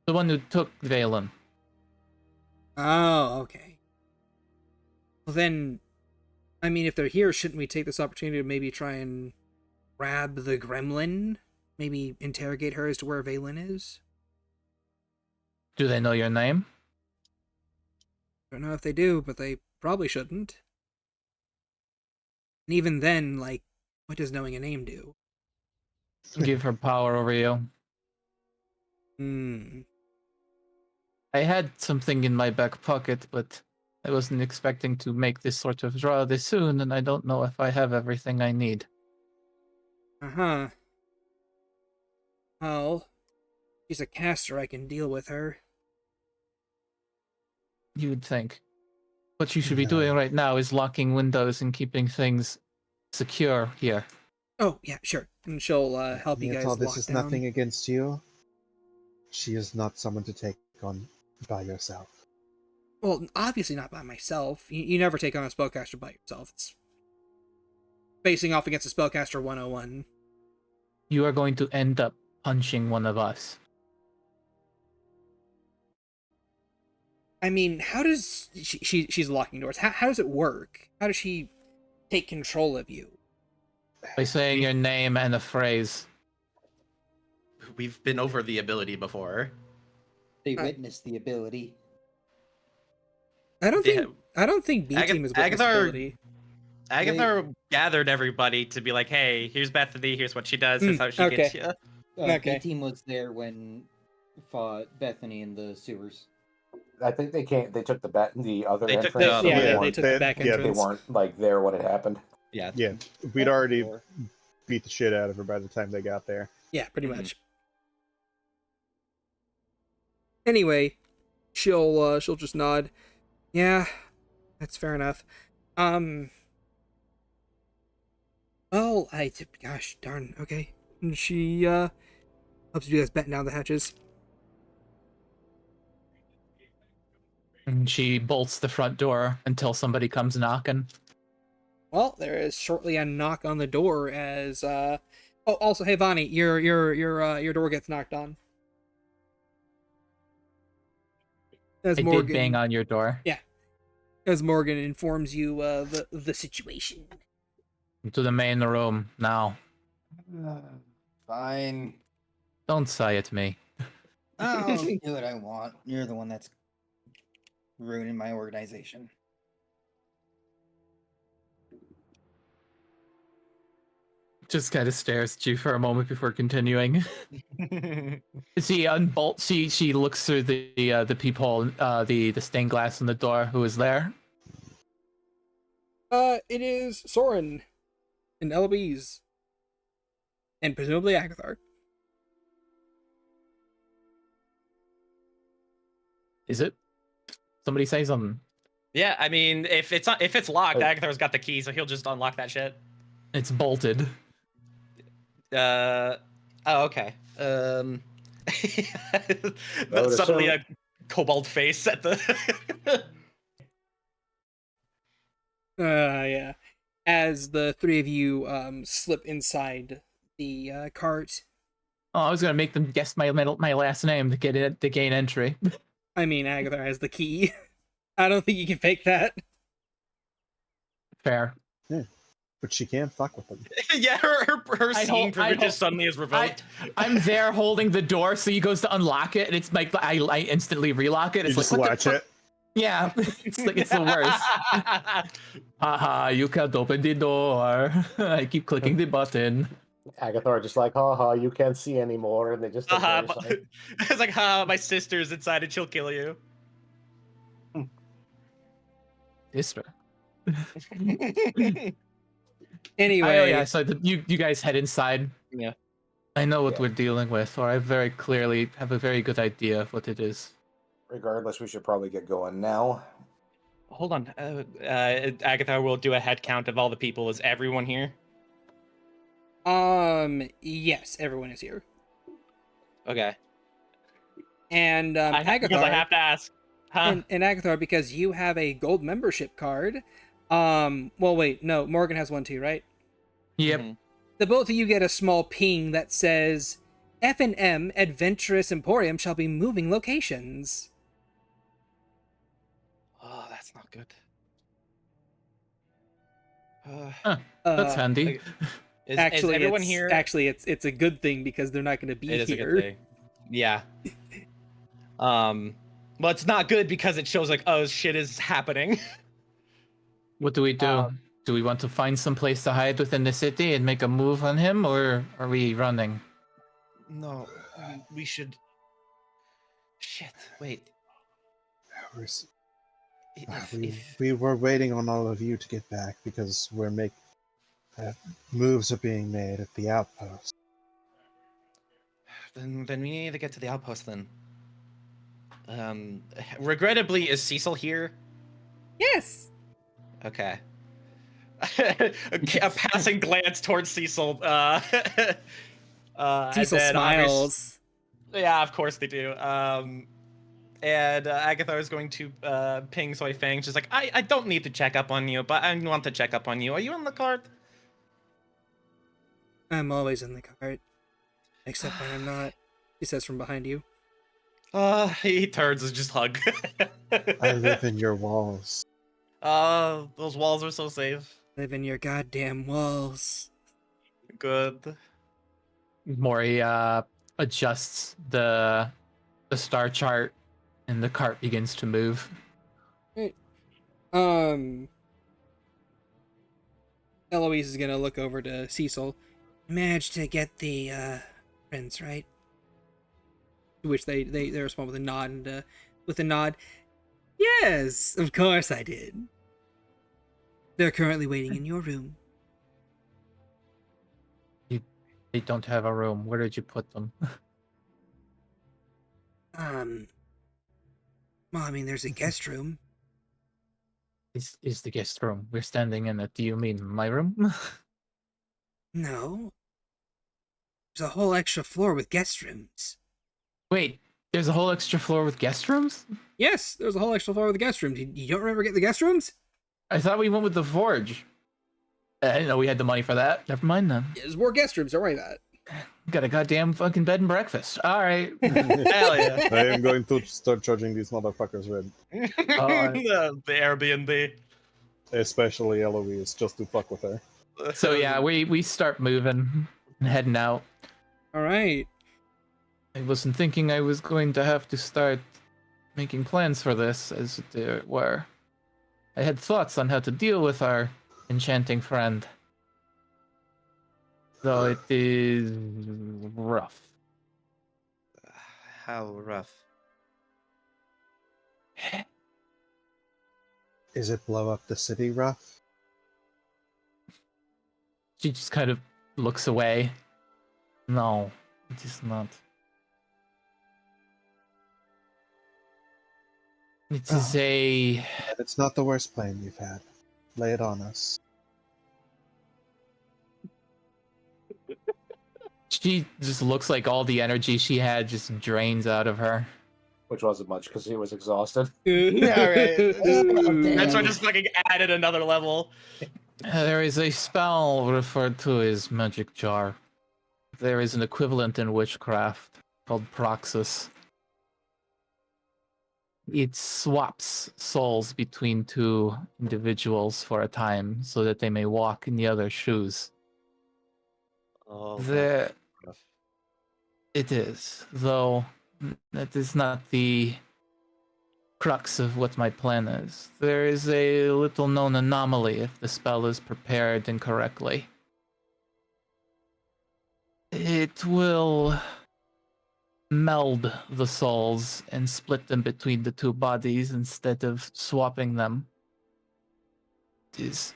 The one who took Valen. Oh, okay. Well then, I mean, if they're here, shouldn't we take this opportunity to maybe try and grab the gremlin? Maybe interrogate her as to where Valen is? Do they know your name? Don't know if they do, but they probably shouldn't. And even then, like, what does knowing a name do? Give her power over you. I had something in my back pocket, but I wasn't expecting to make this sort of draw this soon, and I don't know if I have everything I need. Uh-huh. Well, she's a caster, I can deal with her. You'd think. What you should be doing right now is locking windows and keeping things secure here. Oh, yeah, sure. And she'll help you guys lock This is down. nothing against you. She is not someone to take on by yourself. Well, obviously not by myself. You never take on a spellcaster by yourself. It's facing off against a spellcaster 101. You are going to end up punching one of us. I mean, how does she's locking doors? How does it work? How does she take control of you? By saying your name and a phrase. We've been over the ability before. They witnessed the ability. I don't think B team is witness ability. Agathar gathered everybody to be like, hey, here's Bethany, here's what she does, here's how she gets you. Okay. B team was there when fought Bethany in the sewers. I think they took the other They took entrance. the other Yeah, one. they took the back yeah, They entrance. weren't like there when it happened. Yeah. Yeah, we'd already beat the shit out of her by the time they got there. Yeah, pretty much. Anyway, she'll just nod. Yeah, that's fair enough. Well, gosh darn, okay. And she helps you guys batten down the hatches. And she bolts the front door until somebody comes knocking. Well, there is shortly a knock on the door as oh, also, hey Vani, your door gets knocked on. As I Morgan, did bang on your door. Yeah. As Morgan informs you the situation. Into the main room now. Fine. Don't say it me. I'll do what I want. You're the one that's ruining my organization. Just kind of stares at you for a moment before continuing. She unbolts. She looks through the peephole, the stained glass in the door. Who is there? It is Soren and Eloise, and presumably Agathar. Is it? Somebody say something. Yeah, I mean, if it's locked, Oh. Agathar's got the key, so he'll just unlock that shit. It's bolted. Oh, okay. would Suddenly assume- a cobalt face at the. Yeah. As the three of you slip inside the cart. Oh, I was gonna make them guess my last name to get it to gain entry. I mean, Agathar has the key. I don't think you can fake that. Fair. But she can't fuck with them. Yeah, her I seeing hope- privileges suddenly is revoked. I'm there holding the door, so he goes to unlock it, and it's like I instantly relock it. You It's just like, what latch the it. Yeah, it's like it's the worst. Haha, you can't open the door. I keep clicking the button. Agathar just like, haha, you can't see anymore, and they just take Haha, their side. it's like, my sister's inside and she'll kill you. Sister. Anyway, Yeah. So you guys head inside. Yeah. I know what Yeah. we're dealing with, or I very clearly have a very good idea of what it is. Regardless, we should probably get going now. Hold on. Agathar will do a head count of all the people. Is everyone here? yes, everyone is here. Okay. And Because I Agathar, have to ask. Huh? and Agathar, because you have a gold membership card. Well, wait, no, Morgan has one too, right? Yep. Mhm. The both of you get a small ping that says, F&M Adventurous Emporium shall be moving locations. Oh, that's not good. That's Uh, handy. Is actually, everyone it's, here? Actually, it's a good thing because they're not going to be It is a here. good thing. Yeah. Well, it's not good because it shows like, oh, shit is happening. What do we do? Do we want to find some place to hide within the city and make a move on him, or are we running? No, we should. Shit. Wait. We were waiting on all of you to get back because moves are being made at the outpost. Then we need to get to the outpost then. Regrettably, is Cecil here? Yes. Okay. a passing glance towards Cecil. Cecil and then smiles. Yeah, of course they do. And Agathar is going to ping Soy Fang. She's like, I don't need to check up on you, but I want to check up on you. Are you on the card? I'm always in the cart. Except when I'm not. He says from behind you. He turns and just hug. I live in your walls. Those walls are so safe. Live in your goddamn walls. Good. Mori adjusts the star chart, and the cart begins to move. Eloise is gonna look over to Cecil. Managed to get the prince, right? To which they respond with a nod and with a nod. Yes, of course I did. They're currently waiting in your room. They don't have a room. Where did you put them? Well, I mean, there's a guest room. Is the guest room we're standing in it? Do you mean my room? No. There's a whole extra floor with guest rooms. Wait, there's a whole extra floor with guest rooms? Yes, there's a whole extra floor with the guest rooms. You don't remember getting the guest rooms? I thought we went with the forge. I didn't know we had the money for that. Never mind then. Yeah, there's more guest rooms, don't worry about it. Got a goddamn fucking bed and breakfast. All right. Hell yeah. I am going to start charging these motherfuckers rent, The Airbnb. especially Eloise, just to fuck with her. So yeah, we start moving and heading out. All right. I wasn't thinking I was going to have to start making plans for this, as it were. I had thoughts on how to deal with our enchanting friend. Though it is rough. How rough. Is it blow up the city rough? She just kind of looks away. No, it is not. It is a... And it's not the worst plane you've had. Lay it on us. She just looks like all the energy she had just drains out of her. Which wasn't much because he was exhausted. Yeah, right. Ooh. That's why I just fucking added another level. There is a spell referred to as magic jar. There is an equivalent in witchcraft called Proxus. It swaps souls between two individuals for a time so that they may walk in the other's shoes. Oh, There, rough. it is, though that is not the crux of what my plan is. There is a little known anomaly if the spell is prepared incorrectly. It will meld the souls and split them between the two bodies instead of swapping them. It is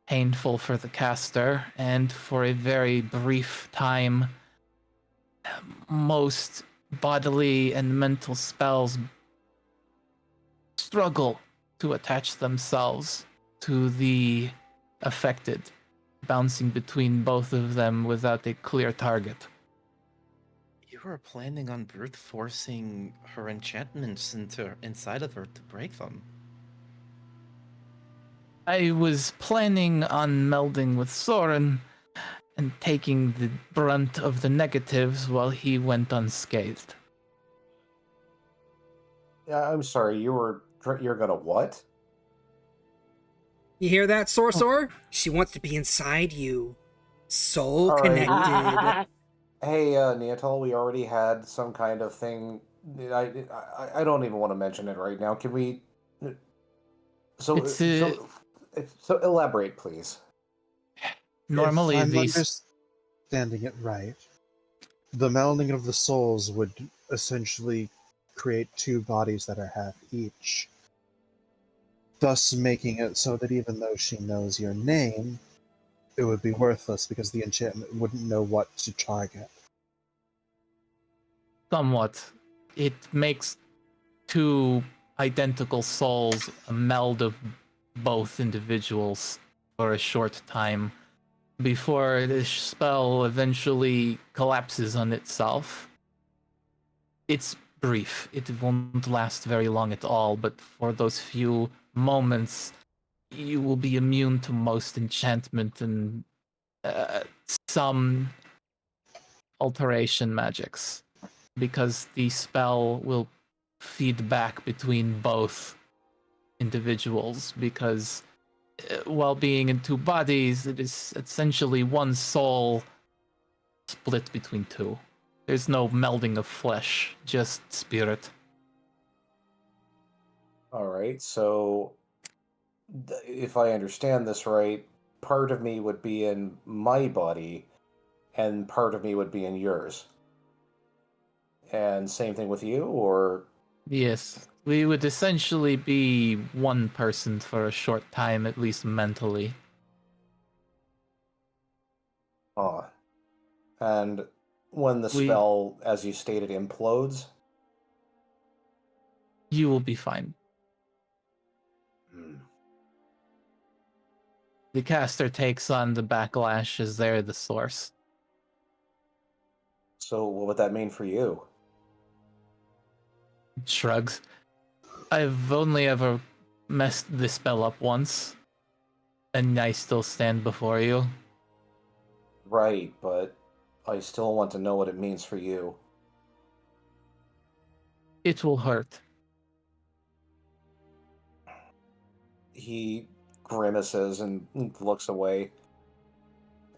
painful for the caster, and for a very brief time, most bodily and mental spells struggle to attach themselves to the affected, bouncing between both of them without a clear target. You were planning on brute forcing her enchantments inside of her to break them. I was planning on melding with Soren and taking the brunt of the negatives while he went unscathed. Yeah, I'm sorry. You're gonna what? You hear that, Sorcerer? She wants to be inside you. Soul All right. connected. Hey, Neatal, we already had some kind of thing. I don't even want to mention it right now. Can we? So so elaborate, please. Normally, if I'm these understanding it right, the melding of the souls would essentially create two bodies that are half each, thus making it so that even though she knows your name, it would be worthless because the enchantment wouldn't know what to target. somewhat, it makes two identical souls a meld of both individuals for a short time before the spell eventually collapses on itself. It's brief. It won't last very long at all, but for those few moments, you will be immune to most enchantment and some alteration magics, because the spell will feed back between both individuals, because while being in two bodies, it is essentially one soul split between two. There's no melding of flesh, just spirit. All right. So, if I understand this right, part of me would be in my body, and part of me would be in yours. And same thing with you, or Yes, we would essentially be one person for a short time, at least mentally. and when the spell, as you stated, implodes. You will be fine. Hmm. The caster takes on the backlash as they're the source. So what would that mean for you? Shrugs. I've only ever messed this spell up once, and I still stand before you. Right, but I still want to know what it means for you. It will hurt. He grimaces and looks away,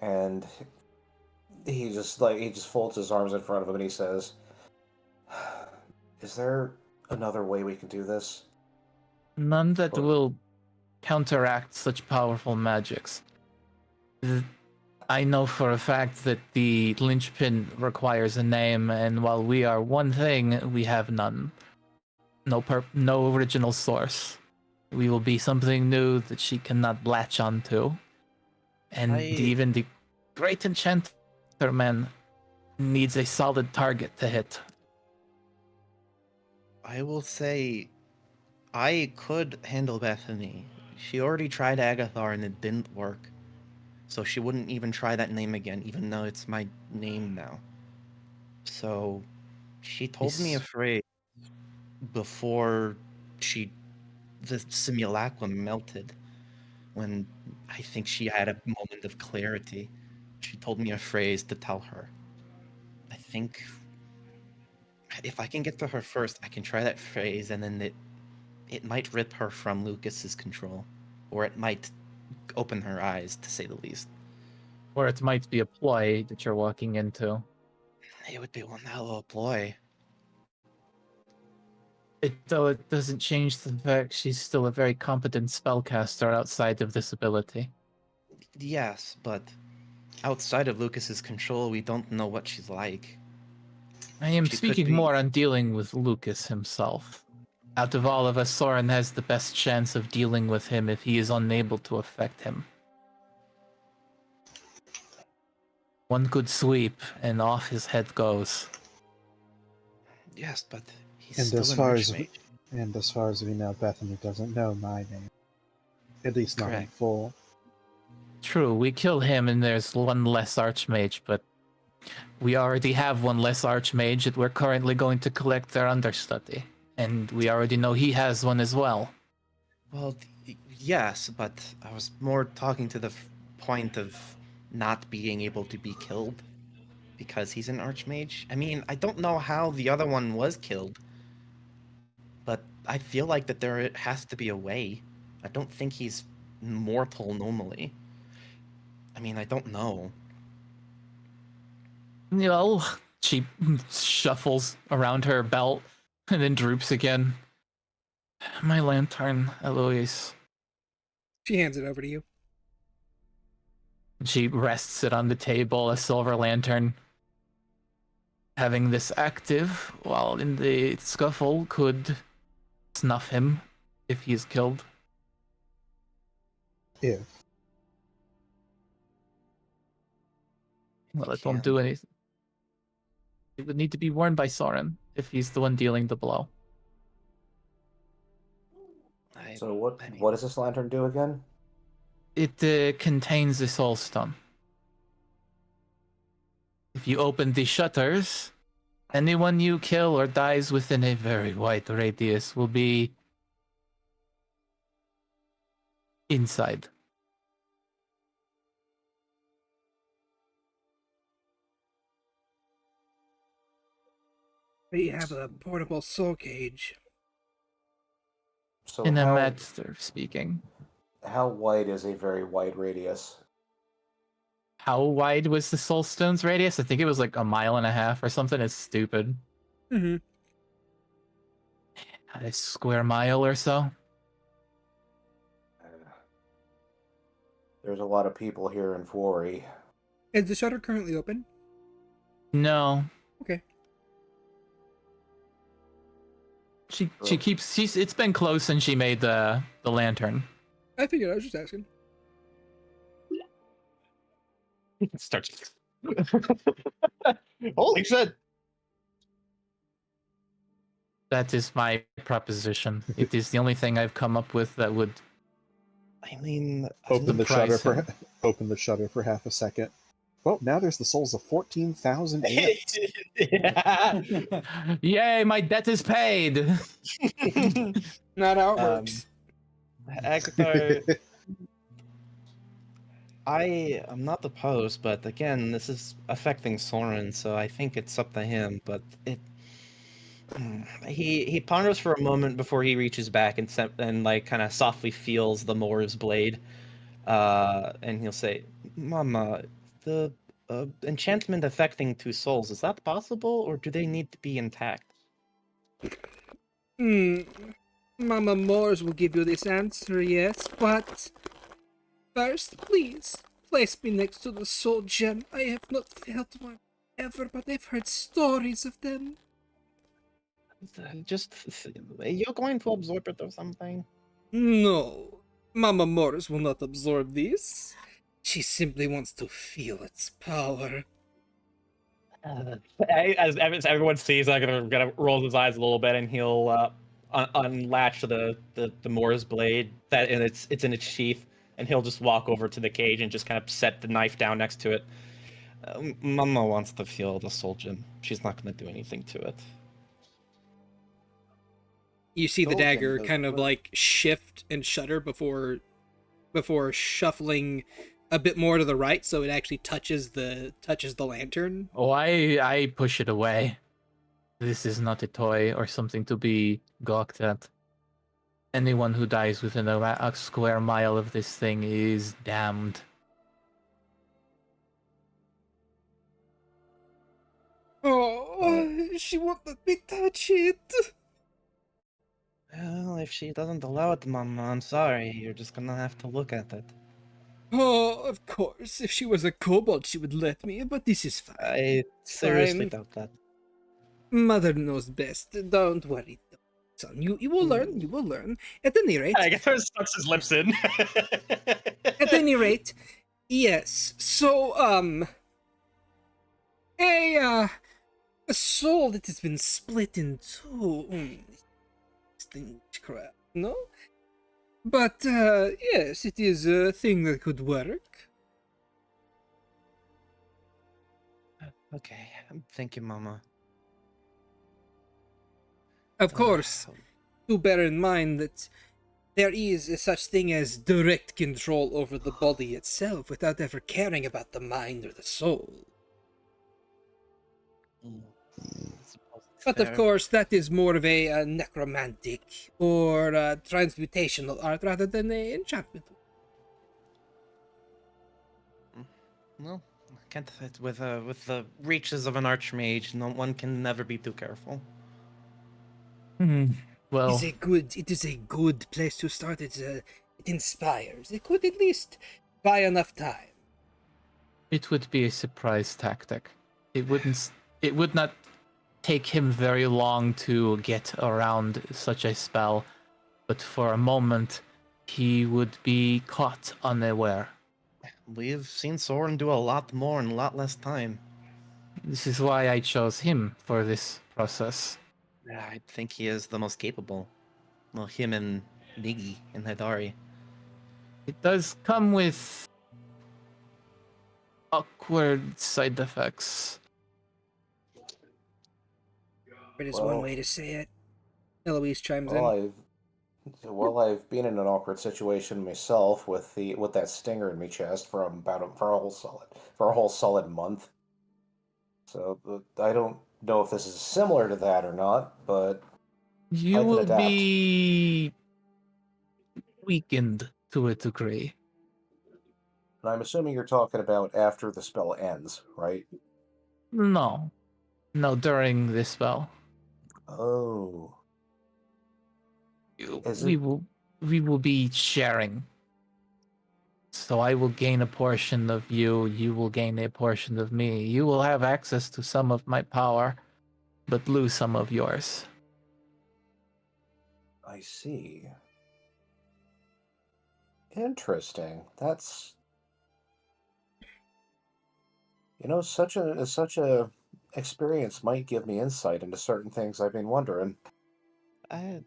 and he just folds his arms in front of him and he says, "Is there another way we can do this?" None that Or- will counteract such powerful magics. I know for a fact that the linchpin requires a name, and while we are one thing, we have none. No original source. We will be something new that she cannot latch onto. And even the great enchanter man needs a solid target to hit. I will say, I could handle Bethany. She already tried Agathar and it didn't work. So she wouldn't even try that name again, even though it's my name now. So she told me a phrase before the simulacrum melted, when I think she had a moment of clarity. She told me a phrase to tell her. I think if I can get to her first, I can try that phrase, and then it might rip her from Lucas's control, or it might open her eyes, to say the least. Or it might be a ploy that you're walking into. It would be one hell of a ploy. Though it doesn't change the fact she's still a very competent spellcaster outside of this ability. Yes, but outside of Lucas's control, we don't know what she's like. I am She could speaking be- more on dealing with Lucas himself. Out of all of us, Soren has the best chance of dealing with him if he is unable to affect him. One good sweep, and off his head goes. Yes, but he's And still as an far as Archmage. and as far as we know, Bethany doesn't know my name. At least not in Correct. full. True, we kill him and there's one less Archmage, but we already have one less Archmage that we're currently going to collect their understudy. And we already know he has one as well. Well, yes, but I was more talking to the point of not being able to be killed because he's an Archmage. I mean, I don't know how the other one was killed, but I feel like that there has to be a way. I don't think he's mortal normally. I mean, I don't know. You know, she shuffles around her belt and then droops again. My lantern, Eloise. She hands it over to you. She rests it on the table, a silver lantern. Having this active while in the scuffle could snuff him if he is killed. If Well, it won't do anything. It would need to be worn by Soren if he's the one dealing the blow. So what does this lantern do again? It contains the soul stone. If you open the shutters, anyone you kill or dies within a very wide radius will be inside. We have a portable soul cage. So In a how, matter speaking. how wide is a very wide radius? How wide was the soul stone's radius? I think it was like 1.5 miles or something. It's stupid. Mm-hmm. A square mile or so. There's a lot of people here in Vuori. Is the shutter currently open? No. Okay. She keeps it's been close since she made the lantern. I figured. I was just asking. Starts. Holy shit! That is my proposition. It is the only thing I've come up with that would I mean, Open the shutter surprise him. open the shutter for half a second. Well, now there's the souls of 14,000 ants. yeah. Yay, my debt is paid! Not how it works. Agathar, I am not opposed, but again, this is affecting Soren, so I think it's up to him. But he ponders for a moment before he reaches back and like kind of softly feels the Moor's blade, and he'll say, "Mama, the enchantment affecting two souls, is that possible, or do they need to be intact?" Mama Moores will give you this answer, yes, but first, please, place me next to the soul gem. I have not felt one ever, but I've heard stories of them. Just, you're going to absorb it or something? No, Mama Moores will not absorb this. She simply wants to feel its power. As everyone sees, I'm gonna roll his eyes a little bit, and he'll unlatch the Moor's blade that and it's in its sheath, and he'll just walk over to the cage and just kind of set the knife down next to it. Mama wants to feel the soul gem. She's not gonna do anything to it. You see the Soul gem dagger does kind of what? like shift and shudder before shuffling a bit more to the right, so it actually touches the lantern. Oh, I push it away. This is not a toy or something to be gawked at. Anyone who dies within a square mile of this thing is damned. Oh, she won't let me touch it. Well, if she doesn't allow it, Mama, I'm sorry. You're just gonna have to look at it. Oh, of course. If she was a kobold, she would let me, but this is fine. I seriously fine. doubt that. Mother knows best. Don't worry, son. You will learn. You will learn. At any rate, Agathar sucks his lips in. at any rate, yes. So, a soul that has been split in two. Crap, no? But, yes, it is a thing that could work. Okay, thank you, Mama. Of course, do bear in mind that there is a such thing as direct control over the body itself without ever caring about the mind or the soul. But of course, that is more of a necromantic or transmutational art rather than a enchantment. No, I can't. With the reaches of an archmage, no one can never be too careful. Well, It is a good place to start. It inspires. It could at least buy enough time. it would be a surprise tactic. It would not take him very long to get around such a spell, but for a moment he would be caught unaware. We've seen Soren do a lot more in a lot less time. This is why I chose him for this process. Yeah, I think he is the most capable. Well, him and Niggy and Hidari. It does come with awkward side effects. It is Well- one way to say it. Eloise chimes Well, in. I've been in an awkward situation myself with that stinger in my chest for a whole solid month. So I don't know if this is similar to that or not, but You I can will adapt. be weakened to a degree. and I'm assuming you're talking about after the spell ends, right? No, during this spell. Oh, Is we it- will be sharing. So I will gain a portion of you, you will gain a portion of me. You will have access to some of my power, but lose some of yours. I see. Interesting. That's such a experience might give me insight into certain things I've been wondering. I,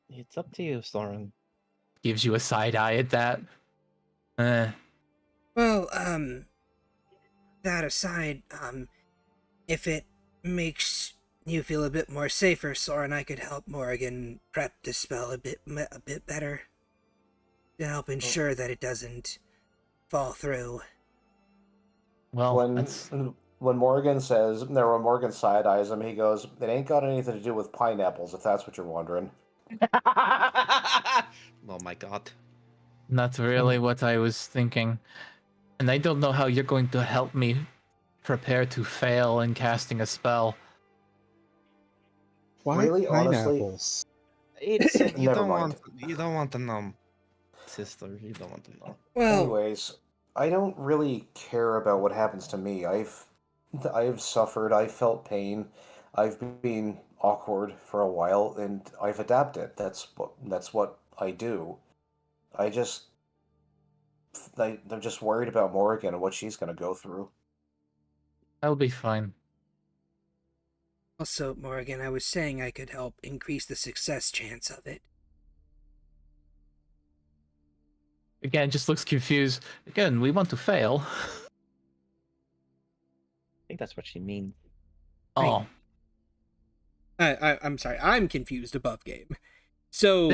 it's up to you, Soren. Gives you a side eye at that. Well, that aside, if it makes you feel a bit more safer, Soren, I could help Morrigan prep the spell a bit better to help ensure that it doesn't fall through. Well, When that's when Morgan says, no, when Morgan side eyes him, he goes, "It ain't got anything to do with pineapples, if that's what you're wondering." Oh my god. not really what I was thinking. And I don't know how you're going to help me prepare to fail in casting a spell. Why Really, honestly- pineapples? It's you Never don't mind. want to know, sister. You don't want to know. Well, Anyways, I don't really care about what happens to me. I've suffered, I've felt pain, I've been awkward for a while, and I've adapted. That's what I do. I'm just worried about Morrigan and what she's gonna go through. I'll be fine. also, Morrigan, I was saying I could help increase the success chance of it. Again, just looks confused. Again, we want to fail. I think that's what she means. Oh, I'm sorry, I'm confused above game. So,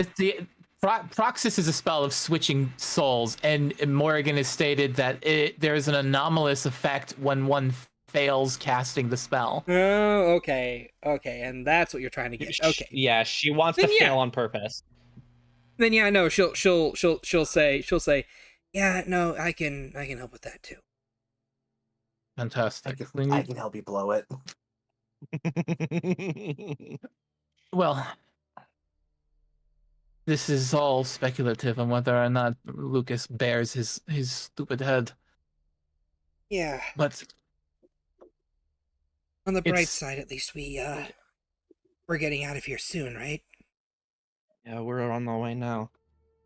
Proxys is a spell of switching souls, and Morrigan has stated that there is an anomalous effect when one fails casting the spell. oh, okay, and that's what you're trying to get. Okay, Yeah, she wants Then to yeah. fail on purpose. then yeah, no, she'll say, yeah, no, I can help with that too. Fantastic. I can help you blow it. Well, this is all speculative on whether or not Lucas bears his stupid head. Yeah. But On the bright It's- side, at least we're getting out of here soon, right? Yeah, we're on our way now.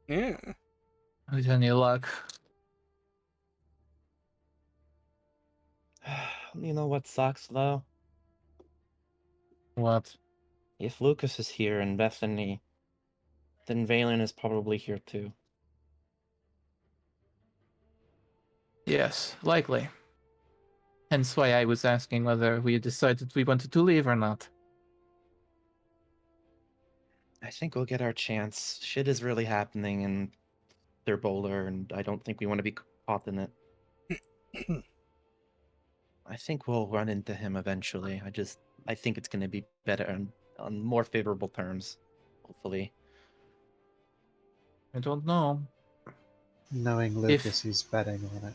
Yeah. with any luck, You know what sucks though? what? If Lucas is here and Bethany, then Valen is probably here too. Yes, likely. Hence why I was asking whether we decided we wanted to leave or not. I think we'll get our chance. Shit is really happening in Therboulder, and I don't think we want to be caught in it. I think we'll run into him eventually. I think it's going to be better on more favorable terms, hopefully. I don't know. Knowing Lucas, he's betting on it.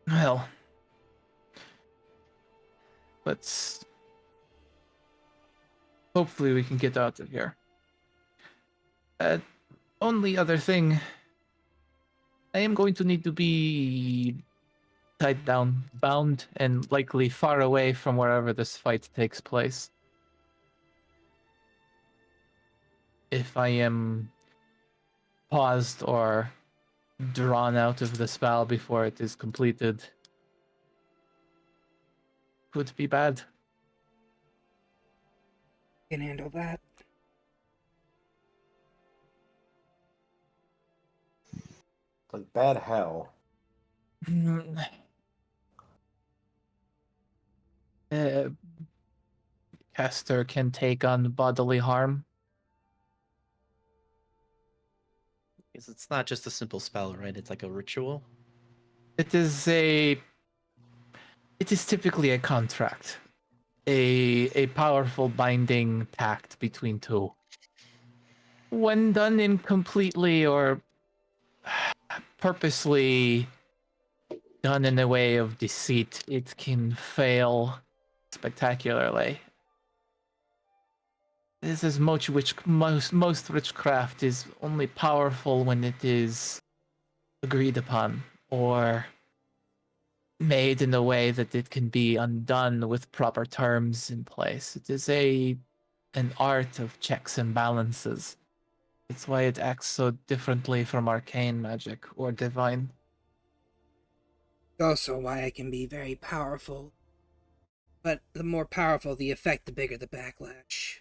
Well, let's. Hopefully, we can get out of here. Only other thing. I am going to need to be tied down, bound, and likely far away from wherever this fight takes place. If I am paused or drawn out of the spell before it is completed, could be bad. Can handle that. Like bad how? Caster can take on bodily harm. Because it's not just a simple spell, right? It's like a ritual. It is typically a contract, a powerful binding pact between two. When done incompletely or purposely done in a way of deceit, it can fail spectacularly. This is most witchcraft is only powerful when it is agreed upon or made in a way that it can be undone with proper terms in place. It is an art of checks and balances. That's why it acts so differently from arcane magic or divine. Also, why I can be very powerful But the more powerful the effect, the bigger the backlash.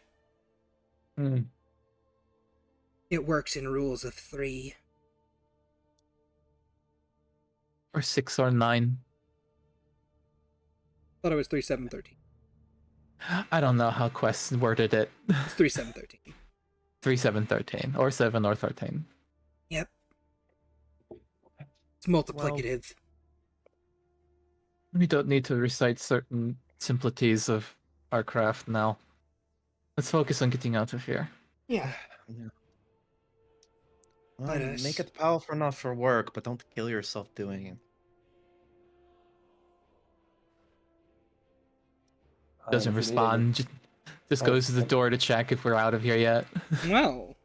Hmm. It works in rules of 3. Or 6 or 9. Thought it was 3, 7, 13. I don't know how Quest worded it. It's 3, 7, 13. 3, 7, 13. Or 7 or 13. Yep. It's multiplicative. We don't need to recite certain simplicities of our craft now. Let's focus on getting out of here. Yeah. Well, Let us- make it powerful enough for work, but don't kill yourself doing it. Doesn't If you need respond. Just goes to the door to check if we're out of here yet. Well,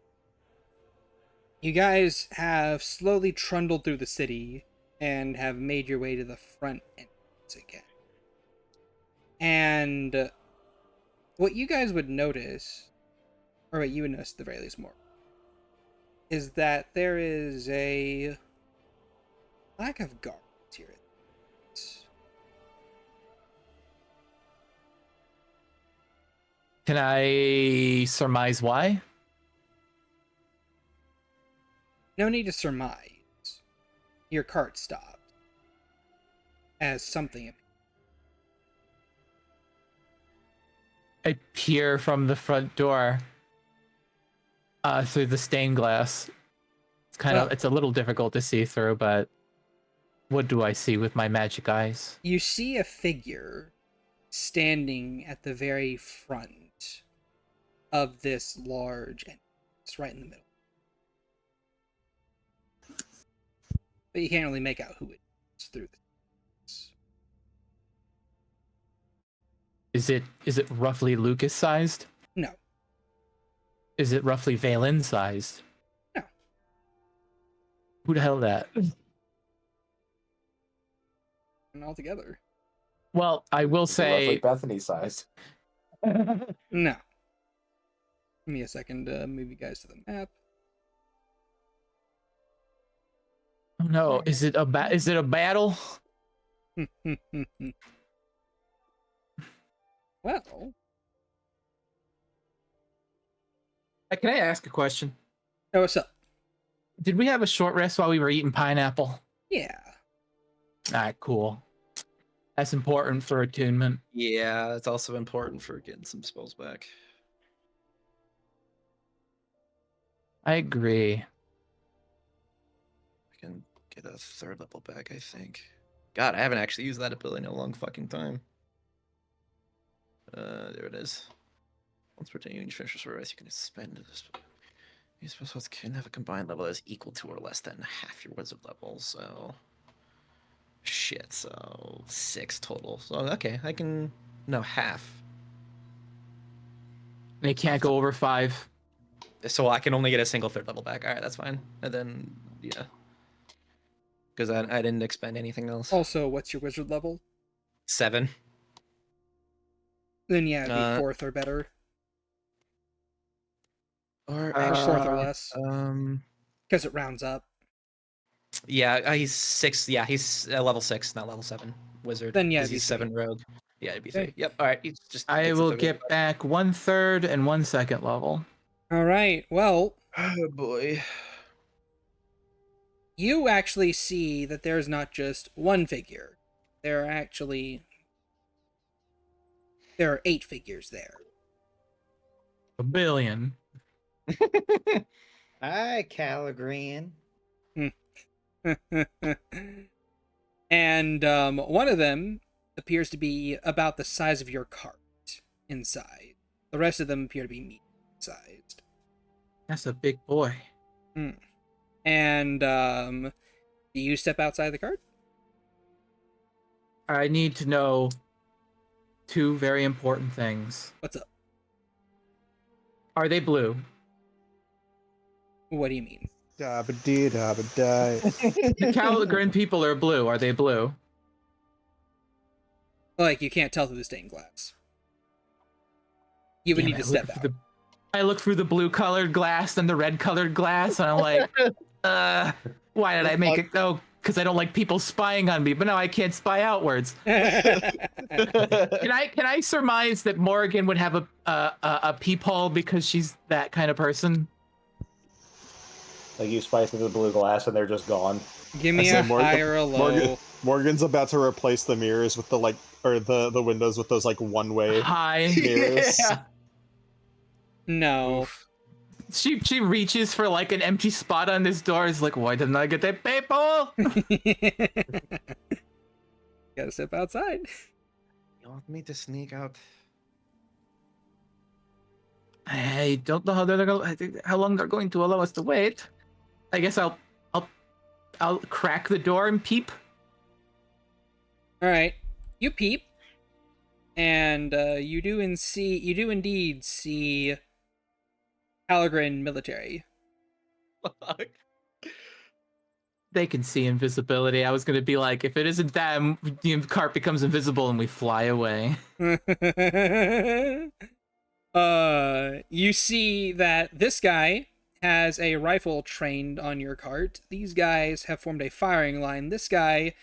you guys have slowly trundled through the city and have made your way to the front entrance again. And what you guys would notice, or what you would notice at the very least more, is that there is a lack of guards here. Can I surmise why? No need to surmise. Your cart stopped. As something. I peer from the front door through the stained glass. It's it's a little difficult to see through, but what do I see with my magic eyes? You see a figure standing at the very front of this large entrance, right in the middle. But you can't really make out who it is through this. Is it roughly Lucas sized? No. Is it roughly Valen sized? No. Who the hell that? And all together. Well, I will say roughly Bethany size. No. Give me a second to move you guys to the map. oh no, is it a battle? Well, Can I ask a question? oh, what's up? Did we have a short rest while we were eating pineapple? Yeah. Alright, cool. That's important for attunement. Yeah, it's also important for getting some spells back. I agree. I can get a 3rd level back, I think. God, I haven't actually used that ability in a long fucking time. There it is. Once per turn, you finish your race, you can spend this. These spells can have a combined level that is equal to or less than half your wizard level, so. Shit, so 6 total. So, okay, I can. No, half. They can't go over 5. So I can only get a single 3rd level back. Alright, that's fine. And then, yeah. Because I didn't expend anything else. Also, what's your wizard level? 7. Then yeah, it'd be 4th or better. Or Fourth or less. Because it rounds up. Yeah, he's 6. Yeah, he's level 6, not level 7 wizard. Then yeah, 'cause it'd be he's 7 rogue. Yeah, it'd be 3. Okay. Yep. All right. He's just. I gets a will 3rd get level back 1/3 and 1/2 level. Alright, well, back. Oh boy. you actually see that there's not just one figure. There are 8 figures there. A billion. Hi, ch-ldr-n. And one of them appears to be about the size of your cart inside. The rest of them appear to be medium-sized. That's a big boy. And do you step outside the cart? I need to know 2 very important things. What's up? Are they blue? What do you mean? Dabba-dee, dabba-die. The ch-ldr-n people are blue. Are they blue? Like, you can't tell through the stained glass. You would Damn need it, to step out. I look through the blue-colored glass and the red-colored glass, and I'm like, why did I make it? Oh, because I don't like people spying on me, but now I can't spy outwards. Can I surmise that Morrigan would have a peephole because she's that kind of person? Like you spy through the blue glass and they're just gone. Give me I a say Morgan- high or a low. Morgan's about to replace the mirrors with the the windows with those like one-way Hi. mirrors. Yeah. No. Oof. She reaches for like an empty spot on this door. Is like, why didn't I get that peephole? Gotta step outside. You want me to sneak out? I don't know how long they're going to allow us to wait. I guess I'll crack the door and peep. All right, you peep, and you do indeed see ch-ldr-n military. Fuck. They can see invisibility. I was gonna be like, if it isn't them, the cart becomes invisible and we fly away. You see that this guy has a rifle trained on your cart. These guys have formed a firing line. This guy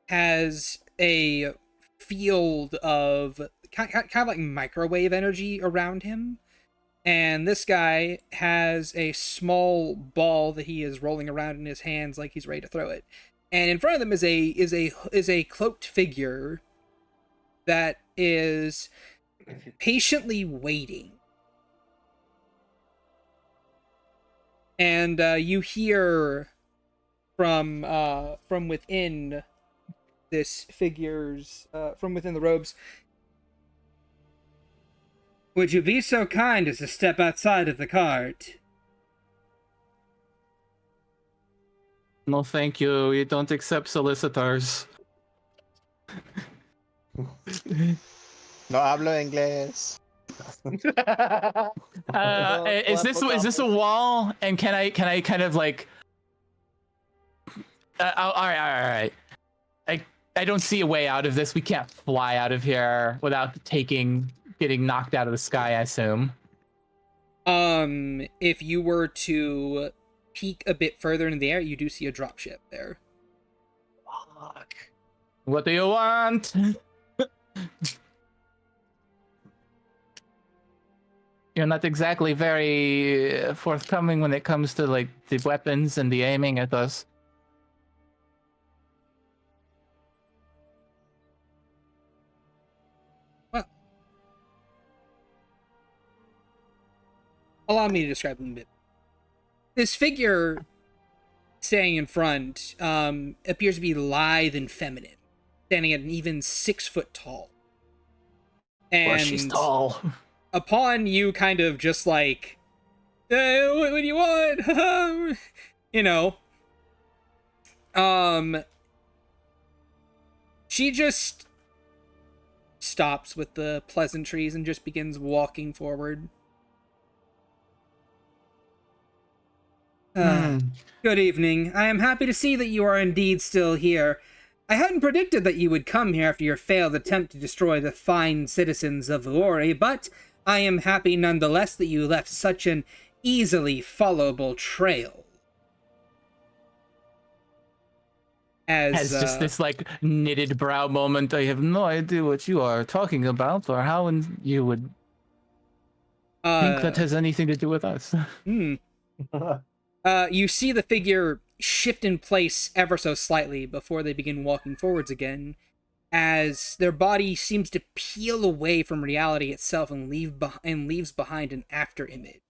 has a field of kind of like microwave energy around him. And this guy has a small ball that he is rolling around in his hands like he's ready to throw it. And in front of them is a cloaked figure that is patiently waiting. And you hear from within this figure's from within the robes. Would you be so kind as to step outside of the cart? No, thank you. You don't accept solicitors. No hablo inglés. Is this a wall? And can I kind of like? All right. I don't see a way out of this. We can't fly out of here without getting knocked out of the sky, I assume. If you were to peek a bit further in the air, you do see a dropship there. Fuck. What do you want? You're not exactly very forthcoming when it comes to like the weapons and the aiming at us. Well, allow me to describe them a bit. This figure standing in front appears to be lithe and feminine, standing at an even 6 foot tall. And Well, she's tall. upon you kind of just like, what do you want? She just stops with the pleasantries and just begins walking forward. Good evening. I am happy to see that you are indeed still here. I hadn't predicted that you would come here after your failed attempt to destroy the fine citizens of Vuori, but I am happy nonetheless that you left such an easily followable trail. Has just this like knitted brow moment. I have no idea what you are talking about or how you would think that has anything to do with us. You see the figure shift in place ever so slightly before they begin walking forwards again, as their body seems to peel away from reality itself and leaves behind an after image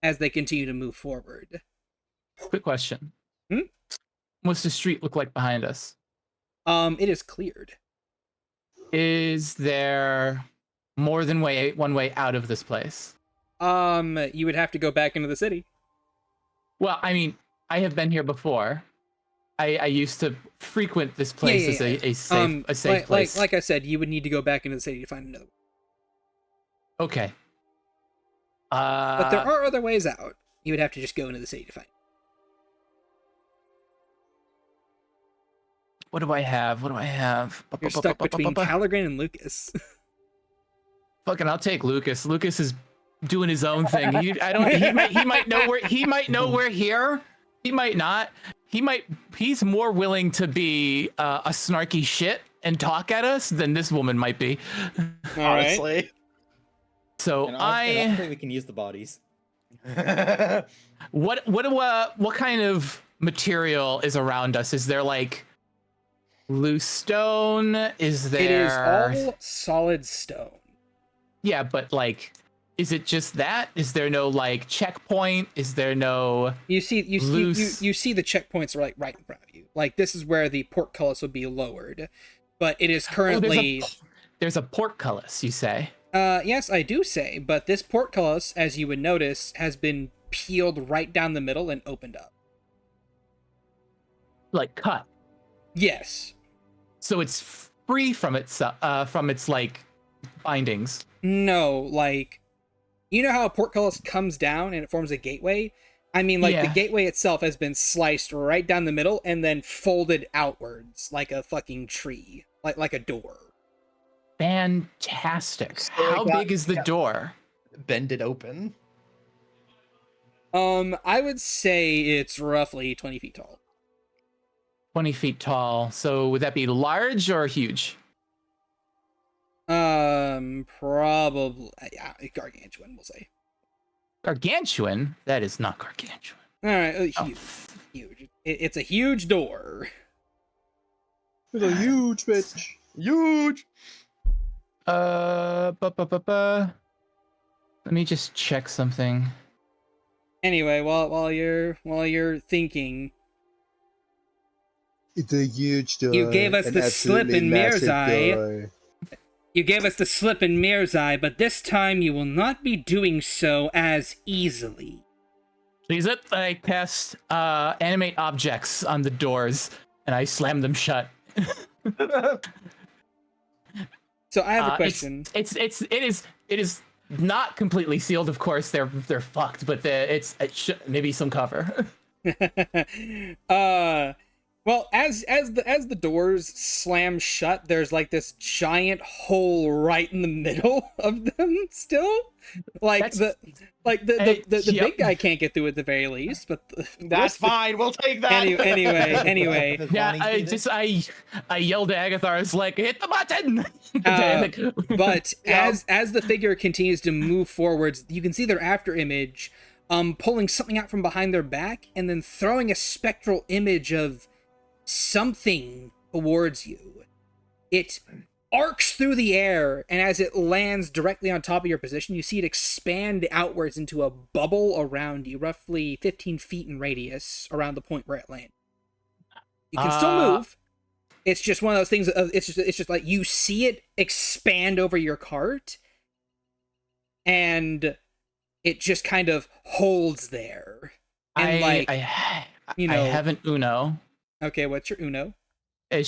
as they continue to move forward. Quick question. What's the street look like behind us? It is cleared. Is there more than one way out of this place? You would have to go back into the city. Well, I mean, I have been here before. I used to frequent this place as a safe place. Like I said, you would need to go back into the city to find another one. Okay. But there are other ways out. You would have to just go into the city to find. What do I have? You're stuck between ch-ldr-n and Lucas. Fucking, I'll take Lucas. Lucas is doing his own thing. He might know we're here. He might not. he's more willing to be a snarky shit and talk at us than this woman might be. Honestly. So And honestly, we can use the bodies. what kind of material is around us? Is there like loose stone? Is there? It is all solid stone. Yeah, but like, is it just that? Is there no like checkpoint? Is there no? You see the checkpoints are like right in front of you. Like this is where the portcullis would be lowered, but it is currently. There's a portcullis, you say? Yes, I do say, but this portcullis, as you would notice, has been peeled right down the middle and opened up. Like cut. Yes. So it's free from its like bindings. No, like, you know how a portcullis comes down and it forms a gateway? I mean, like, the gateway itself has been sliced right down the middle and then folded outwards like a fucking tree, like a door. Fantastic. How big is the door? Bend it open. I would say it's roughly 20 feet tall. 20 feet tall. So would that be large or huge? Probably, yeah, gargantuan, we'll say. Gargantuan? That is not gargantuan. All right, huge. It's a huge door. It's a huge bitch. Huge. Let me just check something. Anyway, while you're thinking, It's a huge door. You gave us an the slip absolutely in Mirror's massive Eye. door. You gave us the slip in Mirror's Eye, but this time you will not be doing so as easily. Please, I cast animate objects on the doors, and I slam them shut. So I have a question. It is not completely sealed, of course. They're fucked, but it should maybe some cover. Well, as the doors slam shut, there's like this giant hole right in the middle of them still. Like the big guy can't get through at the very least, but That's fine. We'll take that. Anyway. Yeah, I yelled at Agathar. I was like, hit the button. But as the figure continues to move forwards, you can see their after image, pulling something out from behind their back and then throwing a spectral image of something towards you. It arcs through the air, and as it lands directly on top of your position, you see it expand outwards into a bubble around you, roughly 15 feet in radius around the point where it landed. You can still move. It's just one of those things. It's just like you see it expand over your cart, and it just kind of holds there. And I have an Uno. Okay, what's your Uno? Do I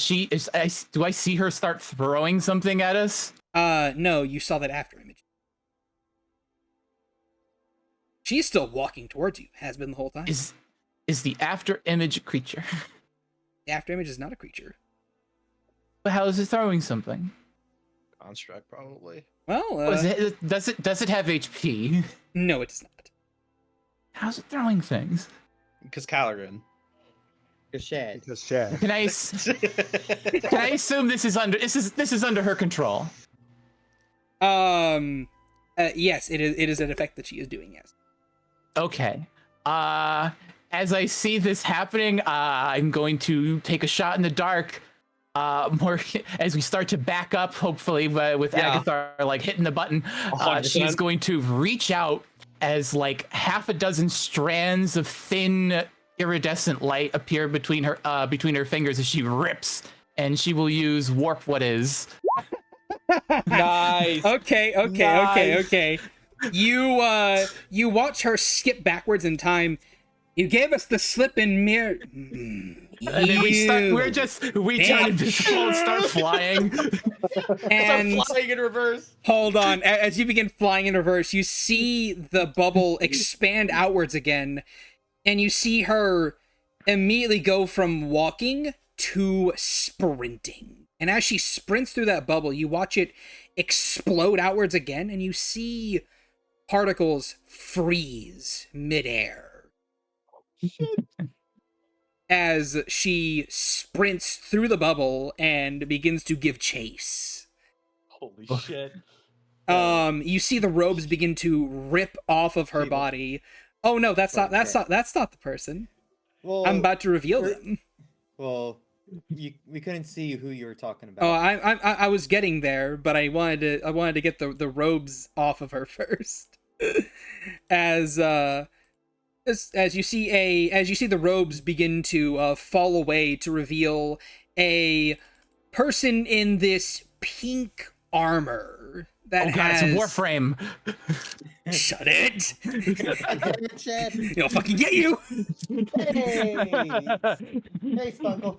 see her start throwing something at us? No, you saw that after image. She's still walking towards you, has been the whole time. Is the after image a creature? The after image is not a creature. But how is it throwing something? Construct, probably. Well, does it have HP? No, it does not. How's it throwing things? Because ch-ldr-n. Because Shad. Because Shad. Can I assume this is under her control? Yes, it is an effect that she is doing. Yes. Okay. As I see this happening, I'm going to take a shot in the dark. More as we start to back up, hopefully, with Agathar like hitting the button. She's going to reach out as like half a dozen strands of thin, iridescent light appear between her fingers as she rips, and she will use warp what is. Nice. Okay. You watch her skip backwards in time. You gave us the slip in mirror. And then we turn invisible and start flying. And start flying in reverse. Hold on. As you begin flying in reverse, you see the bubble expand outwards again, and you see her immediately go from walking to sprinting. And as she sprints through that bubble, you watch it explode outwards again, and you see particles freeze midair. as she sprints through the bubble and begins to give chase. Holy shit. You see the robes begin to rip off of her body. Oh no, that's not the person. Well, I'm about to reveal them. Well, we couldn't see who you were talking about. Oh, I was getting there, but I wanted to get the robes off of her first. as you see the robes begin to fall away to reveal a person in this pink armor that has it's Warframe. Shut it! Shad. He'll fucking get you. Hey, hey, Spunkle.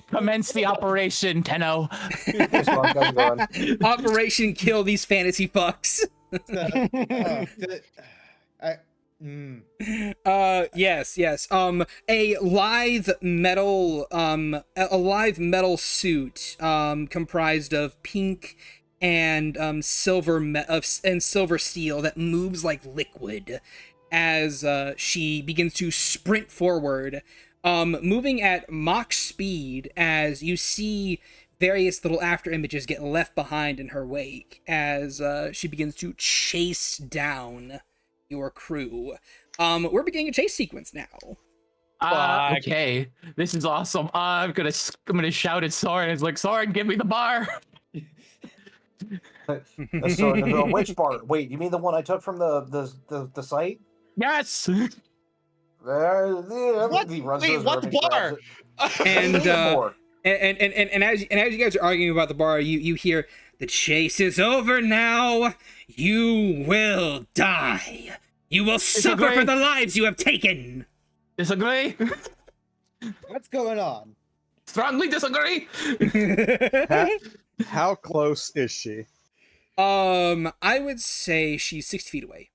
Commence the operation, Tenno. Hey, Spunk, how's it going? Operation kill these fantasy fucks. Yes. A lithe metal suit comprised of pink and silver steel that moves like liquid as she begins to sprint forward, moving at Mach speed as you see various little after images get left behind in her wake as she begins to chase down your crew. We're beginning a chase sequence now. Okay, this is awesome. I'm gonna shout at Soren. It's like, Soren, give me the bar. Soren, which bar? Wait, you mean the one I took from the site? Yes. What? Wait, what bar? And as you guys are arguing about the bar, you hear, "The chase is over now. You will die. You will suffer for the lives you have taken." Disagree. What's going on? Strongly disagree. How close is she? I would say she's 60 feet away.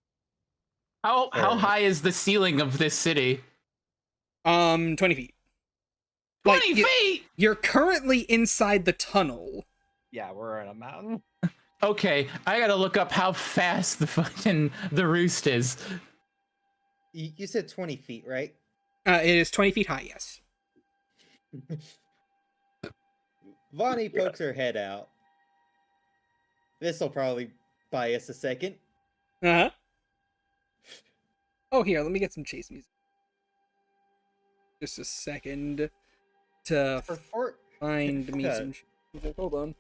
How high is the ceiling of this city? 20 feet. 20 feet. You're currently inside the tunnel. Yeah, we're in a mountain. Okay, I gotta look up how fast the roost is. You said 20 feet, right? It is 20 feet high, yes. Vani pokes her head out. This'll probably buy us a second. Uh-huh. Oh, here, let me get some chase music. Just a second to find me some music. Hold on.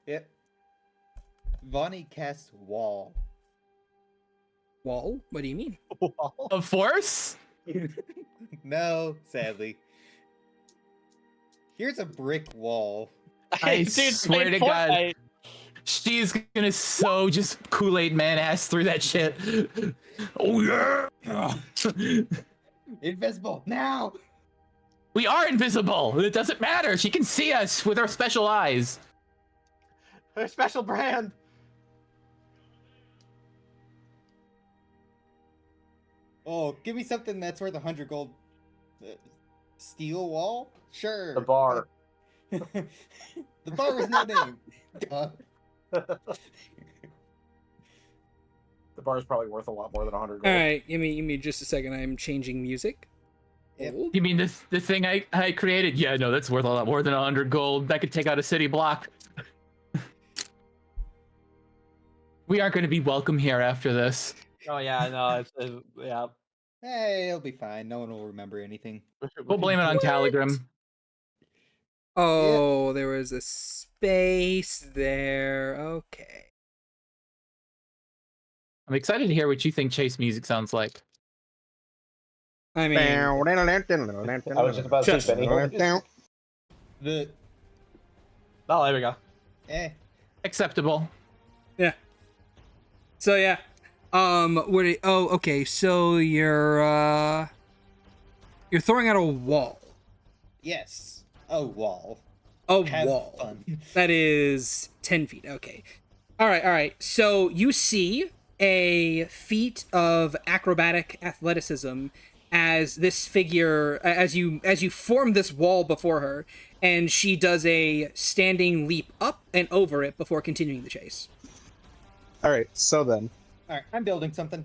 Yep. Vani casts wall. Wall? What do you mean? Of force? No, sadly. Here's a brick wall. I Dude, swear to same God. Fortnite. She's gonna so just Kool-Aid man ass through that shit. Oh yeah! Invisible now. We are invisible. It doesn't matter. She can see us with her special eyes. Her special brand. Oh, give me something that's worth 100 gold. Steel wall? Sure. The bar. The bar was no name. Duh. The bar is probably worth a lot more than 100 gold. All right, give me just a second. I'm changing music. Yep. Hold. You mean the thing I created? Yeah, no, that's worth a lot more than 100 gold. That could take out a city block. We aren't going to be welcome here after this. Oh yeah, no, yeah. Hey, it'll be fine. No one will remember anything. We'll blame it on Telegram. Oh, there was a space there. Okay. I'm excited to hear what you think chase music sounds like. I mean, I was just about to say Benny Hill. The Oh, there we go. Acceptable. yeah. So yeah. Okay. So you're throwing out a wall. yes, a wall. A Have wall. fun. That is 10 feet. Okay. All right. So you see a feat of acrobatic athleticism as this figure, as you form this wall before her, and she does a standing leap up and over it before continuing the chase. All right, so then, All right, I'm building something.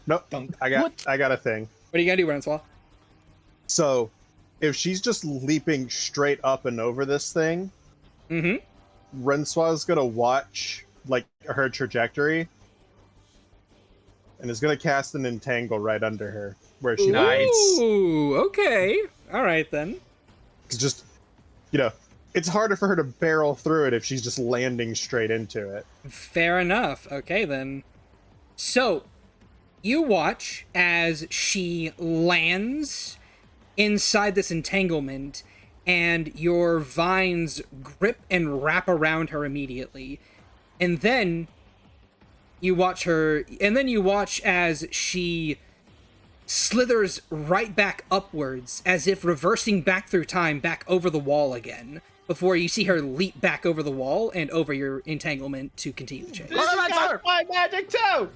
nope, Dunk. I got a thing. What are you gonna do, Rencois? So, if she's just leaping straight up and over this thing, Rencois is gonna watch like her trajectory and is gonna cast an entangle right under her where she lands. Ooh, okay. All right then. It's just, it's harder for her to barrel through it if she's just landing straight into it. Fair enough. Okay then. So, you watch as she lands inside this entanglement, and your vines grip and wrap around her immediately. And then you watch as she slithers right back upwards, as if reversing back through time back over the wall again, before you see her leap back over the wall and over your entanglement to continue the chase. This has got my magic too!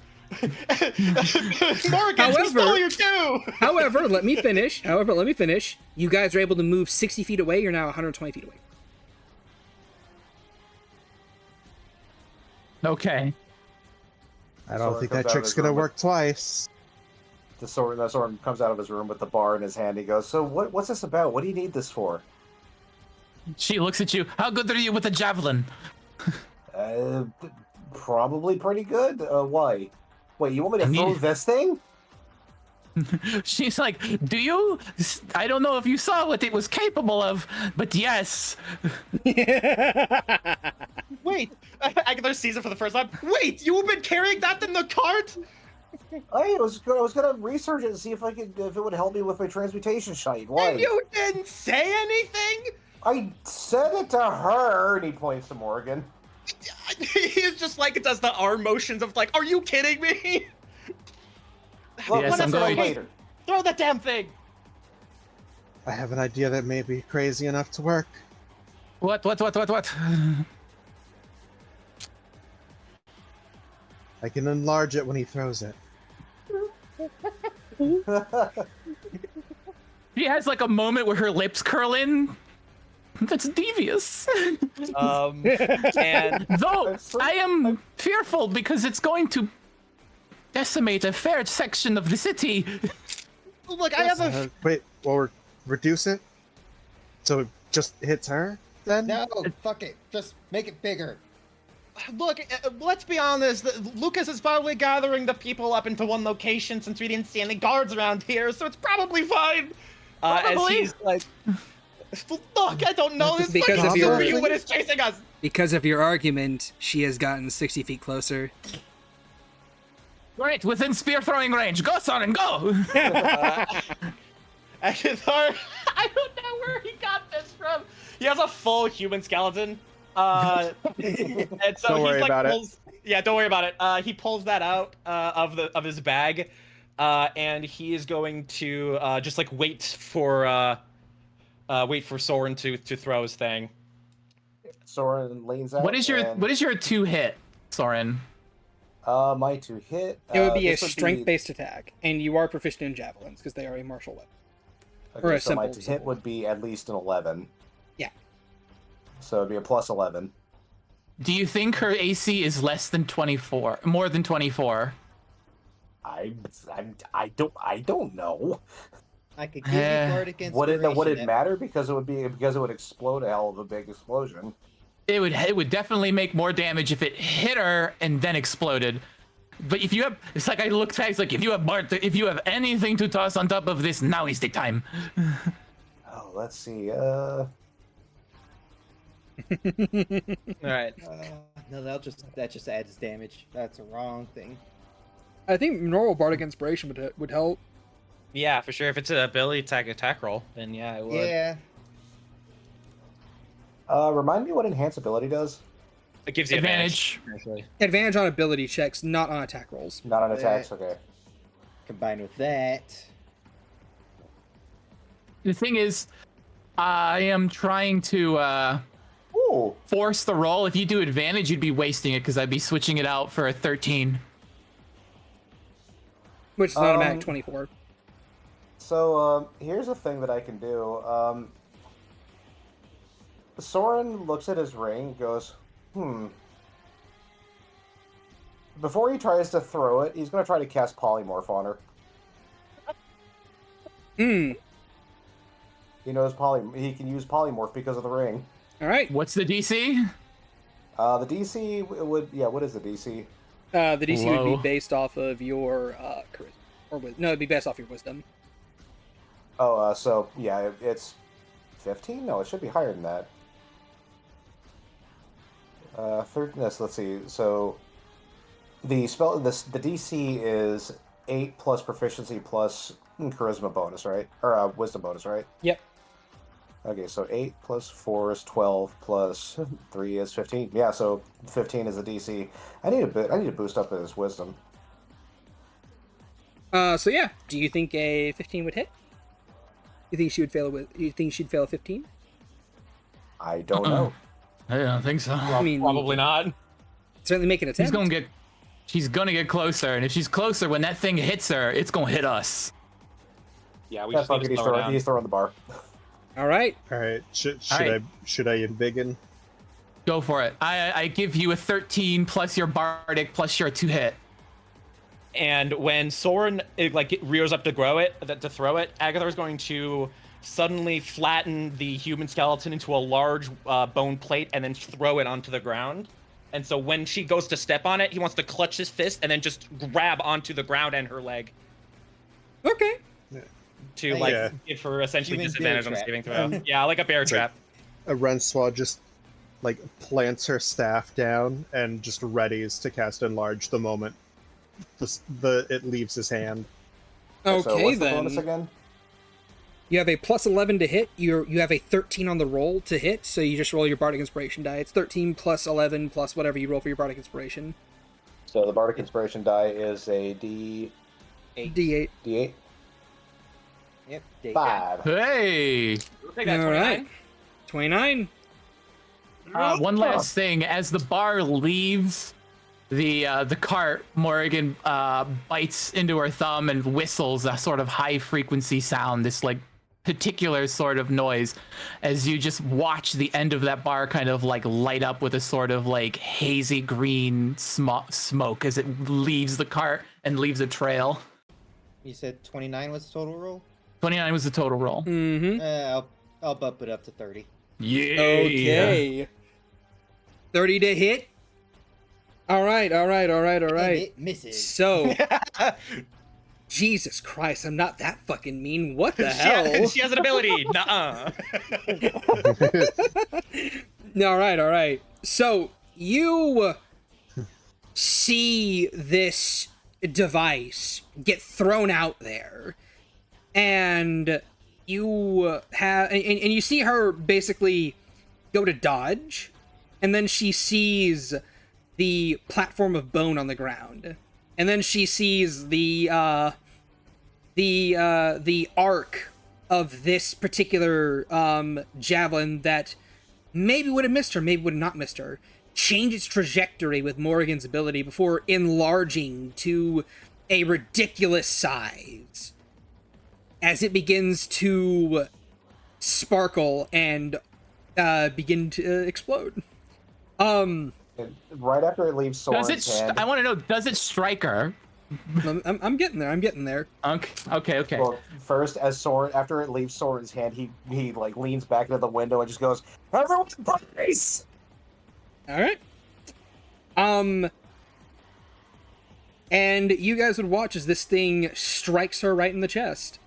Morrigan, she stole your too! However, let me finish. You guys are able to move 60 feet away. You're now 120 feet away. Okay. I don't Soren think comes that out of trick's his gonna room work twice. The Soren comes out of his room with the bar in his hand. He goes, "So what's this about? What do you need this for?" She looks at you. How good are you with a javelin? Probably pretty good. Why? Wait, you want me to throw this thing? She's like, do you? I don't know if you saw what it was capable of, but yes. Wait, Agathar sees it for the first time. Wait, you've been carrying that in the cart? I was gonna research it and see if it would help me with my transmutation shite. Why? And you didn't say anything? I said it to her, and he points to Morrigan. He's just like, it does the arm motions of like, are you kidding me? Well, Yes, I'm going later. Throw that damn thing. I have an idea that may be crazy enough to work. What? I can enlarge it when he throws it. She has like a moment where her lips curl in. That's devious. And Though I am fearful because it's going to decimate a fair section of the city. look, I have a. Wait, we'll reduce it? So it just hits her, then? No, fuck it. Just make it bigger. Look, let's be honest. Lucas is probably gathering the people up into one location since we didn't see any guards around here, so it's probably fine. As Probably. he's like, look, I don't know. This Because fucking of your- superhuman is chasing us. Because of your argument, she has gotten 60 feet closer. Right, within spear throwing range. Go, Soren, go! Agathar, I don't know where he got this from. He has a full human skeleton. And so Don't he's worry like about it. Yeah, don't worry about it. He pulls that out of his bag, and he is going to just like wait for Soren to throw his thing. Soren leans out. What is your 2 hit, Soren? My 2 hit? It would be a this strength-based attack, and you are proficient in javelins because they are a martial weapon. Okay, or a so my simple- hit would be at least an 11. Yeah. So it'd be a plus 11. Do you think her AC is less than 24? More than 24? I don't know. I could give you bardic inspiration. Would it matter because it would explode a hell of a big explosion. It would definitely make more damage if it hit her and then exploded. But if you have, it's like I looked back, it's like if you have anything to toss on top of this, now is the time. Oh, let's see. All right. No, that just adds damage. That's the wrong thing. I think normal bardic inspiration would help. Yeah, for sure. If it's an ability attack roll, then yeah, it would. Yeah. Remind me what enhance ability does. It gives you Advantage. Actually. Advantage on ability checks, not on attack rolls. Not on attacks. Okay. Combined with that. The thing is, I am trying to Ooh. force the roll. If you do advantage, you'd be wasting it because I'd be switching it out for a 13. Which is an automatic 24. So here's a thing that I can do. Soren looks at his ring, goes, Before he tries to throw it, he's going to try to cast polymorph on her. He knows he can use polymorph because of the ring. All right. What's the DC? The DC would what is the DC? The DC would Low. be based off of your charisma, or no, it'd be based off your wisdom. Oh, so yeah, it's 15. No, it should be higher than that. Let's see. So the DC is 8 plus proficiency plus charisma bonus, right? Or wisdom bonus, right? Yep. Okay, so 8 plus 4 is 12 plus 3 is 15. Yeah, so 15 is the DC. I need to boost up his wisdom. So yeah, do you think a 15 would hit? You think she'd fail a 15? I don't know. I don't think so. I mean, Probably not. certainly make an attempt. She's gonna get closer, and if she's closer, when that thing hits her, it's gonna hit us. Yeah, we Yeah, just need fuck it, to slow her down. he's throwing the bar. All right. All right. Should Alright. I embiggen? Go for it. I give you a 13 plus your bardic plus your 2-hit. And when Soren rears up to throw it, Agathar is going to suddenly flatten the human skeleton into a large bone plate and then throw it onto the ground. And so when she goes to step on it, he wants to clutch his fist and then just grab onto the ground and her leg Okay. to Yeah. give her essentially Human disadvantage bear on the trap. saving throw. Yeah, like a bear trap. A Rencois just plants her staff down and just readies to cast Enlarge the moment it leaves his hand. Okay, So what's the then. bonus again? You have a plus 11 to hit. You have a 13 on the roll to hit, so you just roll your Bardic Inspiration die. It's 13 plus 11 plus whatever you roll for your Bardic Inspiration. So the Bardic Inspiration die is a D8. D8. D8? Yep. Day 5. Hey! We'll take that All 29. right. 29. One last thing. As the bar leaves the cart, Morrigan bites into her thumb and whistles a sort of high frequency sound, this particular sort of noise, as you just watch the end of that bar kind of light up with a sort of hazy green smoke as it leaves the cart and leaves a trail. You said 29 was the total roll? 29 was the total roll. Mm-hmm. I'll bump it up to 30. Yeah. Okay. 30 to hit. All right. And it misses. So, Jesus Christ, I'm not that fucking mean. What the hell? She has an ability. Nuh-uh. All right. So, you see this device get thrown out there, and you have, and you see her basically go to dodge, and then she sees the platform of bone on the ground, and then she sees the arc of this particular javelin that maybe would have missed her, maybe would have not missed her, change its trajectory with Morrigan's ability before enlarging to a ridiculous size as it begins to sparkle and begin to explode. Right after it leaves Soren's hand. I want to know, does it strike her? I'm getting there. Okay. Well, first, after it leaves Soren's hand, he leans back into the window and just goes, "Everyone, brace!" All right. And you guys would watch as this thing strikes her right in the chest.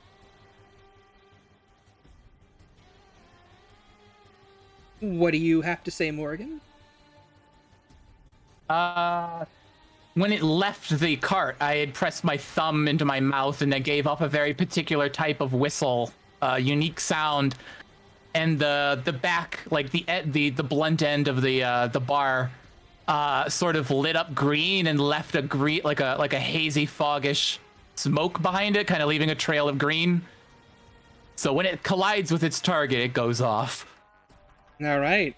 What do you have to say, Morrigan? When it left the cart, I had pressed my thumb into my mouth and that gave off a very particular type of whistle, unique sound, and the back, the blunt end of the bar, sort of lit up green and left a green, like a hazy foggish smoke behind it, kind of leaving a trail of green. So when it collides with its target, it goes off. All right.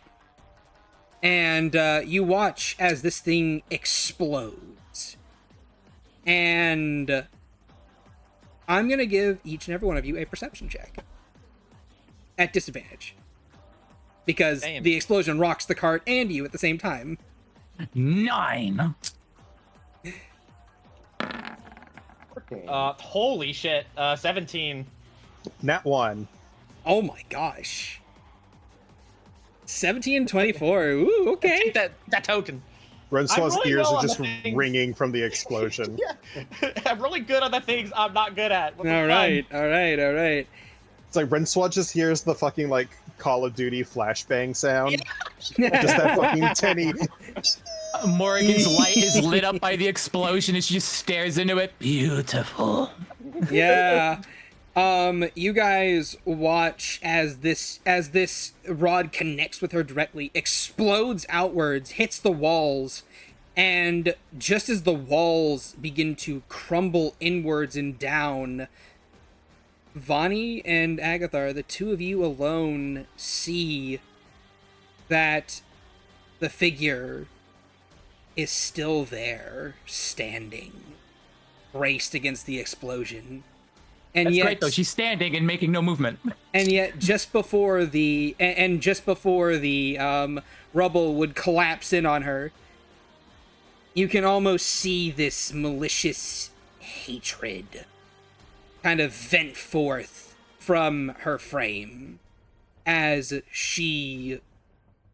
And you watch as this thing explodes. And I'm going to give each and every one of you a perception check. At disadvantage. Because Damn. the explosion rocks the cart and you at the same time. 9. Holy shit. 17. Nat 1. Oh my gosh. 17 and 24. Ooh, okay. Take that token. Rencois' really ears well are on just the things. ringing from the explosion. Yeah, I'm really good on the things I'm not good at. What the All fun? right, all right, all right. It's like Rencois just hears the fucking like Call of Duty flashbang sound. Just that fucking tinny. Morrigan's light is lit up by the explosion as she just stares into it. Beautiful. Yeah. You guys watch as this rod connects with her directly, explodes outwards, hits the walls, and just as the walls begin to crumble inwards and down, Vani and Agathar, the two of you alone, see that the figure is still there, standing, braced against the explosion. And That's yet, great though. She's standing and making no movement. and yet, just before the rubble would collapse in on her, you can almost see this malicious hatred kind of vent forth from her frame as she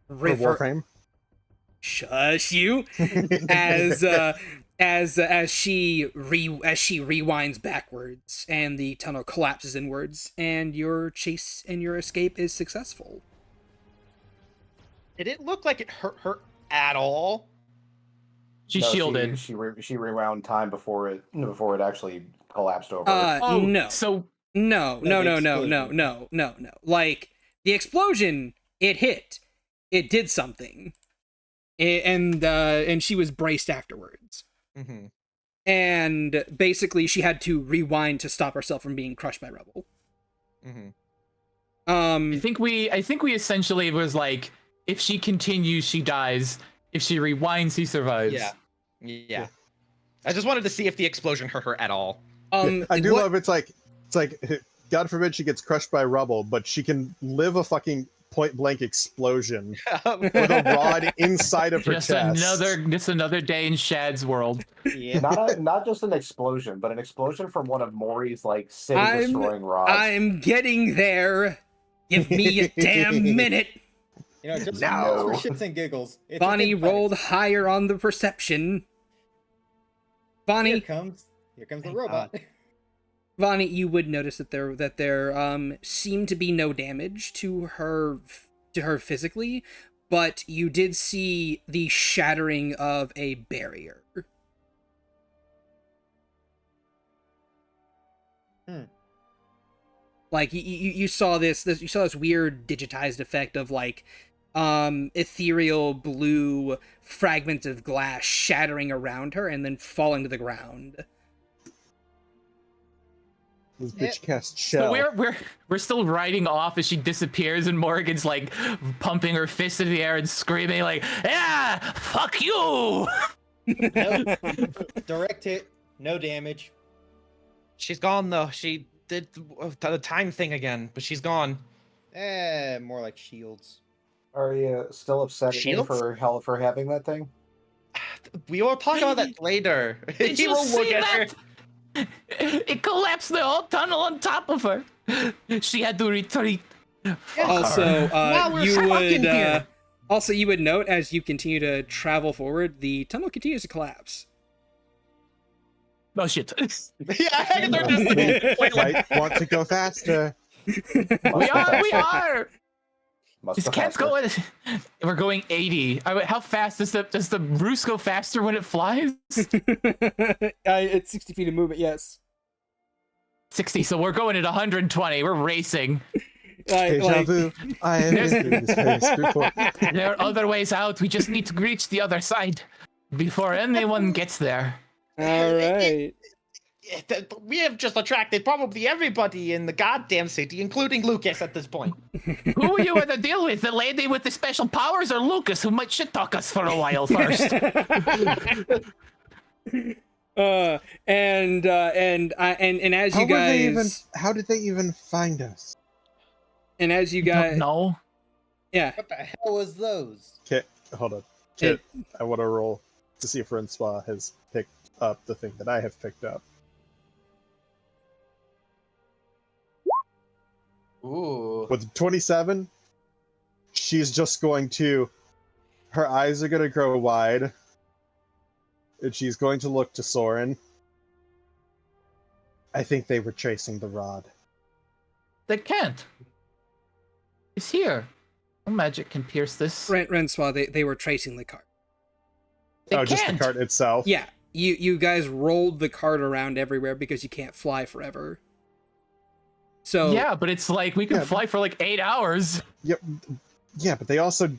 Her warframe. shush you as she rewinds backwards and the tunnel collapses inwards and your chase and your escape is successful. Did it look like it hurt her at all? She's No, shielded. She rewound time before it actually collapsed over. her. No. So No. Like, the explosion, it hit. It did something. And she was braced afterwards. Mm-hmm. And basically she had to rewind to stop herself from being crushed by rubble. Mm-hmm. I think we essentially was like, if she continues, she dies. If she rewinds, he survives. Yeah. I just wanted to see if the explosion hurt her at all. I do love it's like God forbid she gets crushed by rubble, but she can live a fucking point blank explosion with a rod inside of her Just chest. another day in Shad's world. Yeah. Not just an explosion, but an explosion from one of Maury's like city destroying rods. I'm getting there. Give me a damn minute. You know, just No. for shits and giggles. It's a Bonnie big fight. rolled higher on the perception. Here Bonnie, comes the robot. Vani, you would notice that there seemed to be no damage to her physically, but you did see the shattering of a barrier. Like you saw this weird digitized effect of like ethereal blue fragments of glass shattering around her and then falling to the ground. This bitch cast shell. So we're still riding off as she disappears, and Morrigan's like pumping her fist in the air and screaming like, "Yeah, fuck you!" Nope. Direct hit, no damage. She's gone though. She did the time thing again, but she's gone. More like shields. Are you still upset at me Shields? for having that thing? We will talk about that later. Did He you will look see at that? her. It collapsed the whole tunnel on top of her. She had to retreat. Also, Now we're you stuck would in here. also you would note as you continue to travel forward, the tunnel continues to collapse. Oh shit. Yeah, they're just like, Might want to go faster. We are. Must This go cat's faster. going. We're going 80. How fast does the Roos go faster when it flies? It's 60 feet of movement, yes. 60. So we're going at 120. We're racing. Deja vu. I have been through this place before. There are other ways out. We just need to reach the other side before anyone gets there. All right. we have just attracted probably everybody in the goddamn city, including Lucas at this point. Who are you going to deal with? The lady with the special powers or Lucas, who might shit talk us for a while first? And as you guys, How did they even find us? and as you guys, No. yeah, What the hell was those? Okay, hold on. Kit, I want to roll to see if Rencois has picked up the thing that I have picked up. Ooh. With 27, she's just going to... Her eyes are going to grow wide. And she's going to look to Soren. I think they were tracing the rod. They can't. It's here. No magic can pierce this. Rencois, they were tracing the cart. They just the can't. cart itself? Yeah, you guys rolled the cart around everywhere because you can't fly forever. So Yeah, but it's like we could fly for like 8 hours. Yep. Yeah, but they also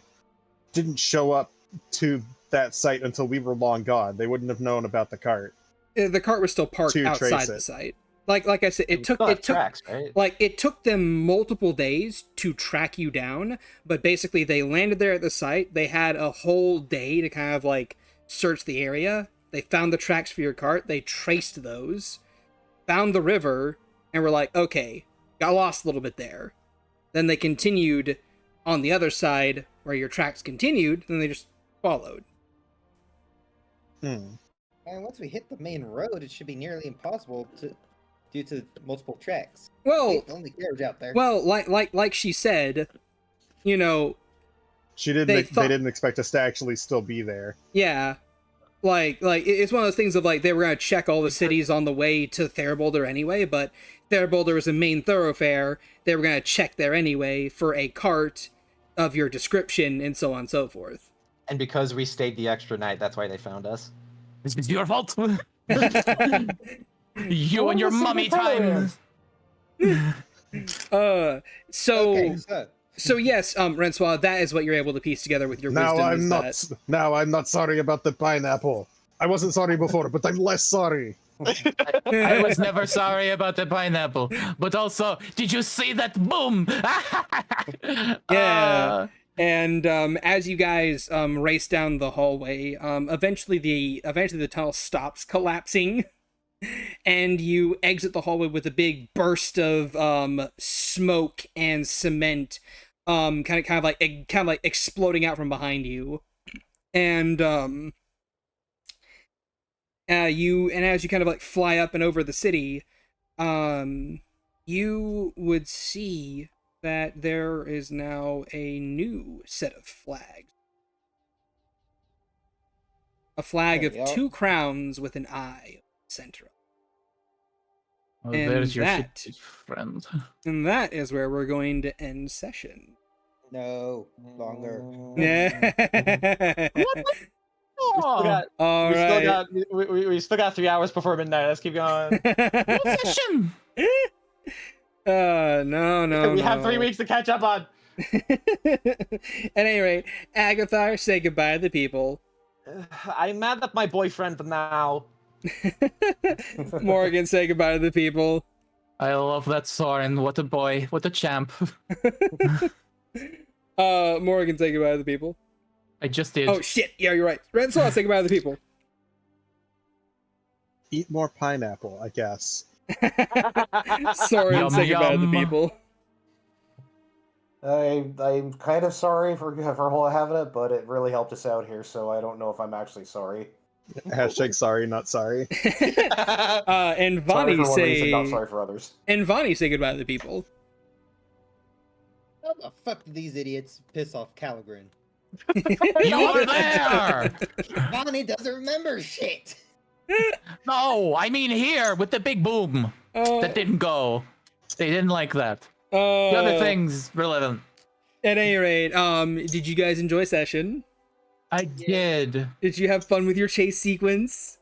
didn't show up to that site until we were long gone. They wouldn't have known about the cart. the cart was still parked To outside trace the it. site. Like I said, it took tracks, right? like it took them multiple days to track you down, but basically they landed there at the site. They had a whole day to kind of like search the area. They found the tracks for your cart. They traced those, found the river, and were like, okay, got lost a little bit there. Then they continued on the other side where your tracks continued, then they just followed. And once we hit the main road, it should be nearly impossible due to multiple tracks. Well, Hey, the only carriage out there. well, like she said, you know, She didn't. They thought- They didn't expect us to actually still be there. yeah, like it's one of those things of like they were gonna check all the cities on the way to Therboulder anyway, but Therboulder is a main thoroughfare. They were gonna check there anyway for a cart of your description and so on and so forth. And because we stayed the extra night, that's why they found us. This is your fault. You and your mummy time. So Okay, so yes, Rencois, that is what you're able to piece together with your Now wisdom. I'm is not. that- Now I'm not sorry about the pineapple. I wasn't sorry before, but I'm less sorry. I was never sorry about the pineapple. But also, did you see that boom? Yeah. And as you guys race down the hallway, eventually the tunnel stops collapsing, and you exit the hallway with a big burst of smoke and cement, kind of like exploding out from behind you, and as you kind of like fly up and over the city, you would see that there is now a new set of flags. A flag of There we are. 2 crowns with an eye in the center. Oh, And there's your that- shitty friend. And that is where we're going to end session. no, longer. Oh, All right. We still got 3 hours before midnight. Let's keep going. what session? No. We have 3 weeks to catch up on. At any rate, Agathar, say goodbye to the people. I'm mad at my boyfriend now. Morrigan, say goodbye to the people. I love that Soren. What a boy. What a champ. Morrigan, say goodbye to the people. I just did. Oh shit! Yeah, you're right. Rencois, say goodbye to the people. Eat more pineapple, I guess. Soren, Yum, say goodbye to the yum. people. I'm kind of sorry for having it, but it really helped us out here, so I don't know if I'm actually sorry. Hashtag sorry, not sorry. And Sorry Vani for one reason, say not sorry for others. and Vani say goodbye to the people. How the fuck did these idiots piss off ch-ldr-n? You were there! Vani doesn't remember shit! No, I mean here with the big boom. That didn't go. They didn't like that. The other thing's relevant. At any rate, did you guys enjoy session? I did. Did you have fun with your chase sequence?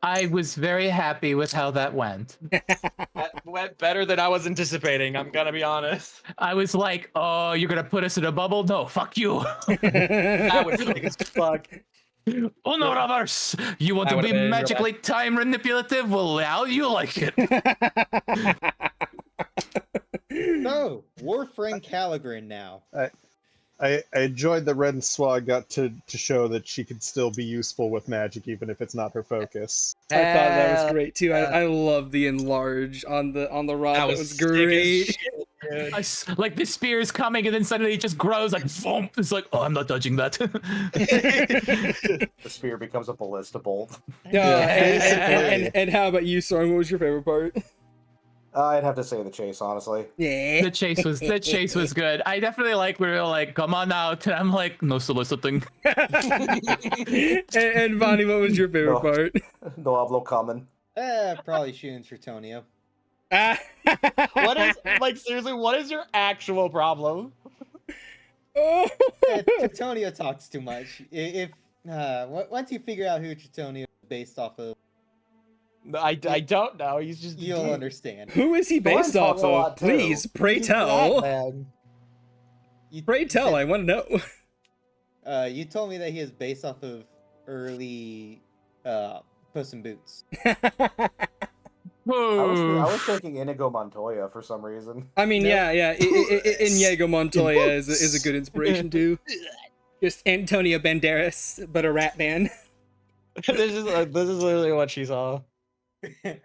I was very happy with how that went. That went better than I was anticipating. I'm gonna be honest. I was like, oh, you're gonna put us in a bubble? No, fuck you. That was big as fuck. Oh no, brothers! You want That to be would've been magically time manipulative? Well, how you like it? No, Warframe ch-ldr-n now. I enjoyed that Rencois got to show that she could still be useful with magic, even if it's not her focus. I thought that was great too. I love the enlarge on the rod. That was sick as great. shit, dude. Like the spear is coming and then suddenly it just grows like boom. It's like, oh, I'm not dodging that. The spear becomes a ballista bolt. And how about you, Soren? What was your favorite part? I'd have to say the chase, honestly. Yeah. The chase was good. I definitely like we were like, come on out, and I'm like, no soliciting. and Vani, what was your favorite No. part? No hablo common. Probably shooting Tritonio. What is like seriously? What is your actual problem? Tritonio talks too much. If once you figure out who Tritonio is based off of, I don't know. He's just you'll understand. Who is he based Soren off talks a lot, of? too. Please, pray He's tell. that man. Pray tell, I want to know. You told me that he is based off of early Puss in Boots. I was thinking Inigo Montoya for some reason. I mean, yeah. Inigo Montoya is a good inspiration too. Just Antonio Banderas, but a rat man. This is literally what she saw. If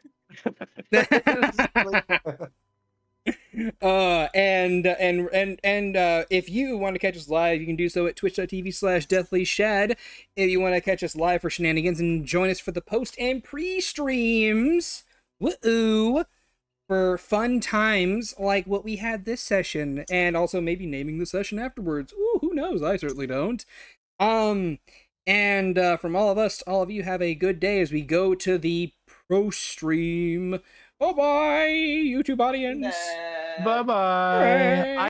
you want to catch us live, you can do so at twitch.tv/deathlyshad. If you want to catch us live for shenanigans and join us for the post and pre-streams, woo, for fun times like what we had this session, and also maybe naming the session afterwards. Ooh, who knows? I certainly don't. From all of us to all of you, have a good day as we go to the pro stream. Bye bye, YouTube audience. Bye bye.